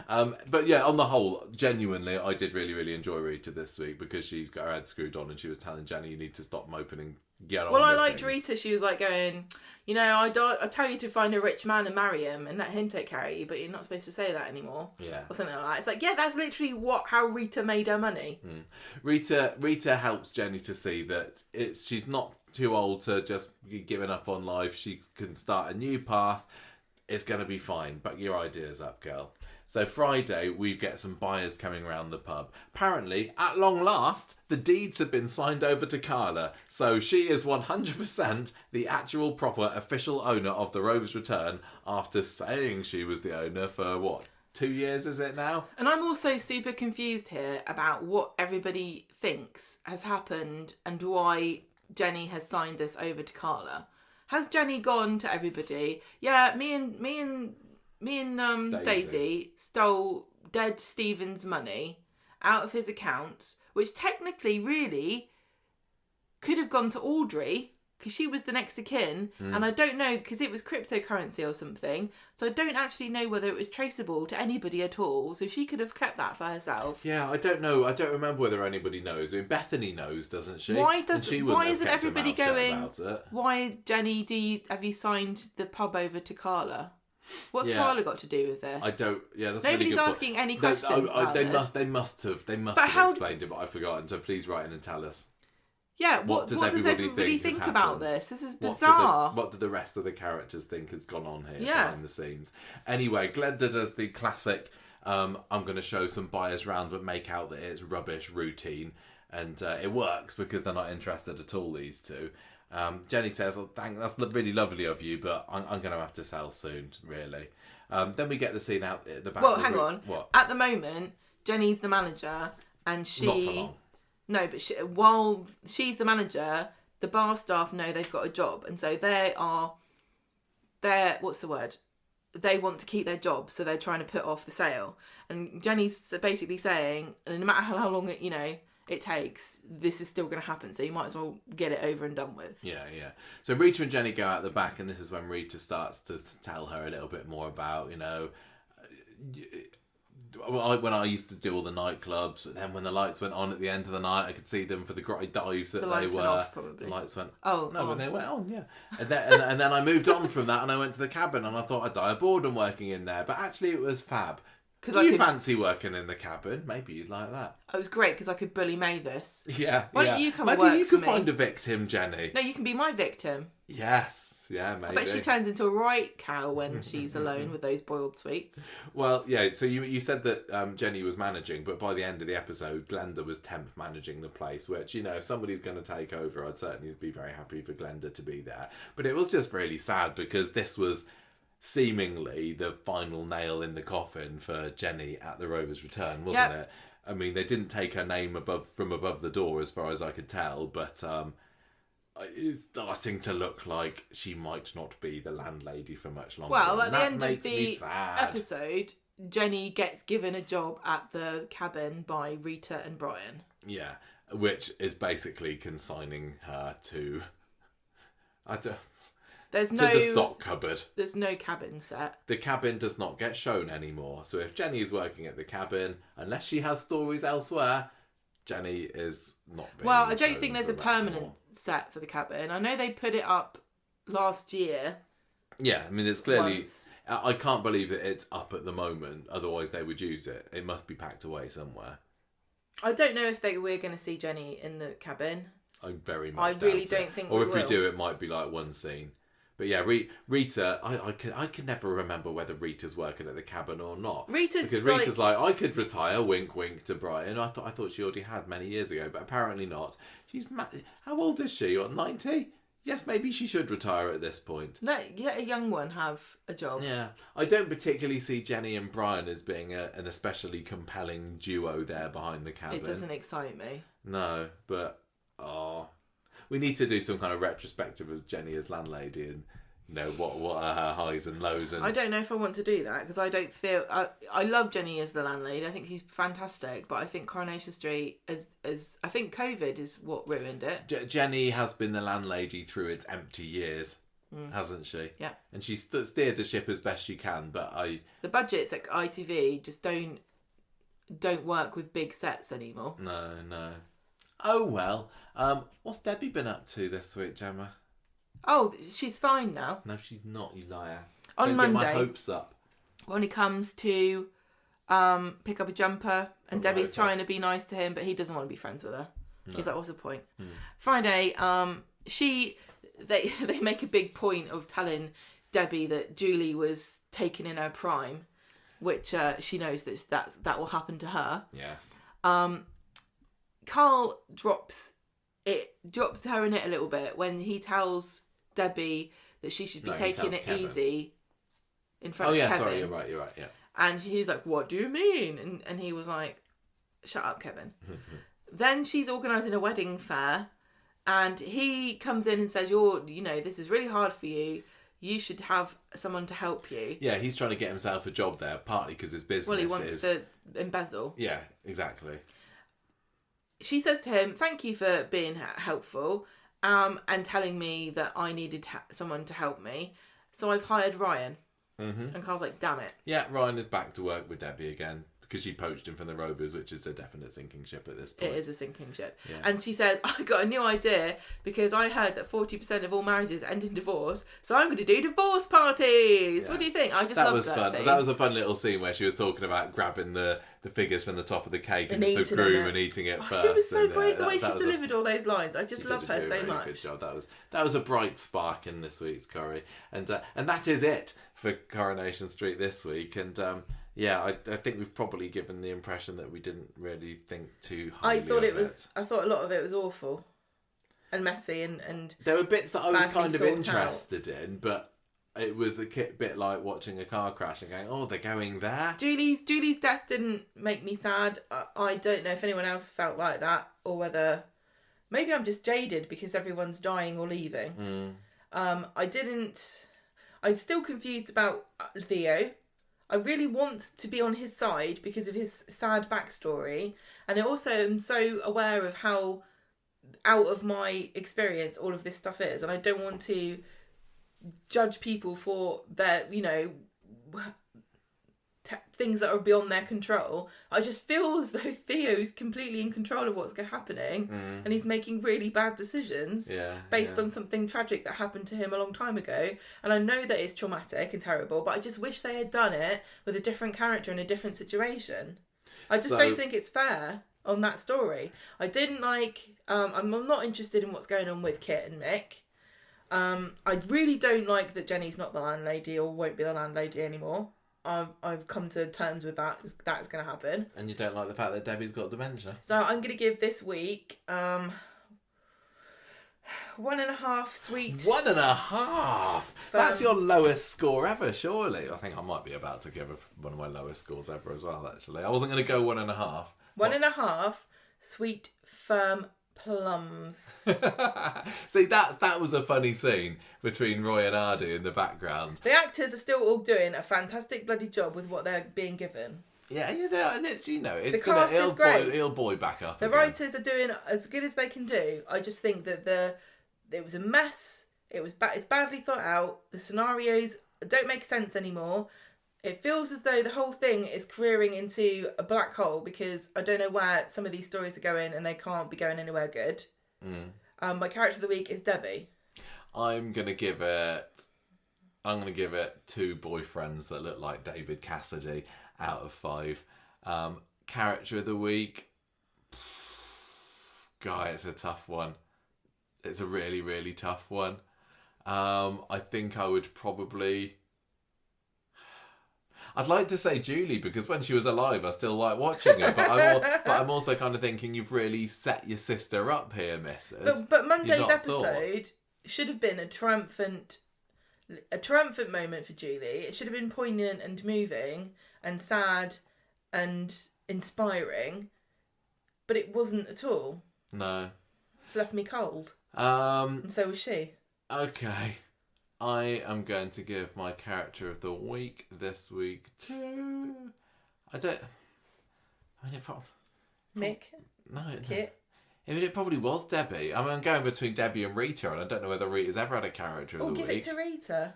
But yeah, on the whole, genuinely, I did really, really enjoy Rita this week because she's got her head screwed on and she was telling Jenny, you need to stop moping and get on with Well, I liked things. Rita. She was like going, I tell you to find a rich man and marry him and let him take care of you, but you're not supposed to say that anymore. Yeah. Or something like that. It's like, yeah, that's literally how Rita made her money. Rita helps Jenny to see that she's not too old to just be giving up on life. She can start a new path. It's going to be fine. Buck your ideas up, girl. So Friday, we get some buyers coming around the pub. Apparently, at long last, the deeds have been signed over to Carla. So she is 100% the actual proper official owner of the Rovers Return after saying she was the owner for, 2 years is it now? And I'm also super confused here about what everybody thinks has happened and why Jenny has signed this over to Carla. Has Jenny gone to everybody? Yeah, me and Daisy stole dead Stephen's money out of his account, which technically really could have gone to Audrey because she was the next of kin. And I don't know, because it was cryptocurrency or something, so I don't actually know whether it was traceable to anybody at all, so she could have kept that for herself. Yeah, I don't know. I don't remember whether anybody knows. I mean, Bethany knows, doesn't she? Why isn't everybody going, why, Jenny, have you signed the pub over to Carla? What's Carla got to do with this? I don't. Yeah, that's nobody's really good asking point. any questions. They must have explained it, but I've forgotten. So please write in and tell us. Yeah, what does everybody think about this? This is bizarre. What do the rest of the characters think has gone on here behind the scenes? Anyway, Glenda does the classic. I'm going to show some buyers round, but make out that it's rubbish routine, and it works because they're not interested at all. These two. Jenny says, that's really lovely of you, but I'm going to have to sell soon, really. Then we get the scene out at the back. Well, hang on. What? At the moment, Jenny's the manager, and she... Not for long. No, but while she's the manager, the bar staff know they've got a job, and so what's the word? They want to keep their job, so they're trying to put off the sale. And Jenny's basically saying, no matter how long it takes, this is still going to happen, so you might as well get it over and done with. Yeah. So Rita and Jenny go out the back, and this is when Rita starts to tell her a little bit more about, when I used to do all the nightclubs, but then when the lights went on at the end of the night, I could see them for the grotty dives that the lights they were. Went off, probably. The lights went. Oh, no, on. when they went on, yeah. And then I moved on from that, and I went to the cabin, and I thought I'd die of boredom working in there, but actually it was fab. Do you fancy working in the cabin? Maybe you'd like that. It was great because I could bully Mavis. Yeah. Why don't you come Maybe and work you for could me? find a victim, Jenny. No, you can be my victim. Yes. Yeah, maybe. I bet she turns into a right cow when she's alone with those boiled sweets. Well, yeah, so you said that Jenny was managing, but by the end of the episode, Glenda was temp managing the place, which, if somebody's going to take over, I'd certainly be very happy for Glenda to be there. But it was just really sad because this was seemingly the final nail in the coffin for Jenny at the Rovers Return, wasn't it? I mean, they didn't take her name from above the door as far as I could tell, but it's starting to look like she might not be the landlady for much longer. Well, at the end of the episode, Jenny gets given a job at the cabin by Rita and Brian. Yeah, which is basically consigning her to... the stock cupboard. There's no cabin set. The cabin does not get shown anymore. So if Jenny is working at the cabin, unless she has stories elsewhere, Jenny is not being Well, I don't think shown there's for a much permanent more. set for the cabin. I know they put it up last year. Yeah, I mean, it's clearly... Once. I can't believe that it's up at the moment. Otherwise, they would use it. It must be packed away somewhere. I don't know if we're going to see Jenny in the cabin. I very much I really doubt it. don't think Or we if will. we do, it might be like one scene. But yeah, Rita, I can never remember whether Rita's working at the cabin or not. Because Rita's like, I could retire, wink, wink to Brian. I thought she already had many years ago, but apparently not. How old is she? 90? Yes, maybe she should retire at this point. Let a young one have a job. Yeah, I don't particularly see Jenny and Brian as being an especially compelling duo there behind the cabin. It doesn't excite me. No, but we need to do some kind of retrospective of Jenny as landlady and what are her highs and lows. And I don't know if I want to do that because I don't feel I love Jenny as the landlady. I think she's fantastic, but I think Coronation Street as I think COVID is what ruined it. Jenny has been the landlady through its empty years, hasn't she? Yeah, and she's steered the ship as best she can. But the budgets at ITV just don't work with big sets anymore. No. Oh well. What's Debbie been up to this week, Gemma? Oh, she's fine now. No, she's not, you liar. On Don't Monday, get my hopes up. when he comes to pick up a jumper, and Debbie's trying to be nice to him, but he doesn't want to be friends with her. No. He's like, what's the point? Friday, they make a big point of telling Debbie that Julie was taken in her prime, which she knows that will happen to her. Yes. Carl drops her in it a little bit when he tells Debbie that she should be taking it easy in front of Kevin. Oh yeah, sorry, you're right, yeah. And he's like, what do you mean? And he was like, shut up, Kevin. Then she's organising a wedding fair, and he comes in and says, this is really hard for you. You should have someone to help you. Yeah, he's trying to get himself a job there, partly because his business Well, he wants to embezzle. Yeah, exactly. She says to him, thank you for being helpful and telling me that I needed someone to help me. So I've hired Ryan. Mm-hmm. And Carl's like, damn it. Yeah, Ryan is back to work with Debbie again because she poached him from the Rovers, which is a definite sinking ship at this point. It is a sinking ship. Yeah. And she said, I got a new idea because I heard that 40% of all marriages end in divorce, so I'm going to do divorce parties. Yes. What do you think? I just loved that fun. scene. That was a fun little scene where she was talking about grabbing the figures from the top of the cake and the groom and eating it first. She was so great the way she delivered all those lines. I just love her so much. Good job. That was a bright spark in this week's Corrie. And that is it for Coronation Street this week. And I think we've probably given the impression that we didn't really think too highly of it. I thought a lot of it was awful and messy and there were bits that I was kind of interested in, but it was a bit like watching a car crash and going, oh, they're going there. Julie's death didn't make me sad. I don't know if anyone else felt like that or whether maybe I'm just jaded because everyone's dying or leaving. I'm still confused about Theo. I really want to be on his side because of his sad backstory, and I also am so aware of how out of my experience all of this stuff is, and I don't want to judge people for their, things that are beyond their control. I just feel as though Theo's completely in control of what's happening, and he's making really bad decisions based on something tragic that happened to him a long time ago. And I know that it's traumatic and terrible, but I just wish they had done it with a different character in a different situation. I just don't think it's fair on that story. I didn't like... I'm not interested in what's going on with Kit and Mick. I really don't like that Jenny's not the landlady or won't be the landlady anymore. I've come to terms with that. That's going to happen. And you don't like the fact that Debbie's got dementia. So I'm going to give this week 1.5 sweet. 1.5? That's your lowest score ever, surely. I think I might be about to give one of my lowest scores ever as well, actually. I wasn't going to go 1.5. 1.5 sweet, firm plums. See, that was a funny scene between Roy and Ardu in the background. The actors are still all doing a fantastic bloody job with what they're being given. Yeah, they are, and it's the cast is great. It'll buoy back up. The writers are doing as good as they can do. I just think that it was a mess. It's badly thought out. The scenarios don't make sense anymore. It feels as though the whole thing is careering into a black hole because I don't know where some of these stories are going and they can't be going anywhere good. My character of the week is Debbie. I'm going to give it 2 boyfriends that look like David Cassidy out of 5. Character of the week, guy, it's a tough one. It's a really, really tough one. I think I would probably... I'd like to say Julie because when she was alive, I still like watching her. But I'm also kind of thinking you've really set your sister up here, missus. But Monday's episode should have been a triumphant moment for Julie. It should have been poignant and moving and sad and inspiring, but it wasn't at all. No, it's left me cold. And so was she. Okay. I am going to give my character of the week this week to... I mean, it probably... Mick? No. Kit? I mean, it probably was Debbie. I mean, I'm going between Debbie and Rita, and I don't know whether Rita's ever had a character of the week. Give it to Rita.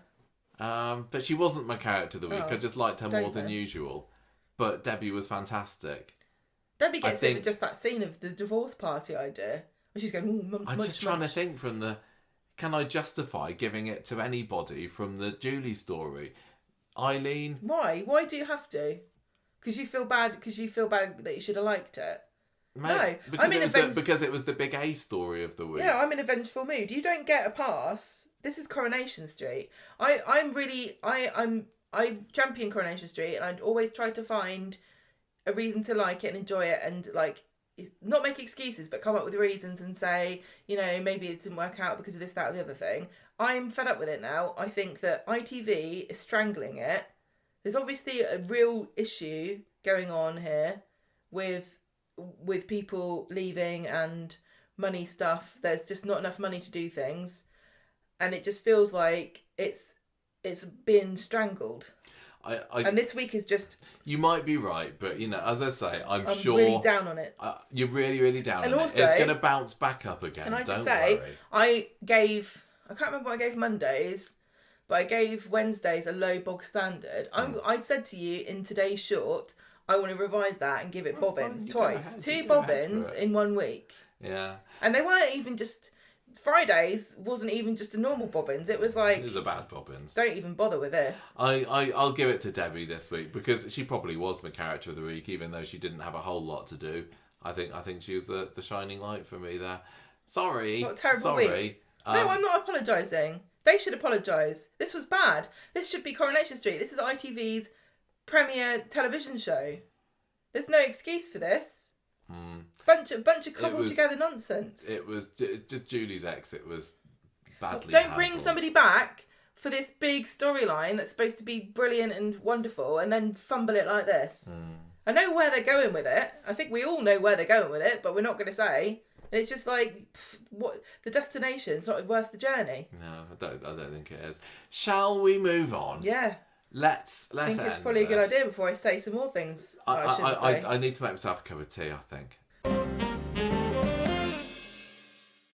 But she wasn't my character of the week. I just liked her more than know. usual. But Debbie was fantastic. Debbie gets it with just that scene of the divorce party idea. Where she's going, I'm just trying to think from the... Can I justify giving it to anybody from the Julie story? Eileen? Why? Why do you have to? Because you feel bad that you should have liked it? No. Because it was the big A story of the week. Yeah, I'm in a vengeful mood. You don't get a pass. This is Coronation Street. I champion Coronation Street, and I'd always try to find a reason to like it and enjoy it, and like not make excuses, but come up with reasons and say, you know, maybe it didn't work out because of this, that, or the other thing. I'm fed up with it now. I think that ITV is strangling it. There's obviously a real issue going on here with people leaving and money stuff. There's just not enough money to do things, and it just feels like it's been strangled. And this week is just... You might be right, but, you know, as I say, I'm sure... really down on it. You're really, really down on it. It's going to bounce back up again. Can I just say, worry. I can't remember what I gave Mondays, but I gave Wednesdays a low bog standard. I said to you in today's short, I want to revise that and give it bobbins twice. 2 bobbins in 1 week. Yeah. And they weren't even just... Fridays wasn't even just a normal bobbins. It was like... It was a bad bobbins. Don't even bother with this. I'll give it to Debbie this week, because she probably was my character of the week, even though she didn't have a whole lot to do. I think she was the shining light for me there. Sorry. What a terrible week. No, I'm not apologising. They should apologise. This was bad. This should be Coronation Street. This is ITV's premier television show. There's no excuse for this. Bunch of cobbled together nonsense. It was just Julie's exit was badly Don't bring somebody back for this big storyline that's supposed to be brilliant and wonderful, and then fumble it like this. I know where they're going with it. I think we all know where they're going with it, but we're not going to say. And it's just like, what, the destination's not worth the journey. No, I don't think it is. Shall we move on? Yeah. Let's I think it's probably a good idea before I say some more things. I need to make myself a cup of tea, I think.